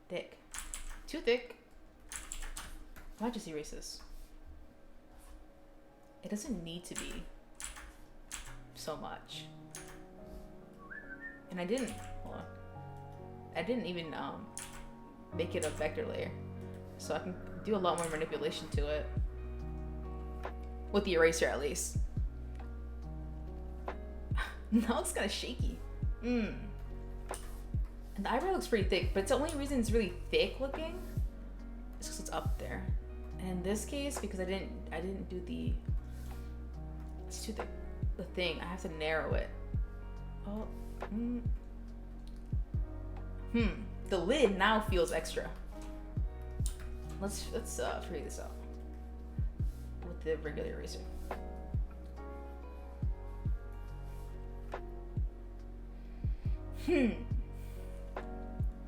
Thick. Too thick. I might just erase this. It doesn't need to be so much. And I didn't, hold on. I didn't even make it a vector layer. So I can do a lot more manipulation to it. With the eraser at least. Now it's kind of shaky. And the eyebrow looks pretty thick, but it's the only reason it's really thick looking is because it's up there. And in this case, because I didn't do the, it's too thick. The thing, I have to narrow it. Oh, the lid now feels extra. Let's figure this out with the regular eraser.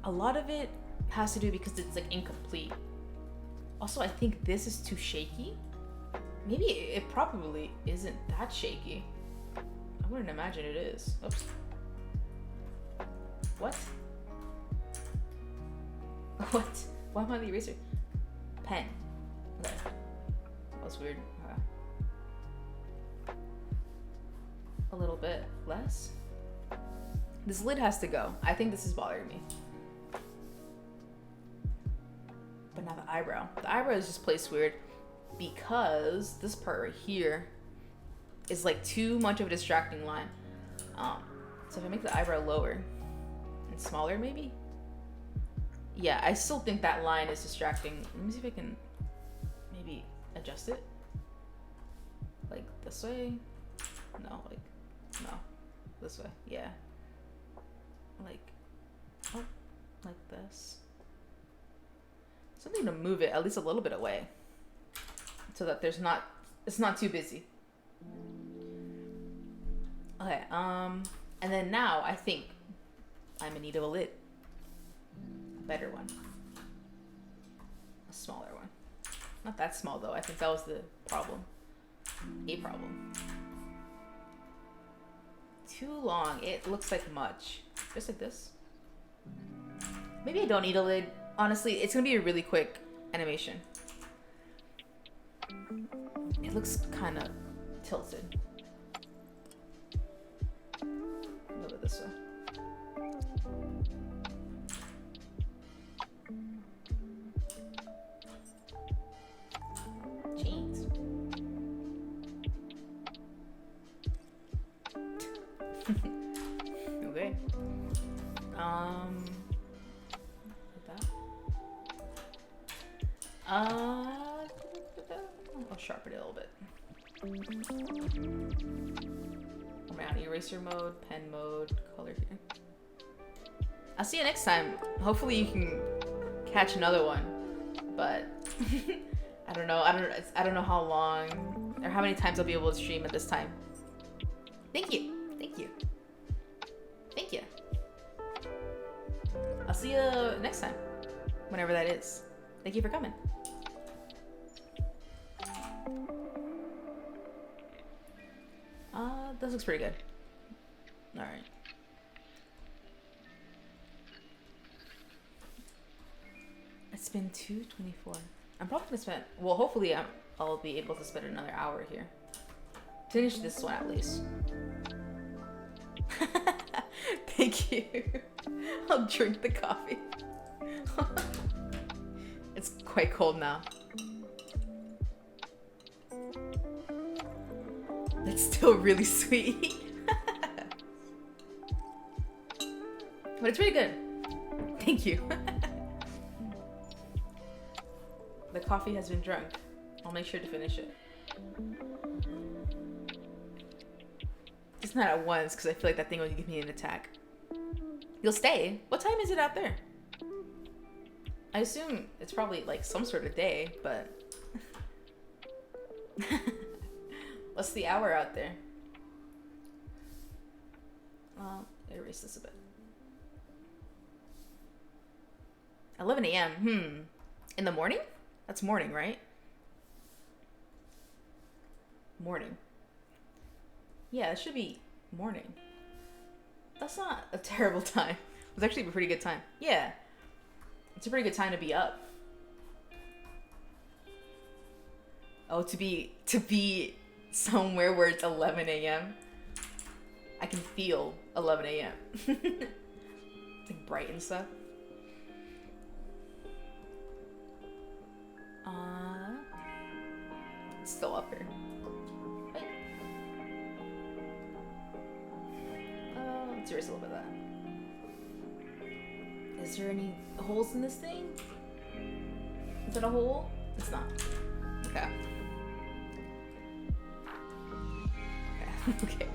A lot of it has to do because it's like incomplete. Also, I think this is too shaky. Maybe it probably isn't that shaky. I wouldn't imagine it is. Oops. What? What? Why am I on the eraser? Pen. Okay. That was weird. A little bit less. This lid has to go. I think this is bothering me. But now the eyebrow. The eyebrow is just placed weird because this part right here is like too much of a distracting line. So if I make the eyebrow lower and smaller maybe? Yeah, I still think that line is distracting. Let me see if I can maybe adjust it. Like this way? No, like, no. This way, yeah. Like, oh, like this. Something to move it at least a little bit away so that it's not too busy. Okay, and then now I think I'm in need of a lid. A better one. A smaller one. Not that small though, I think that was the problem. A problem. Too long, it looks like much. Just like this. Maybe I don't need a lid. Honestly, it's gonna be a really quick animation. It looks kind of tilted. Move it this way. Jeez. Okay. I'll sharpen it a little bit. I'm on eraser mode, pen mode, color here. I'll see you next time. Hopefully you can catch another one, but I don't know. I don't know how long or how many times I'll be able to stream at this time. Thank you. Thank you. Thank you. I'll see you next time, whenever that is. Thank you for coming. This looks pretty good. All right. It's been 2:24. I'm probably gonna spend. Well, hopefully I'll be able to spend another hour here. Finish this one at least. Thank you. I'll drink the coffee. It's quite cold now. It's still really sweet. But it's really good. Thank you. The coffee has been drunk. I'll make sure to finish it. Just not at once, because I feel like that thing will give me an attack. You'll stay? What time is it out there? I assume it's probably like some sort of day, but... What's the hour out there? Well, erase this a bit. 11 a.m. In the morning? That's morning, right? Morning. Yeah, it should be morning. That's not a terrible time. It's actually a pretty good time. Yeah. It's a pretty good time to be up. Oh, to be somewhere where it's 11 a.m. I can feel 11 a.m. It's like bright and stuff. It's still up here. Wait. Let's erase a little bit of that. Is there any holes in this thing? Is it a hole? It's not. Okay. Okay.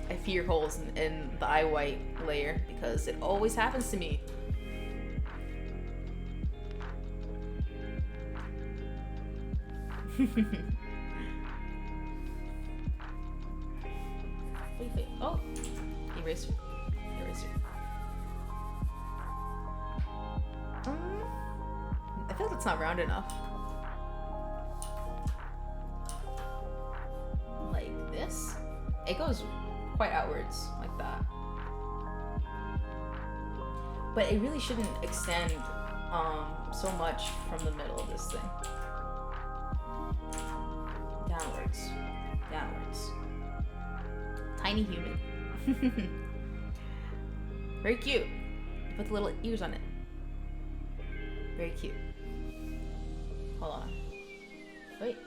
I fear holes in the eye white layer because it always happens to me. Wait. Oh! Eraser. I feel like it's not round enough. Like this? It goes quite outwards, like that. But it really shouldn't extend so much from the middle of this thing. Downwards. Tiny human. Very cute. Put the little ears on it. Very cute. Hold on. Wait.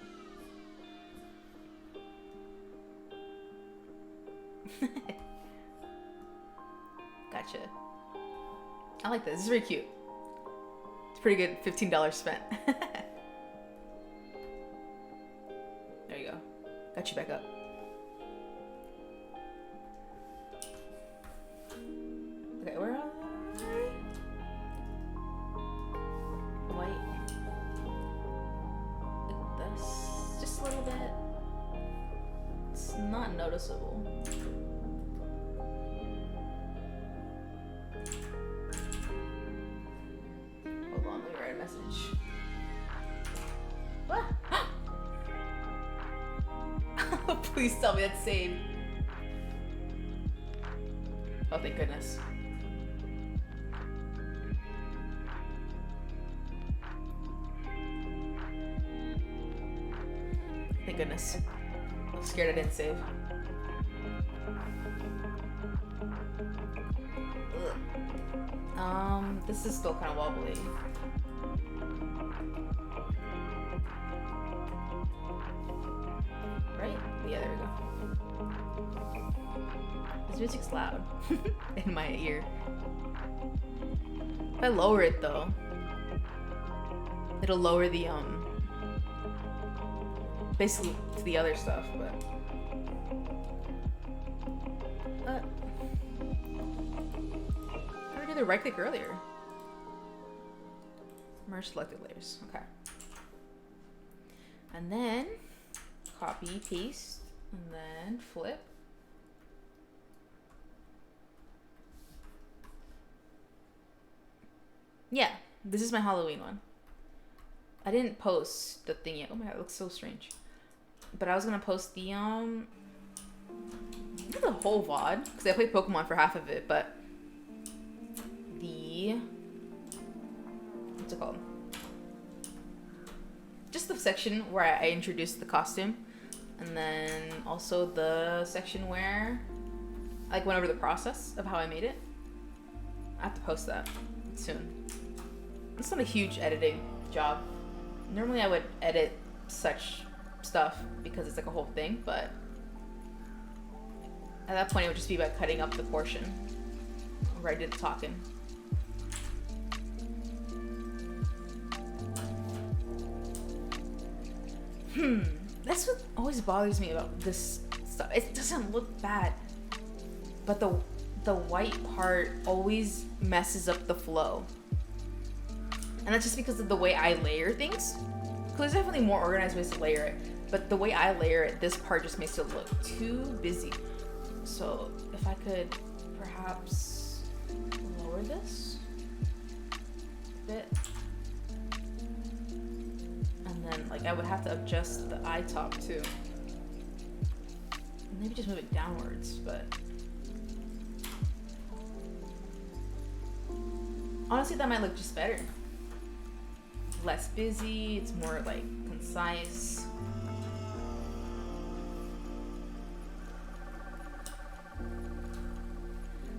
Gotcha. I like this. This is very cute. It's pretty good. $15 spent. There you go. Got you back up. Okay, where are we? White. Like this. Just a little bit. It's not noticeable. Hold on, let me write a message. What? Please tell me that's saved. Oh, thank goodness. Thank goodness. I'm scared I didn't save. Ugh. This is still kind of wobbly. Right? Yeah, there we go. This music's loud in my ear. If I lower it though, it'll lower the basically to the other stuff, but how did I do the right click earlier? Merge selected layers. Okay. And then copy, paste, and then flip. Yeah, this is my Halloween one. I didn't post the thing yet. Oh my god, it looks so strange. But I was gonna post the not the whole VOD, because I played Pokemon for half of it, but the what's it called? Just the section where I introduced the costume, and then also the section where I went over the process of how I made it. I have to post that soon. It's not a huge editing job. Normally I would edit such stuff because it's like a whole thing, but at that point it would just be by cutting up the portion. where I did the talking. That's what always bothers me about this stuff. It doesn't look bad, but the white part always messes up the flow. And that's just because of the way I layer things. Because there's definitely more organized ways to layer it, but the way I layer it, this part just makes it look too busy. So if I could perhaps lower this a bit. And then like I would have to adjust the eye top too. Maybe just move it downwards, but honestly that might look just better. Less busy, it's more like concise.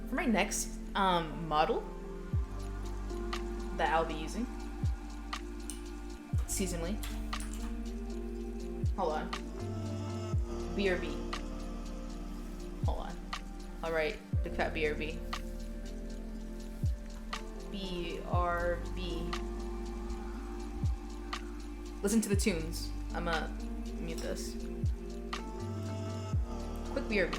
For my next model that I'll be using seasonally. Hold on. BRB. Hold on. Alright, big fat BRB. BRB. Listen to the tunes. I'ma mute this. Quick BRB.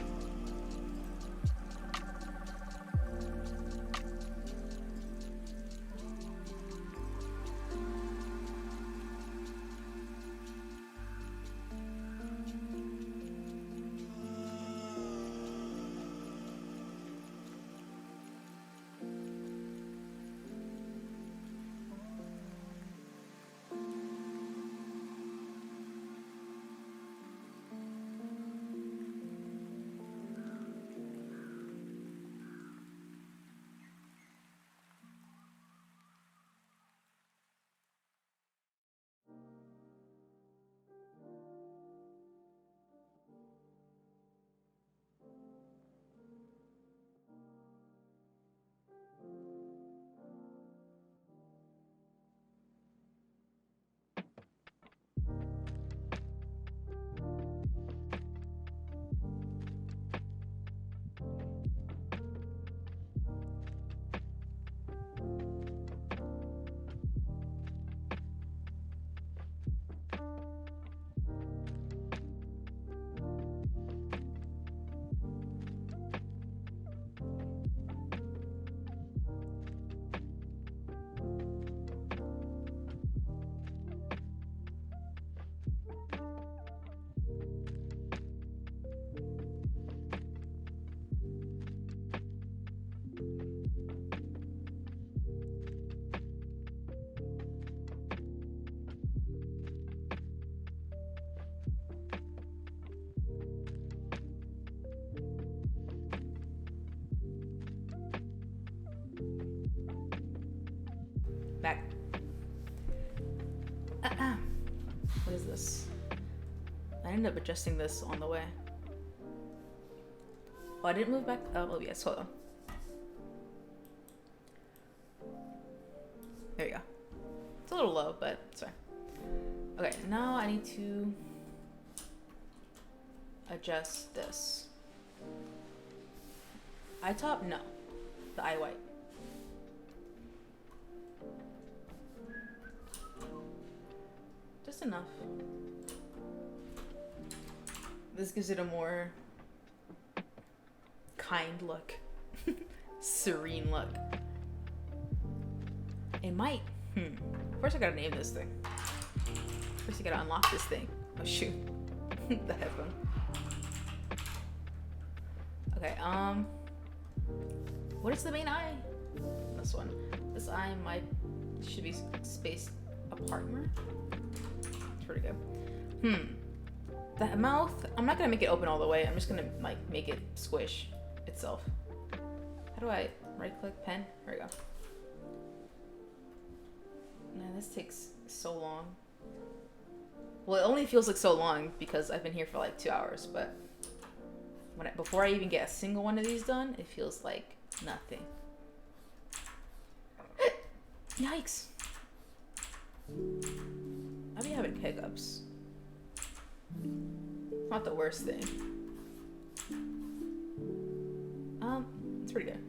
Back. What is this? I ended up adjusting this on the way. Oh, I didn't move back. Oh, yes, hold on. There you go. It's a little low, but it's fine. Okay, now I need to adjust this. Eye top? No. The eye white. Just enough. This gives it a more kind look. Serene look. It might. First I gotta name this thing. First I gotta unlock this thing. Oh shoot. The headphone. Okay, what is the main eye? This one. This eye should be spaced apart more. It's pretty good. The mouth, I'm not gonna make it open all the way. I'm just gonna like make it squish itself. How do I right click pen? There we go. Man, this takes so long. Well, it only feels like so long because I've been here for like 2 hours, but before I even get a single one of these done, it feels like nothing. Yikes. I be having hiccups. Not the worst thing. It's pretty good.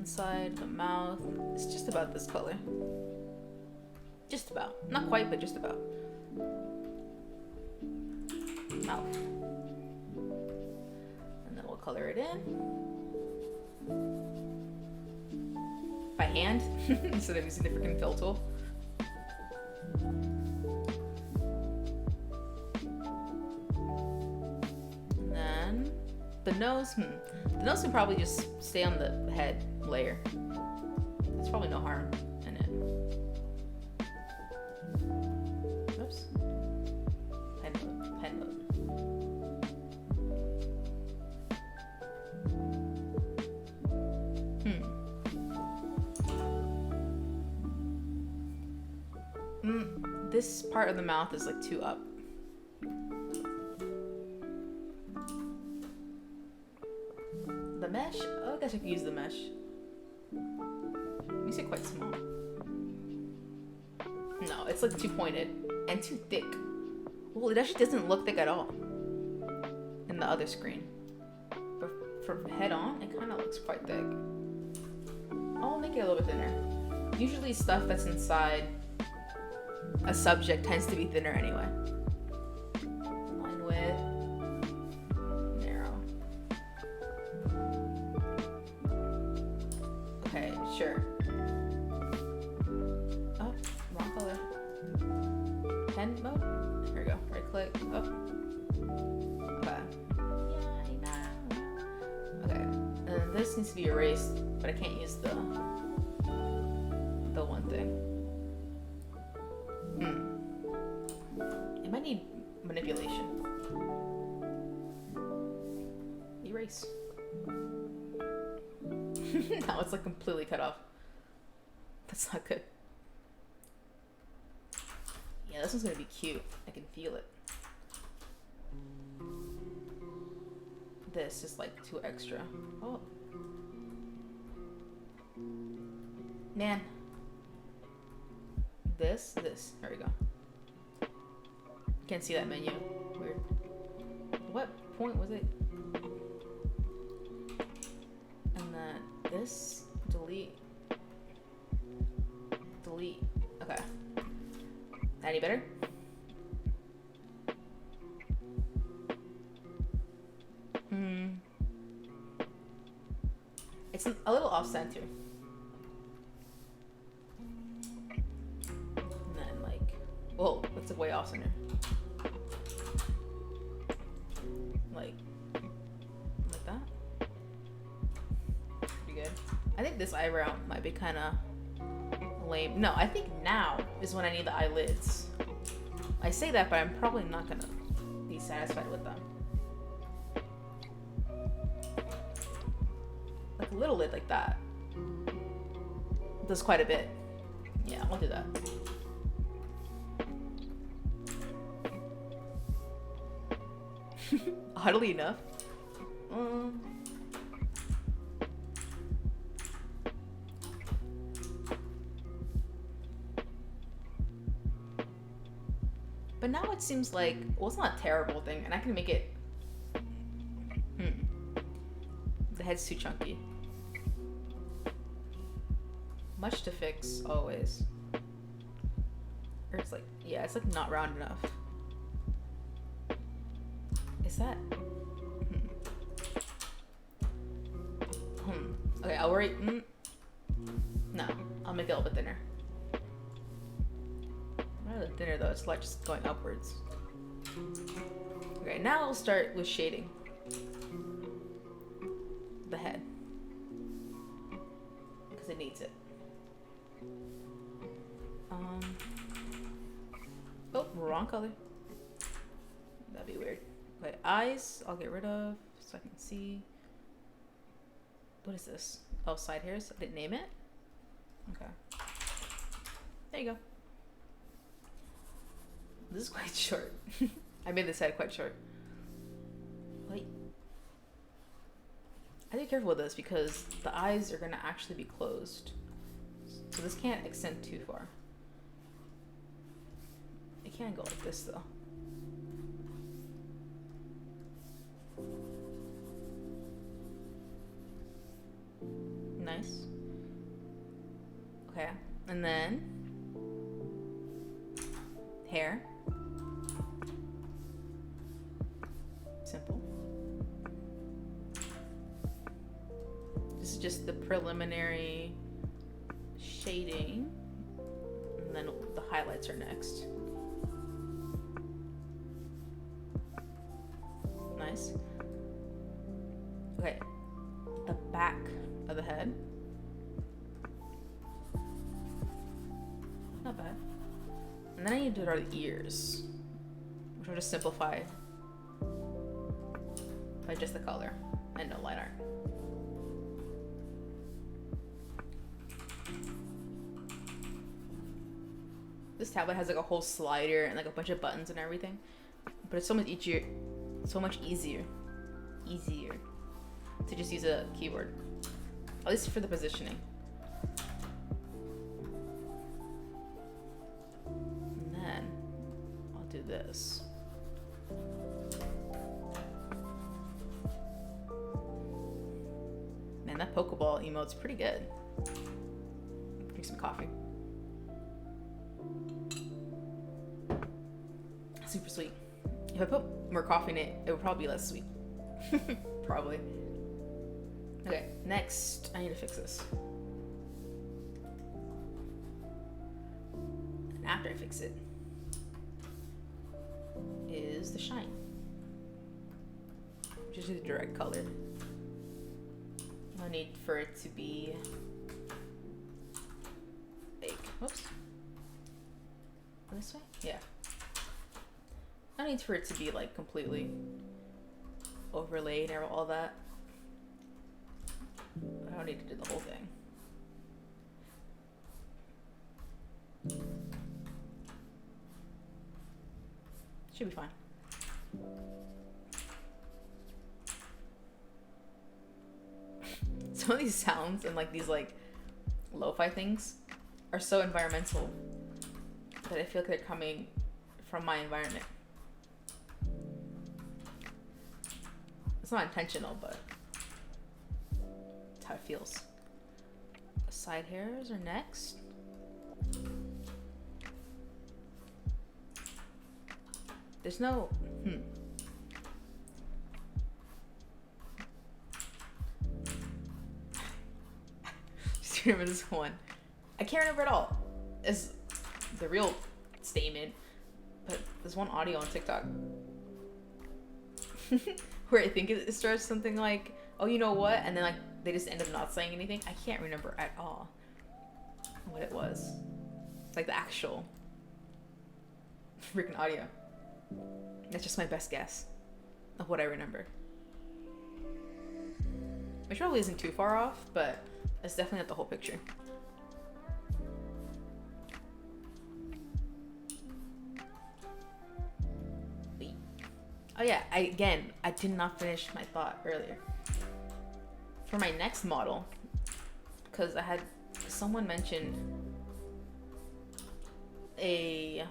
inside the mouth. It's just about this color. Just about. Not quite, but just about. Mouth. And then we'll color it in. By hand, instead of using the freaking fill tool. And then the nose, the nose can probably just stay on the head layer. There's probably no harm in it. Oops. Pen mode, pen mode. This part of the mouth is like too up. The mesh? Oh, I guess I could use the mesh. Makes it quite small. No, it's like too pointed and too thick. Well, it actually doesn't look thick at all in the other screen. But for head on, it kind of looks quite thick. I'll make it a little bit thinner. Usually stuff that's inside a subject tends to be thinner anyway. Line width, narrow. Okay, sure. Oh, wrong color. Pen mode? There we go. Right click. Oh. Okay. Okay. And this needs to be erased, but I can't use the one thing. It might need manipulation. Erase. Now it's like completely cut off. That's not good. Yeah, this one's gonna be cute. I can feel it. This is like too extra. Oh. Man. This. There we go. Can't see that menu. Weird. What point was it? And then this. Delete. Delete. Okay. Any better? It's a little off center. And then like, whoa, that's way off center. Like that. Pretty good. I think this eyebrow might be kind of lame. No, I think now is when I need the eyelids. I say that, but I'm probably not gonna be satisfied with them. Like a little lid like that does quite a bit. Yeah, I'll do that. Oddly enough. But now it seems like, well, it's not a terrible thing, and I can make it. The head's too chunky. Much to fix, always. Or it's like, yeah, it's like not round enough. Is that? Okay, I'll worry. No, I'll make it a little bit thinner. Not really thinner though, it's like just going upwards. Okay, now I'll start with shading the head. Because it needs it. Oh, wrong color. That'd be weird. Okay, eyes, I'll get rid of so I can see. What is this? Oh, side hairs. I didn't name it. Okay. There you go. This is quite short. I made this head quite short. Wait. I have to be careful with this because the eyes are gonna actually be closed. So this can't extend too far. It can't go like this though. Nice. hair. Simple. This is just the preliminary shading, and then the highlights are next. Nice. Okay, the back of the head. Not bad. And then I need to draw the ears, which I'll just simplify by just the color and no line art. This tablet has like a whole slider and like a bunch of buttons and everything, but it's so much easier to just use a keyboard, at least for the positioning. And then I'll do this. Man, that Pokeball emote's pretty good. Drink some coffee. Super sweet. If I put more coffee in it, it would probably be less sweet. Probably. Okay, next I need to fix this. And after I fix it is the shine. Just the direct color. No need for it to be fake. Whoops. This way? Yeah. No need for it to be like completely overlaid or all that. I don't need to do the whole thing. Should be fine. Some of these sounds and like these like lo-fi things are so environmental that I feel like they're coming from my environment. It's not intentional, but that's how it feels. Side hairs are next. There's no Just remember this one. I can't remember at all. It's the real statement, but there's one audio on TikTok where I think it starts something like, "Oh, you know what?" and then like they just end up not saying anything. I can't remember at all what it was. Like the actual freaking audio. That's just my best guess of what I remember. Which probably isn't too far off, but it's definitely not the whole picture. Oh yeah, I did not finish my thought earlier. For my next model, because I had someone mention a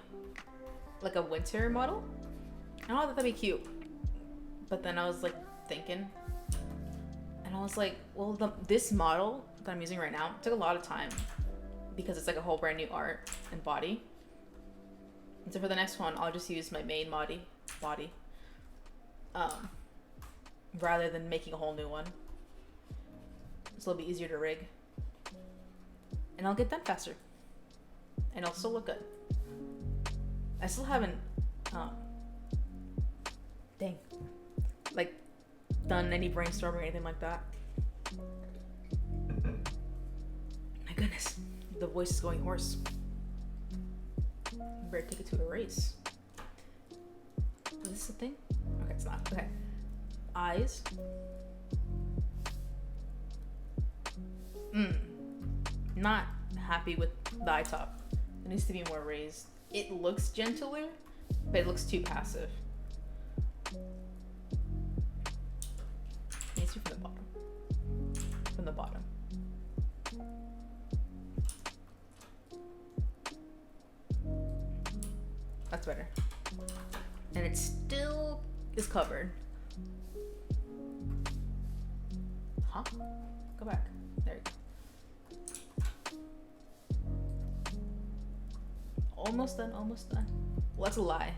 winter model. And I thought that'd be cute. But then I was like thinking, and I was like, well, this model that I'm using right now took a lot of time because it's like a whole brand new art and body. And so for the next one, I'll just use my main body. Rather than making a whole new one. It's a little bit easier to rig. And I'll get done faster. And it'll still look good. I still haven't, done any brainstorming or anything like that. My goodness, the voice is going hoarse. Better take it to a race. Is this a thing? Okay, it's not. Okay. Eyes. Not happy with the eye top. It needs to be more raised. It looks gentler, but it looks too passive. It needs to be from the bottom. From the bottom. That's better. And it still is covered. Huh? Go back. There you go. Almost done, almost done. Well, that's a lie.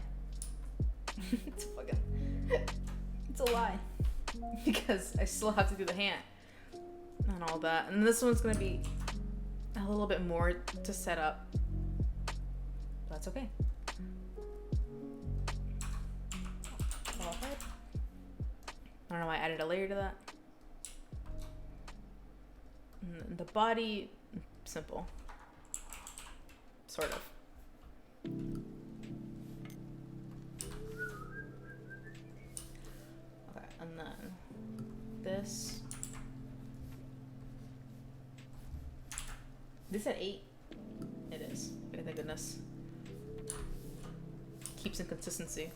It's a lie. Because I still have to do the hand and all that. And this one's gonna be a little bit more to set up. That's okay. I don't know why I added a layer to that. And the body, simple. Sort of. Okay, and then this. This at 8? It is. Thank goodness. Keeps some consistency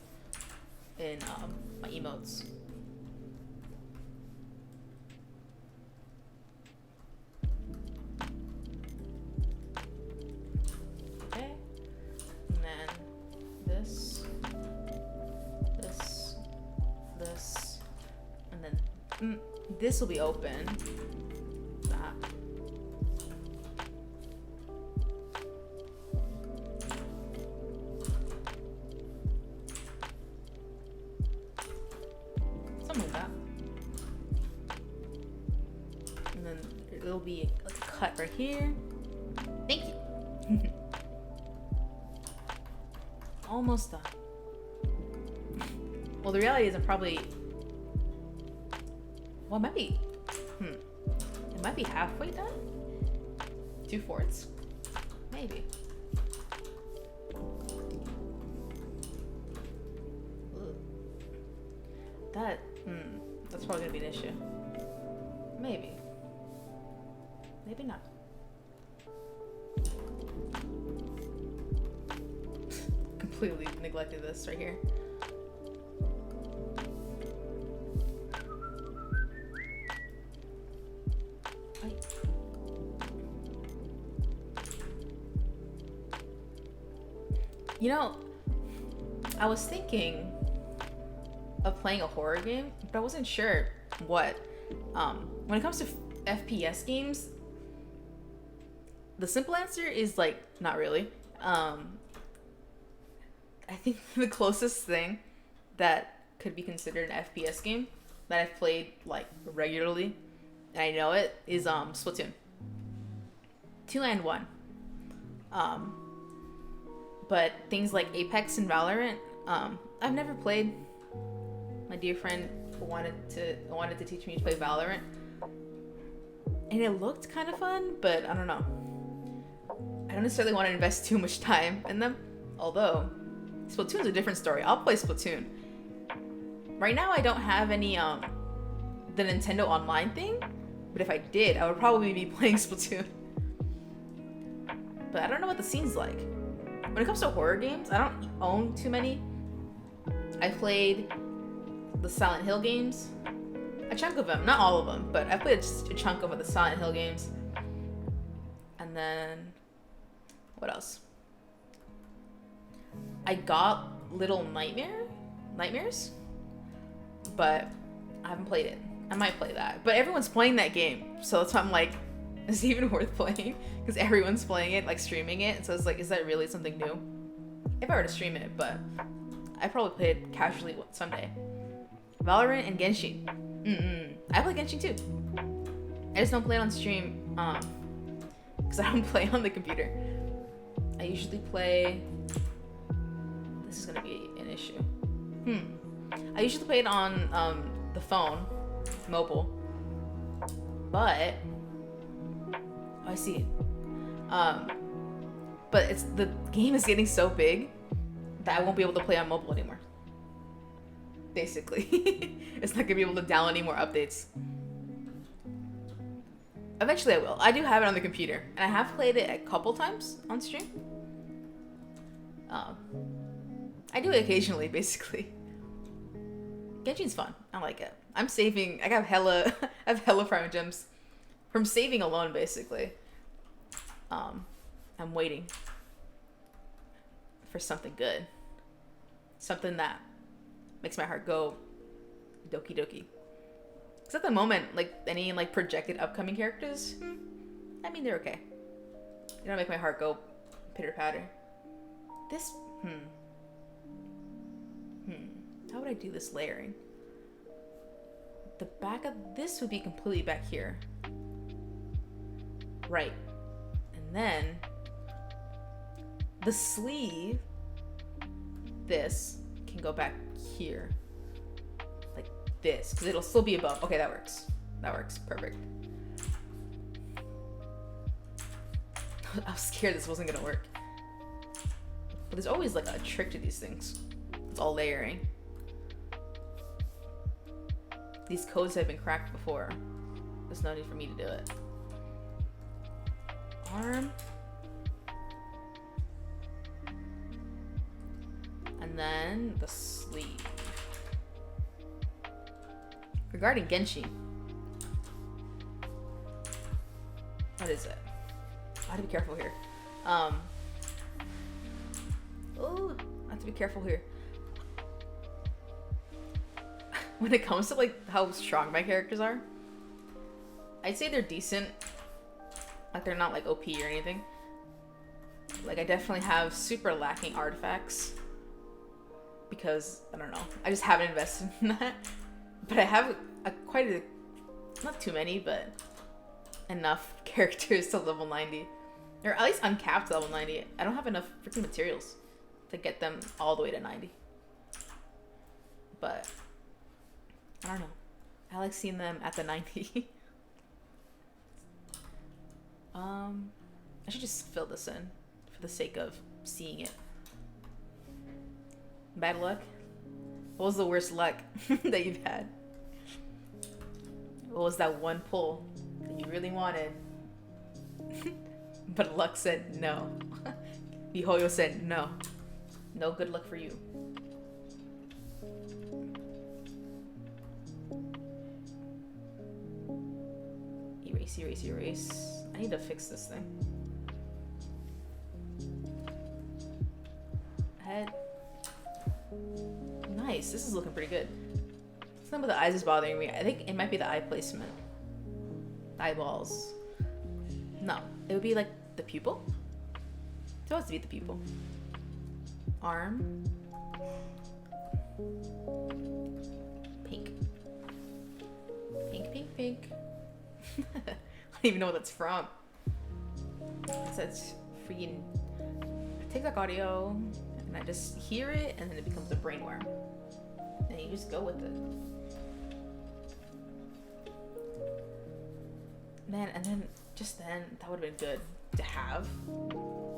in my emotes. Okay. And then this, and then this will be open. That. Something like that. And then there'll be like a cut right here. Thank you. Almost done. Well, the reality is I'm probably... Well, it might be... It might be halfway done? 2/4? Maybe. Ugh. That's probably gonna be an issue. Maybe. Maybe not. Completely neglected this right here. You know, I was thinking of playing a horror game, but I wasn't sure what. When it comes to FPS games, the simple answer is like, not really. I think the closest thing that could be considered an FPS game that I've played like regularly, and I know it, is Splatoon 2 and 1. But things like Apex and Valorant, I've never played. My dear friend wanted to teach me to play Valorant, and it looked kind of fun, but I don't know. I don't necessarily want to invest too much time in them. Although Splatoon's a different story. I'll play Splatoon. Right now, I don't have any the Nintendo Online thing, but if I did, I would probably be playing Splatoon. But I don't know what the scene's like. When it comes to horror games, I don't own too many. I played the Silent Hill games. A chunk of them, not all of them, but I played a chunk of the Silent Hill games. And then, what else? I got Little Nightmares, but I haven't played it. I might play that, but everyone's playing that game, so that's why I'm like, is it even worth playing? Because everyone's playing it, like streaming it. So it's like, is that really something new? If I were to stream it, but I probably play it casually someday. Valorant and Genshin. I play Genshin too. I just don't play it on stream, because I don't play on the computer. I usually play. This is gonna be an issue. I usually play it on the phone, mobile, but. I see. But the game is getting so big that I won't be able to play on mobile anymore. Basically. It's not gonna be able to download any more updates. Eventually I will. I do have it on the computer, and I have played it a couple times on stream. I do it occasionally, basically. Genshin's fun. I like it. I'm saving. I have hella prime gems from saving alone, basically. I'm waiting for something good. Something that makes my heart go doki doki. Because at the moment, like, any, like, projected upcoming characters, I mean, they're okay. They don't make my heart go pitter-patter. This, How would I do this layering? The back of this would be completely back here. Right. And then the sleeve, this can go back here. Like this, because it'll still be above. Okay, that works. That works. Perfect. I was scared this wasn't gonna work. But there's always like a trick to these things. It's all layering. These codes have been cracked before. There's no need for me to do it. Arm. And then the sleeve. Regarding Genshin. What is it? I have to be careful here. Oh, I have to be careful here. When it comes to like how strong my characters are, I'd say they're decent. Like they're not like OP or anything. Like I definitely have super lacking artifacts because I don't know. I just haven't invested in that. But I have not too many, but enough characters to level 90. Or at least uncapped to level 90. I don't have enough freaking materials to get them all the way to 90. But I don't know. I like seeing them at the 90. I should just fill this in for the sake of seeing it. Bad luck? What was the worst luck that you've had? What was that one pull that you really wanted? But luck said no. Mihoyo said no. No good luck for you. Erase, erase, erase. I need to fix this thing. Head. Nice. This is looking pretty good. Some of the eyes is bothering me. I think it might be the eye placement. Eyeballs. No. It would be like the pupil. It's supposed to be the pupil. Arm. Pink. Pink, pink, pink. I don't even know what that's from. It says freaking TikTok audio, and I just hear it, and then it becomes a brainworm. And you just go with it. Man, and then just then, that would have been good to have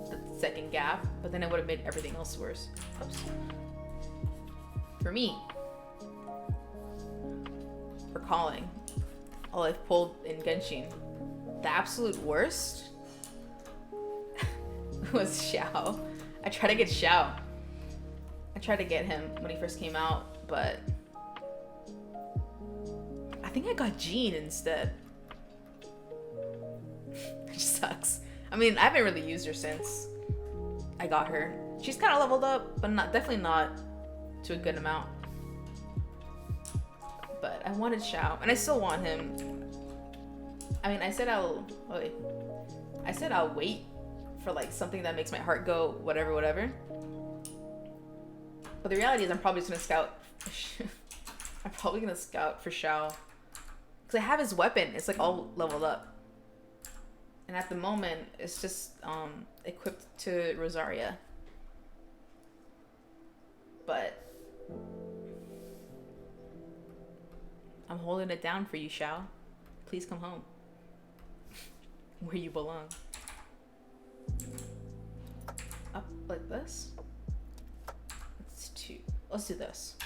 the second gap, but then it would have made everything else worse. Oops. For me, recalling all I've pulled in Genshin, the absolute worst was Xiao. I tried to get Xiao. I tried to get him when he first came out, but I think I got Jean instead. It just sucks. I mean, I haven't really used her since I got her. She's kind of leveled up, but definitely not to a good amount. But I wanted Xiao, and I still want him. I mean, I said I'll wait for like something that makes my heart go whatever, whatever. But the reality is, I'm probably just gonna scout. I'm probably gonna scout for Xiao, because I have his weapon. It's like all leveled up, and at the moment, it's just equipped to Rosaria. But I'm holding it down for you, Xiao. Please come home. Where you belong. Up like this. Let's do this.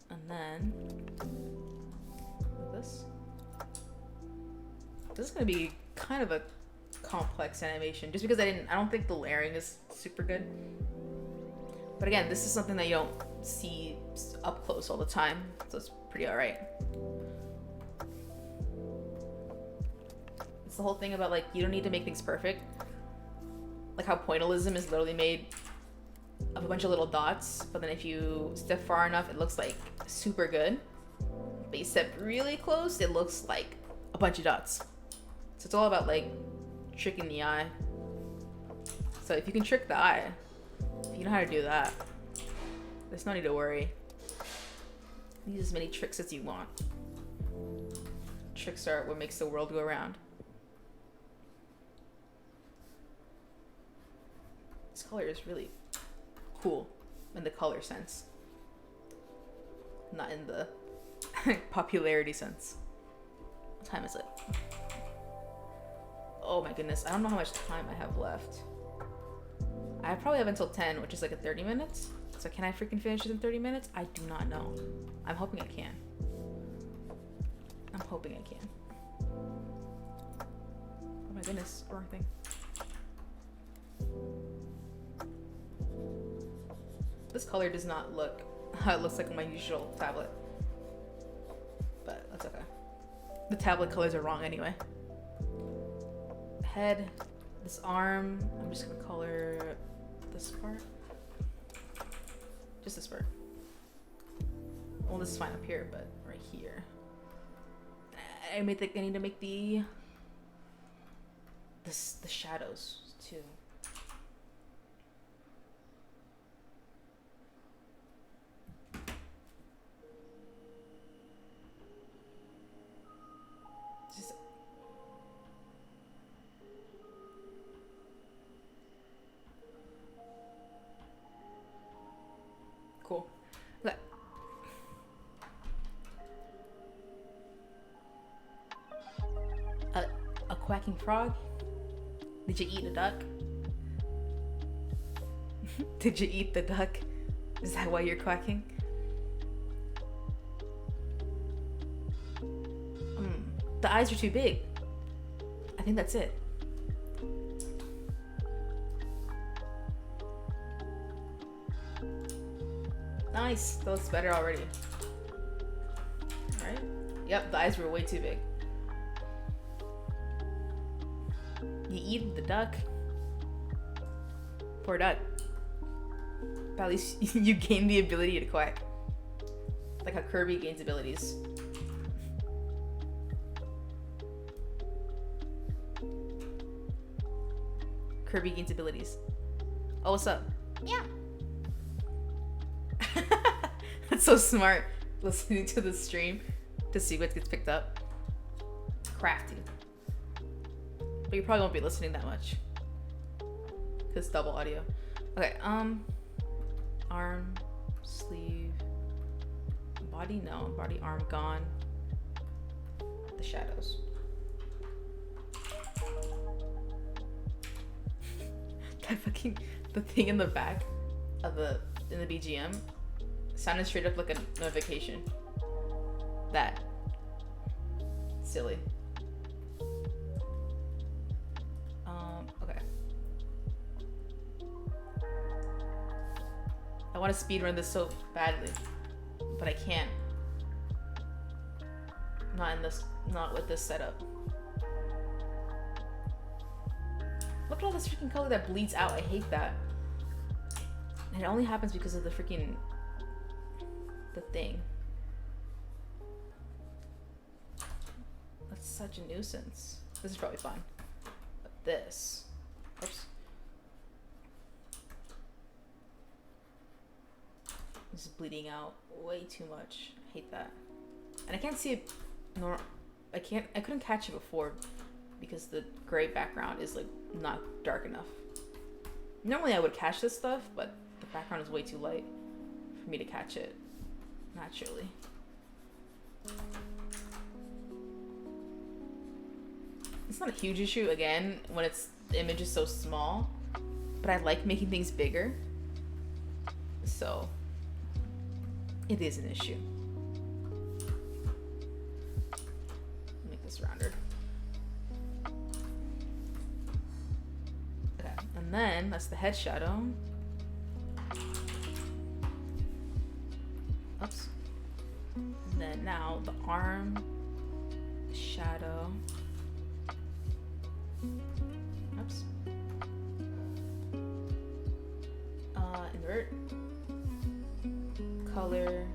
And then like this. This is gonna be kind of a complex animation, just because I don't think the layering is super good. But again, this is something that you don't see up close all the time, so it's pretty alright. It's the whole thing about like, you don't need to make things perfect. Like how pointillism is literally made of a bunch of little dots, but then if you step far enough, it looks like super good. But you step really close, it looks like a bunch of dots. So it's all about like tricking the eye. So if you can trick the eye, if you know how to do that, There's no need to worry. Use as many tricks as you want. Tricks are what makes the world go round. This color is really cool in the color sense, not in the popularity sense. What time is it? Oh my goodness, I don't know how much time I have left. I probably have until 10, which is like a 30 minutes. So can I freaking finish it in 30 minutes? I do not know. I'm hoping I can. I'm hoping I can. Oh my goodness, wrong thing. This color does not look how it looks like on my usual tablet. But that's okay. The tablet colors are wrong anyway. Head, this arm, I'm just gonna color this part. Just this part. Well, this is fine up here, but right here. I need to make the shadows too. Cool. Okay. A quacking frog? Did you eat a duck? Did you eat the duck? Is that why you're quacking? The eyes are too big. I think that's it. Nice, that looks better already. Alright. Yep, the eyes were way too big. You eat the duck. Poor duck. But at least you gain the ability to quack. Like how Kirby gains abilities. Kirby gains abilities. Oh, what's up? Yeah. That's so smart, listening to the stream to see what gets picked up. Crafty. But you probably won't be listening that much, because double audio. Okay, arm, sleeve, body, no, body, arm, gone. The shadows. That fucking, the thing in the back of in the BGM sounded straight up like a notification. That. Silly. Okay. I want to speedrun this so badly, but I can't. Not with this setup. Look at all this freaking color that bleeds out. I hate that. And it only happens because of the freaking the thing. That's such a nuisance. This is probably fine. But this. Oops. This is bleeding out way too much. I hate that. And I can't see it nor I couldn't catch it before because the gray background is like not dark enough. Normally I would catch this stuff, but the background is way too light for me to catch it naturally. It's not a huge issue again when the image is so small, but I like making things bigger, so it is an issue. Make this rounder. Okay, and then that's the head shadow. Oops. And then now the arm shadow. Oops. Invert. Color.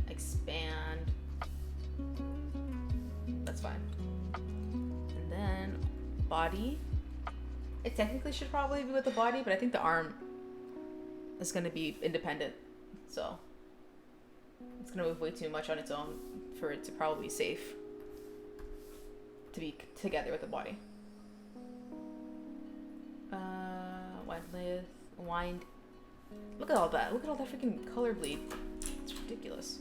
Expand. That's fine. And then body. It technically should probably be with the body, but I think the arm is going to be independent So it's gonna move way too much on its own for it to probably be safe to be together with the body. Wind. Look at all that. Look at all that freaking color bleed. It's ridiculous.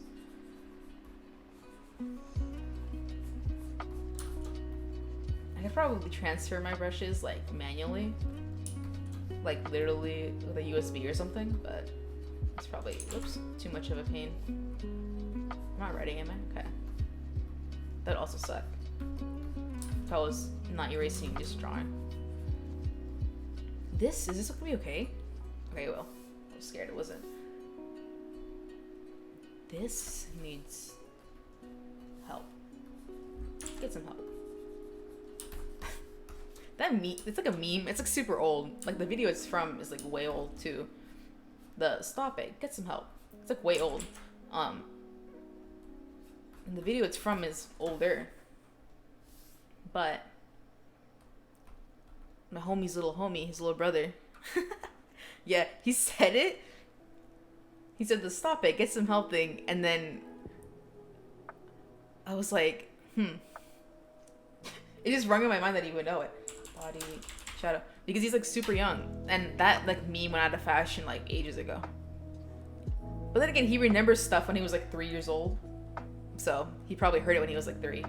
I could probably transfer my brushes like manually, like literally with a USB or something, but it's probably, oops, too much of a pain. I'm not writing, am I? Okay. That'd also suck. If I was not erasing, just drawing. Is this gonna be okay? Okay, well, I was scared it wasn't. This needs help. Get some help. That meme, it's like a meme. It's like super old. Like the video it's from is like way old too. The stop it, get some help. It's like way old. And the video it's from is older. But my homie's little homie, his little brother. Yeah, he said it. He said the stop it, get some help thing, and then I was like, It just rung in my mind that he would know it. Body shadow. Because he's like super young. And that like meme went out of fashion like ages ago. But then again, he remembers stuff when he was like 3 years old. So he probably heard it when he was like 3.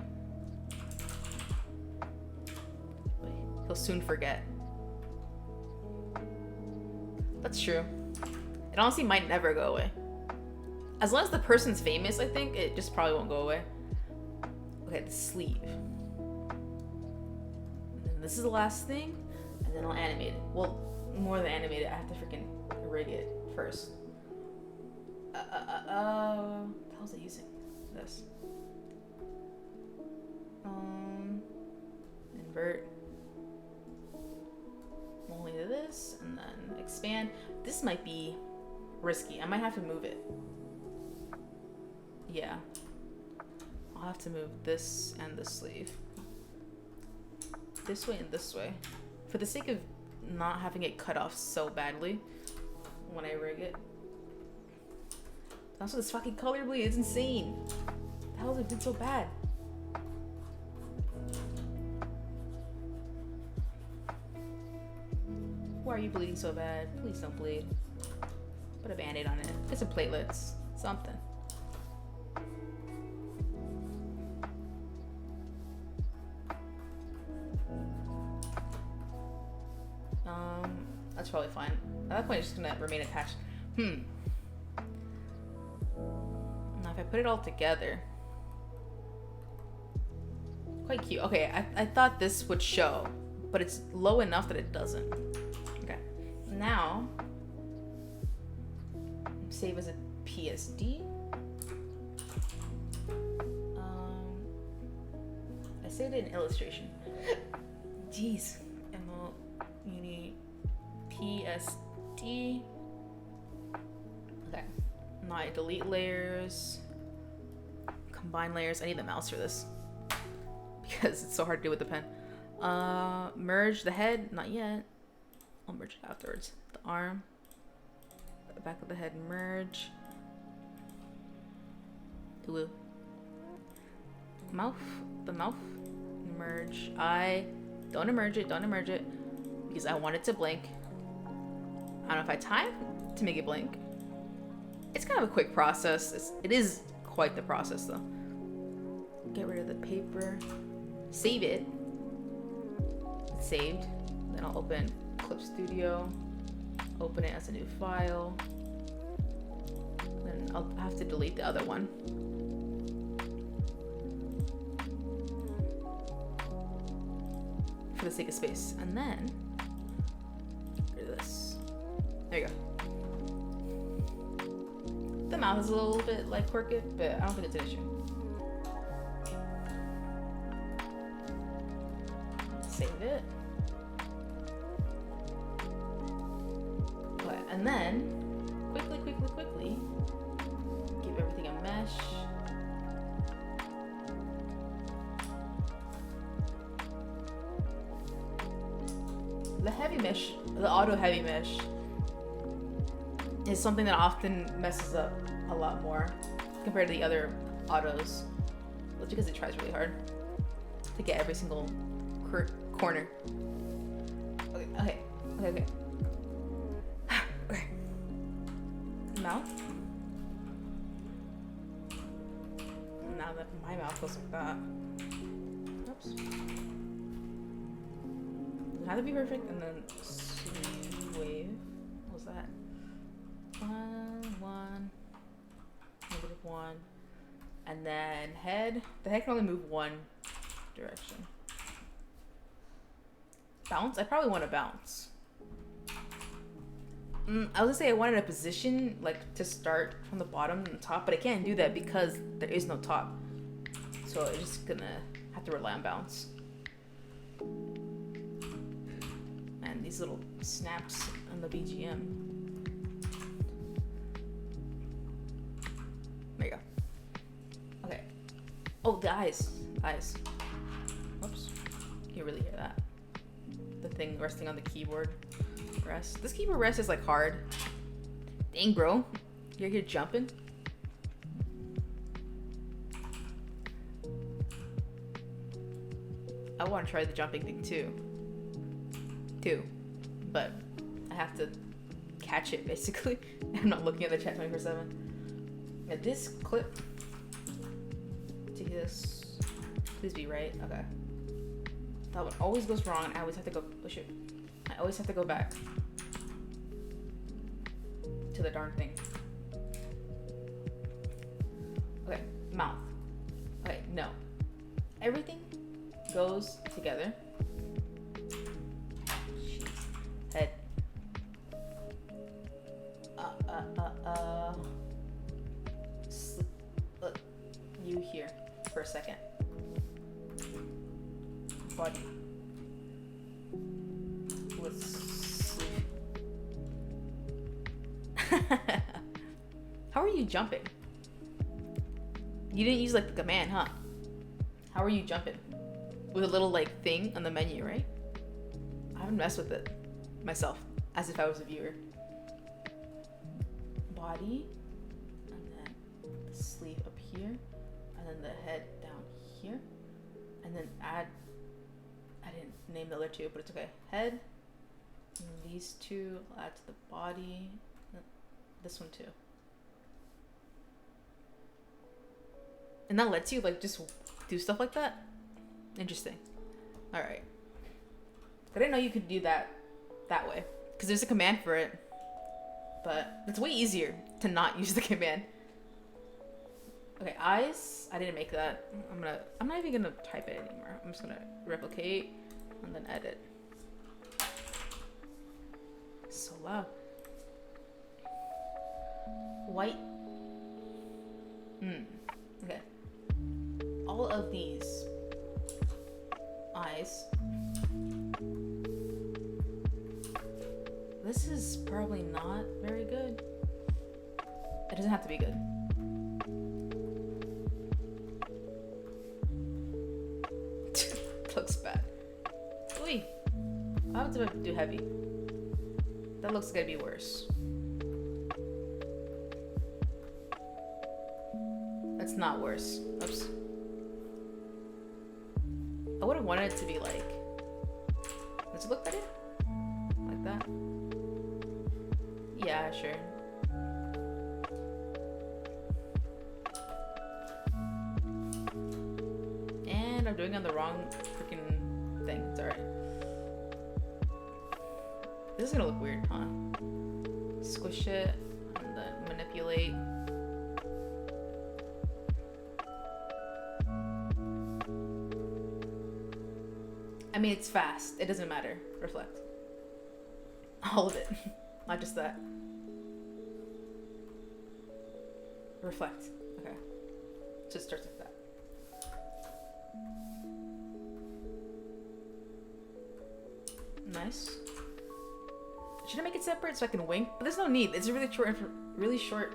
But he'll soon forget. That's true. It honestly might never go away. As long as the person's famous, I think, it just probably won't go away. Okay, the sleeve. This is the last thing, and then I'll animate it. Well, more than animate it, I have to freaking rig it first. What the hell was I using? This. Invert. Only this, and then expand. This might be risky. I might have to move it. Yeah. I'll have to move this and the sleeve. This way and this way. For the sake of not having it cut off so badly when I rig it. Also, this fucking color bleed, it's insane. The hell did it so bad? Why are you bleeding so bad? Please don't bleed. Put a band-aid on it. Get some platelets. Something. That's probably fine. At that point, it's just gonna remain attached. Now, if I put it all together, quite cute. Okay, I thought this would show, but it's low enough that it doesn't. Okay, now save as a PSD. I saved it in illustration. Jeez. Uni PSD. Okay. Now I delete layers. Combine layers. I need the mouse for this. Because it's so hard to do with the pen. Merge the head. Not yet. I'll merge it afterwards. The arm. The back of the head. Merge. Hulu. Mouth. The mouth. Merge. Don't emerge it. Don't emerge it. Because I want it to blink. I don't know if I have time to make it blink. It's kind of a quick process. It is quite the process though. Get rid of the paper. Save it. It's saved. Then I'll open Clip Studio. Open it as a new file. Then I'll have to delete the other one. For the sake of space. And then this. There you go. The mouth is a little bit like crooked, but I don't think it's an issue. Save it. Okay, and then quickly give everything a mesh. The heavy mesh, the auto heavy mesh is something that often messes up a lot more compared to the other autos. That's because it tries really hard to get every single corner. Okay. Okay. Mouth. Now that my mouth goes like that. Oops. Doesn't have to be perfect, and then sleeve wave. What was that? 1, -1, and then head. The head can only move one direction. Bounce? I probably want to bounce. I was gonna say I wanted a position like to start from the bottom and the top, but I can't do that because there is no top. So I'm just gonna have to rely on bounce. And these little snaps on the BGM. There you go. Okay. Oh, the eyes. Eyes. Oops. You really hear that? The thing resting on the keyboard rest. This keyboard rest is like hard. Dang, bro. You're here jumping. I want to try the jumping thing too. But I have to catch it basically. I'm not looking at the chat 24/7. Now this clip to this, please be right. Okay. That one always goes wrong, and I always have to go. Oh shit! I always have to go back to the darn thing. Okay, mouth. Okay, no. Everything goes together. Jeez. Head. You here for a second. Body. Let's sleep. How are you jumping? You didn't use like the command, huh? How are you jumping? With a little like thing on the menu, right? I haven't messed with it myself as if I was a viewer. Body, and then the sleeve up here, and then the head down here, and then add. I didn't name the other two, but it's okay. Head, and these two I'll add to the body. This one too. And that lets you like just do stuff like that? Interesting. Alright. I didn't know you could do that way. Because there's a command for it. But it's way easier to not use the command. Okay, eyes. I didn't make that. I'm not even gonna type it anymore. I'm just gonna replicate and then edit. It's so loud. White. Okay. All of these eyes. This is probably not very good. It doesn't have to be good. Looks bad. Ooh. I have to do heavy. That looks gonna be worse. That's not worse. Oops. I would have wanted it to be like. Does it look better? Like that? Yeah, sure. And I'm doing it on the wrong freaking thing. It's alright. This is gonna look weird, huh? Squish it and then manipulate. I mean, it's fast. It doesn't matter. Reflect. All of it. Not just that. Reflect. Okay. So it starts like that. Nice. Should I make it separate so I can wink? But there's no need. It's a really short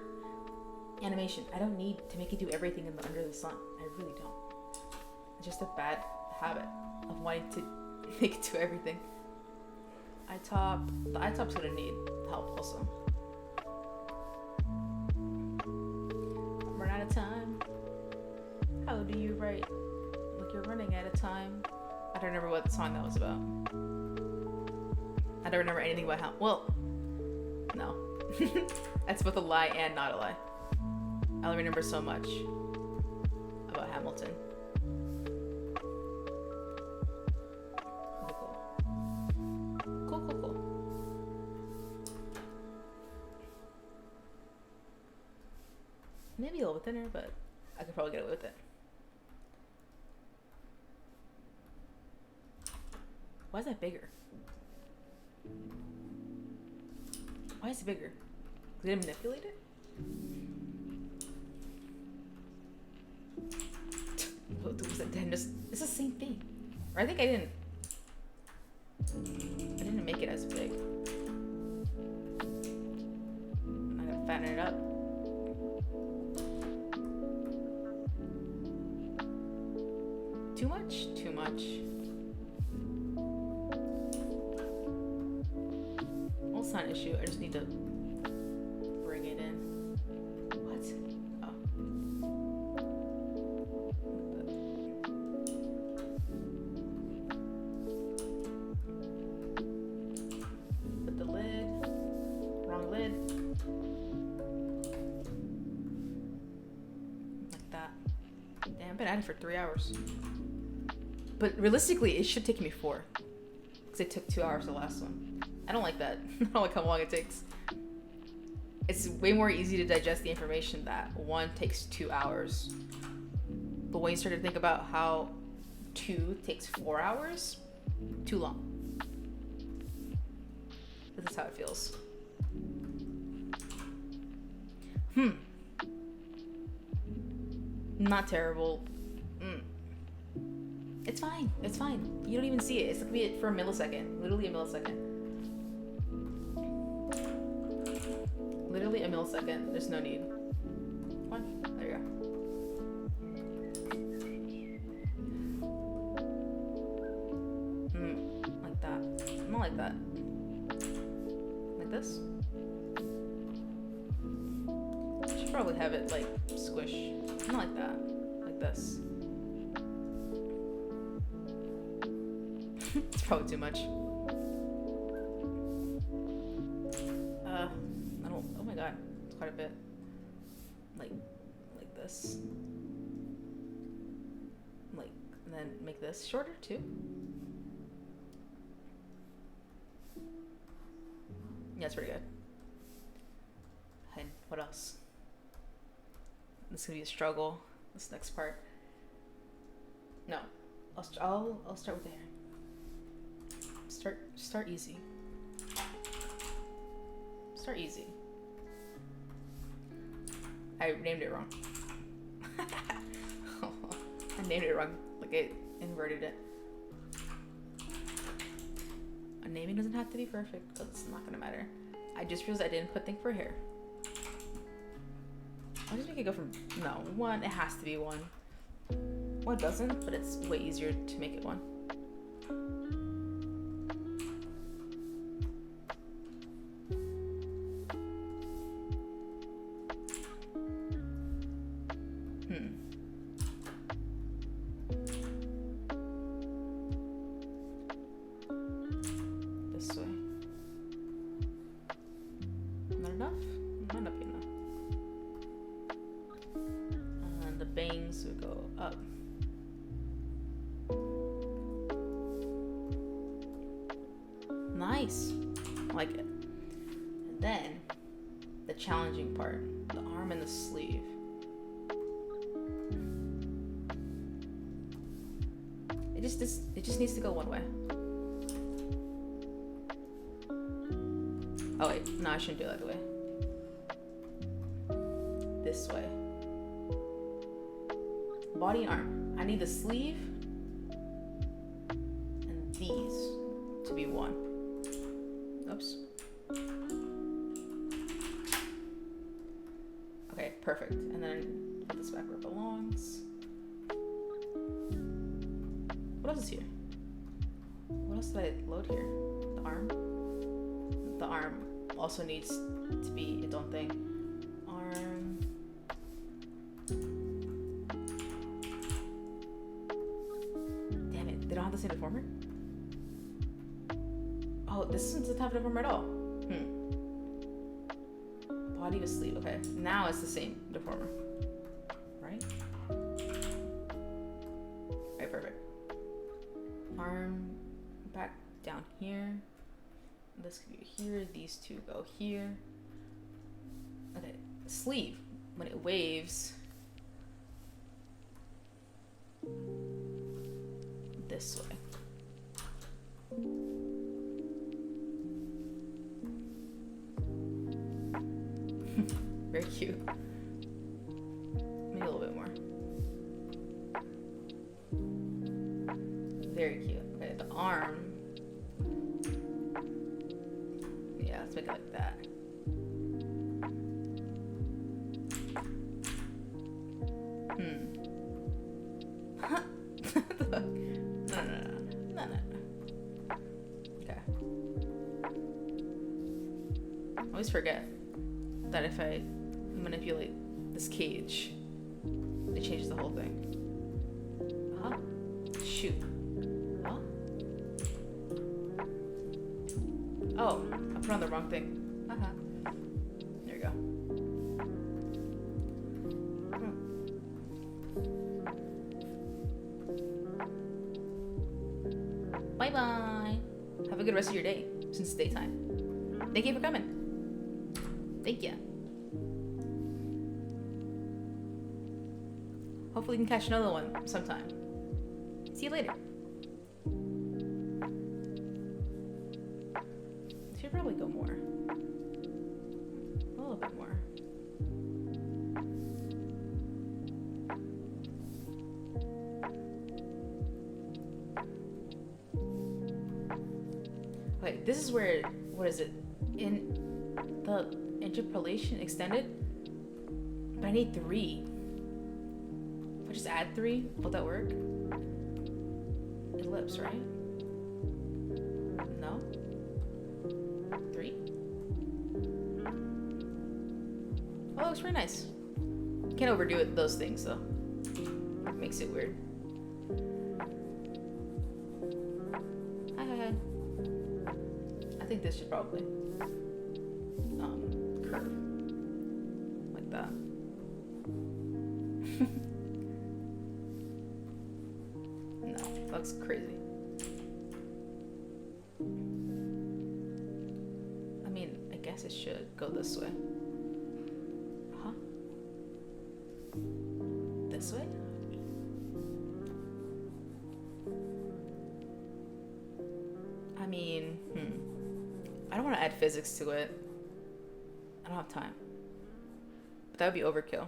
animation. I don't need to make it do everything under the sun. I really don't. It's just a bad habit of wanting to make it do everything. The eye top's gonna need help also. time. How do you write? Like you're running out of time. I don't remember what song that was about. I don't remember anything about how. Well, no. That's both a lie and not a lie. I only remember so much about Hamilton. Okay, cool. Cool. Maybe a little bit thinner, but I could probably get away with it. Why is that bigger? Why is it bigger? Did I manipulate it? What was that? It's the same thing. Or I think I didn't make it as big. I gotta fatten it up. Too much? Too much. Well, it's not an issue. I just need to bring it in. What? Oh. Put the lid. Wrong lid. Like that. Damn, I've been at it for 3 hours. But realistically, it should take me 4. Because it took 2 hours the last one. I don't like that. I don't like how long it takes. It's way more easy to digest the information that one takes 2 hours. But when you start to think about how 2 takes 4 hours, too long. This is how it feels. Not terrible. It's fine. It's fine. You don't even see it. It's gonna be for a millisecond. Literally a millisecond. Literally a millisecond. There's no need. Come on. There you go. Like that. Not like that. Like this. I should probably have it like squish. Not like that. Like this. It's probably too much. I don't. Oh my god, it's quite a bit. Like this. Like, and then make this shorter too. Yeah, it's pretty good. And what else? This is gonna be a struggle. This next part. No, I'll start with the hair. Start easy. Start easy. I named it wrong. I named it wrong. Like I inverted it. A naming doesn't have to be perfect, but it's not gonna matter. I just realized I didn't put thing for hair. I'll just make it go from 1. It has to be 1. Well, it doesn't, but it's way easier to make it 1. This way. Not enough? Might not be enough. And the bangs would go up. Nice. I like it. And then the challenging part, the arm and the sleeve. It just needs to go one way. Oh wait, no, I shouldn't do it that way. This way. Body and arm. I need the sleeve and these to be 1. Oops. Okay, perfect. And then put this back where it belongs. What else is here? What else did I load here? The arm? The arm also needs to be its own thing. Arm. the same deformer? Oh, this isn't the type of deformer at all. Body to sleep. Okay, now it's the same deformer. Right? Alright, perfect. Arm back down here. This could be here. These two go here. Okay, sleeve. When it waves this way. Very cute. Maybe a little bit more. Very cute. Okay, the arm. Yeah, let's make it like that. No. Okay. I always forget that if I manipulate this cage, it changes the whole thing. Huh? Shoot. Huh? Oh, I put on the wrong thing. There we go. Bye-bye. Have a good rest of your day, since it's daytime. Thank you for coming. Thank you. Hopefully we can catch another one sometime. See you later. Should probably go more. A little bit more. Wait, this is where, what is it? In the interpolation extended? But I need 3. If I just add 3, will that work? Ellipse, right? No? 3? Oh, it looks very nice. Can't overdo it, those things though. It makes it weird. Hi. I think this should probably curve like that. No, that looks crazy. I mean, I guess it should go this way. Huh? This way? I mean, I don't want to add physics to it. I don't have time. But that would be overkill.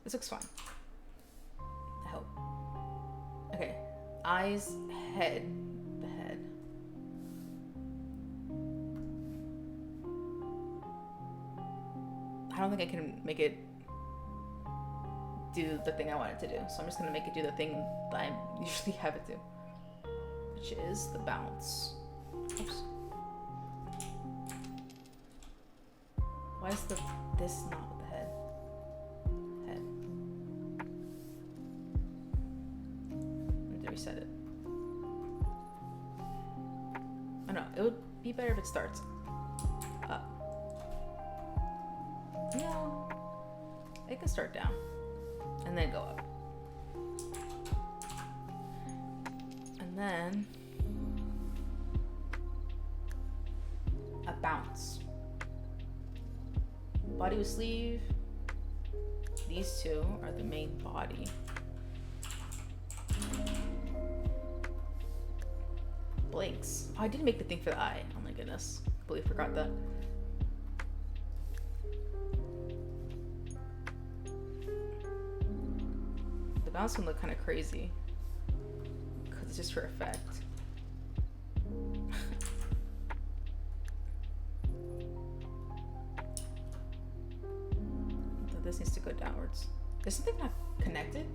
This looks fine. I hope. Okay. Eyes, head. The head. I don't think I can make it do the thing I want it to do. So I'm just going to make it do the thing that I usually have it do. Which is the bounce. Oops. Why is this not with the head? Head. I need to reset it. I don't know. It would be better if it starts up. No. It can start down and then go up. And then a bounce. Body with sleeve. These two are the main body. Blinks. Oh, I didn't make the thing for the eye. Oh my goodness. Completely forgot that. The bounce can look kind of crazy because it's just for effect. This needs to go downwards. There's something not connected.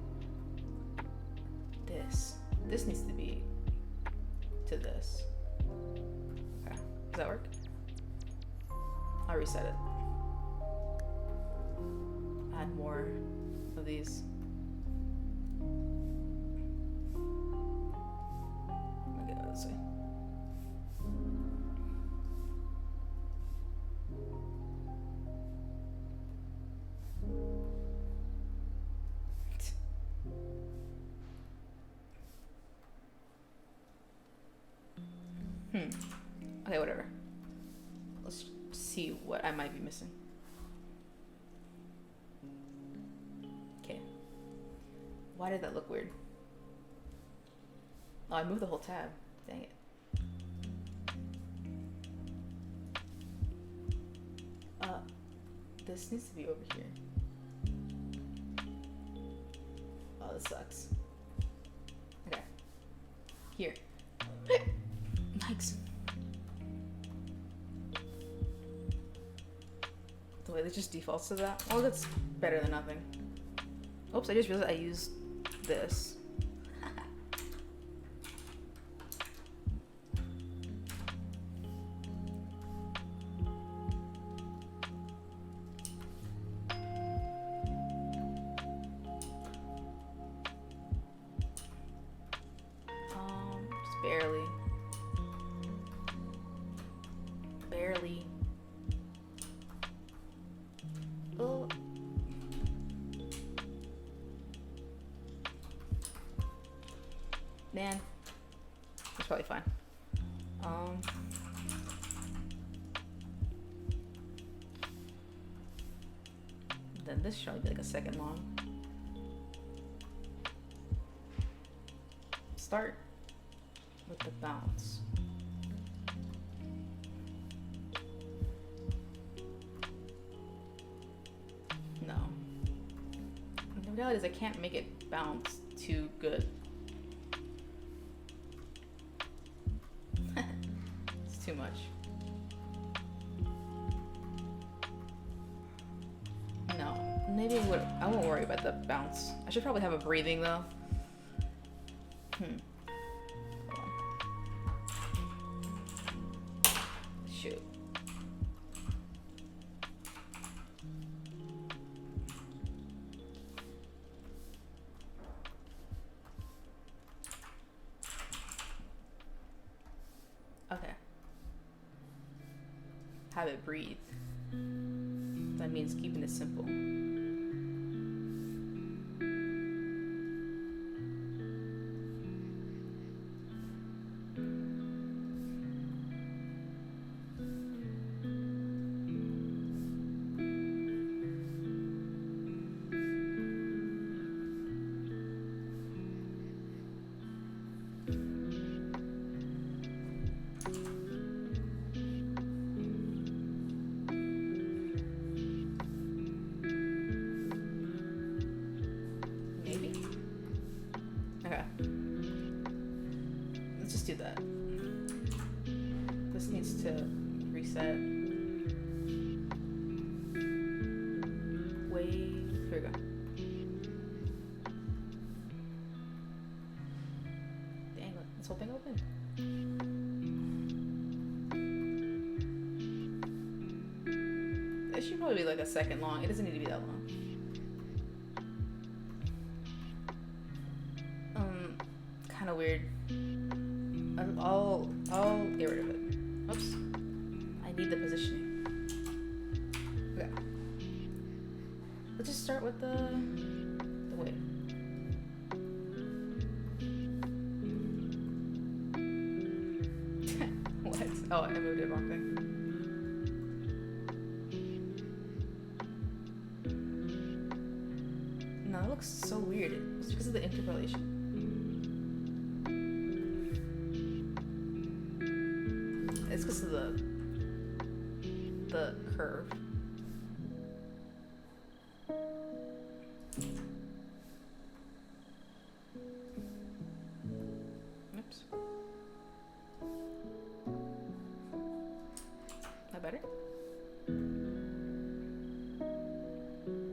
This needs to be to this. Okay, does that work? I'll reset it. Add more of these. Okay, whatever. Let's see what I might be missing. Okay. Why did that look weird? Oh, I moved the whole tab. Dang it. This needs to be over here. Oh, this sucks. Okay. Here. Yikes. The way that just defaults to that. Oh, that's better than nothing. Oops, I just realized I used this. Just barely. Barely. Oh. Man. It's probably fine. Then this should only be like a second long. Start with the bounce. No. The reality is I can't make it bounce too good. It's too much. No. Maybe I won't worry about the bounce. I should probably have a breathing though. Hold on. Shoot. Okay. Have it breathe. That means keeping it simple. Do that. This needs to reset. Wave. Here we go. Dang, look, this whole thing open. It should probably be like a second long. It doesn't need to be that long. Kind of weird. I'll get rid of it. Oops. I need the positioning. Okay. Let's just start with the wave. What? Oh, I moved it wrong thing. No, it looks so weird. It's because of the interpolation. It's because of the curve. Oops. That better?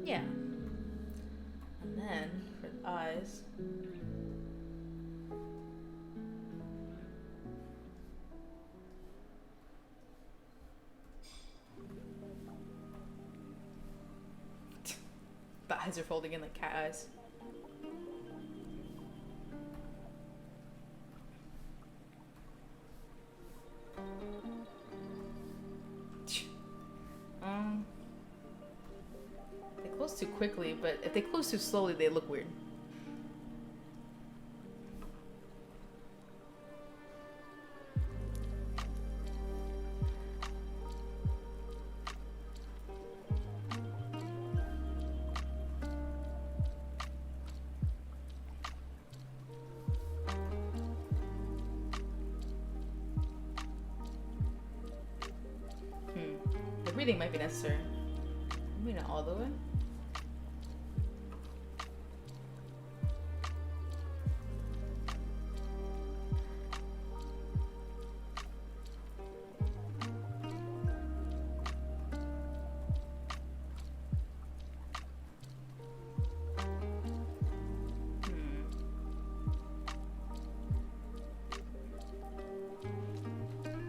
Yeah. And then for the eyes. The eyes are folding in like cat eyes. They close too quickly, but if they close too slowly, they look weird. breathing might be necessary. Maybe not all the way.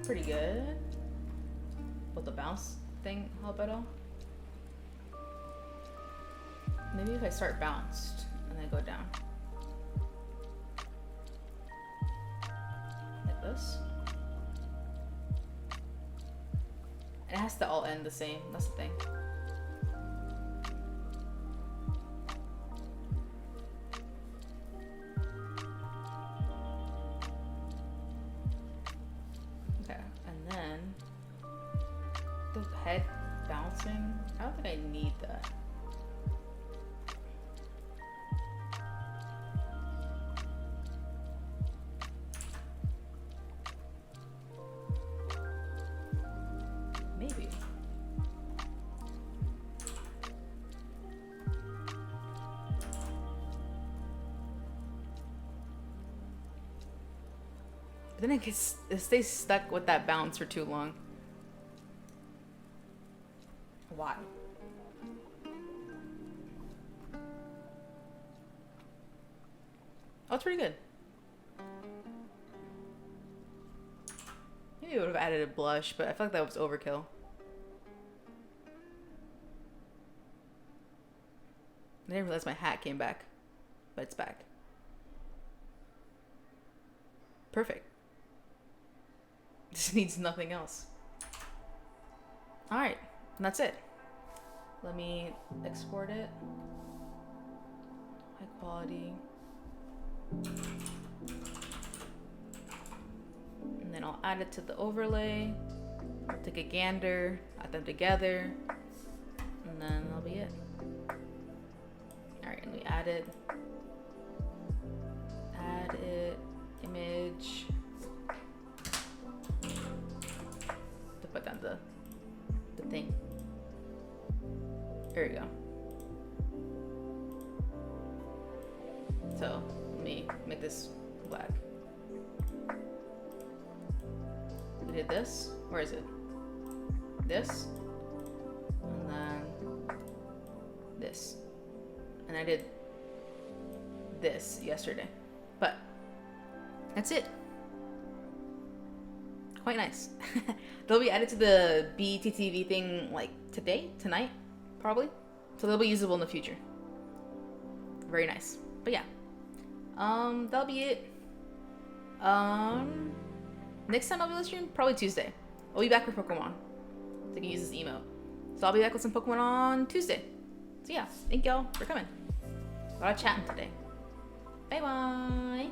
Pretty good. Will the bounce thing help at all? Maybe if I start bounced and then go down. Like this. It has to all end the same, that's the thing. Head bouncing. I don't think I need that. Maybe. But then it stays stuck with that bounce for too long. Why? Oh, it's pretty good. Maybe I would have added a blush, but I feel like that was overkill. I didn't realize my hat came back, but it's back. Perfect. This needs nothing else. All right, and that's it. Let me export it. High quality. And then I'll add it to the overlay. Take a gander, add them together, and then that'll be it. All right, and we add it, image, to put down the thing. There we go. So let me make this black. We did this. Where is it? This. And then this. And I did this yesterday. But that's it. Quite nice. They'll be added to the BTTV thing like tonight, probably. So they'll be usable in the future. Very nice. But yeah. That'll be it. Next time I'll be live stream, probably Tuesday. I'll be back with Pokemon. So I can use this emote. So I'll be back with some Pokemon on Tuesday. So yeah, thank y'all for coming. A lot of chatting today. Bye bye.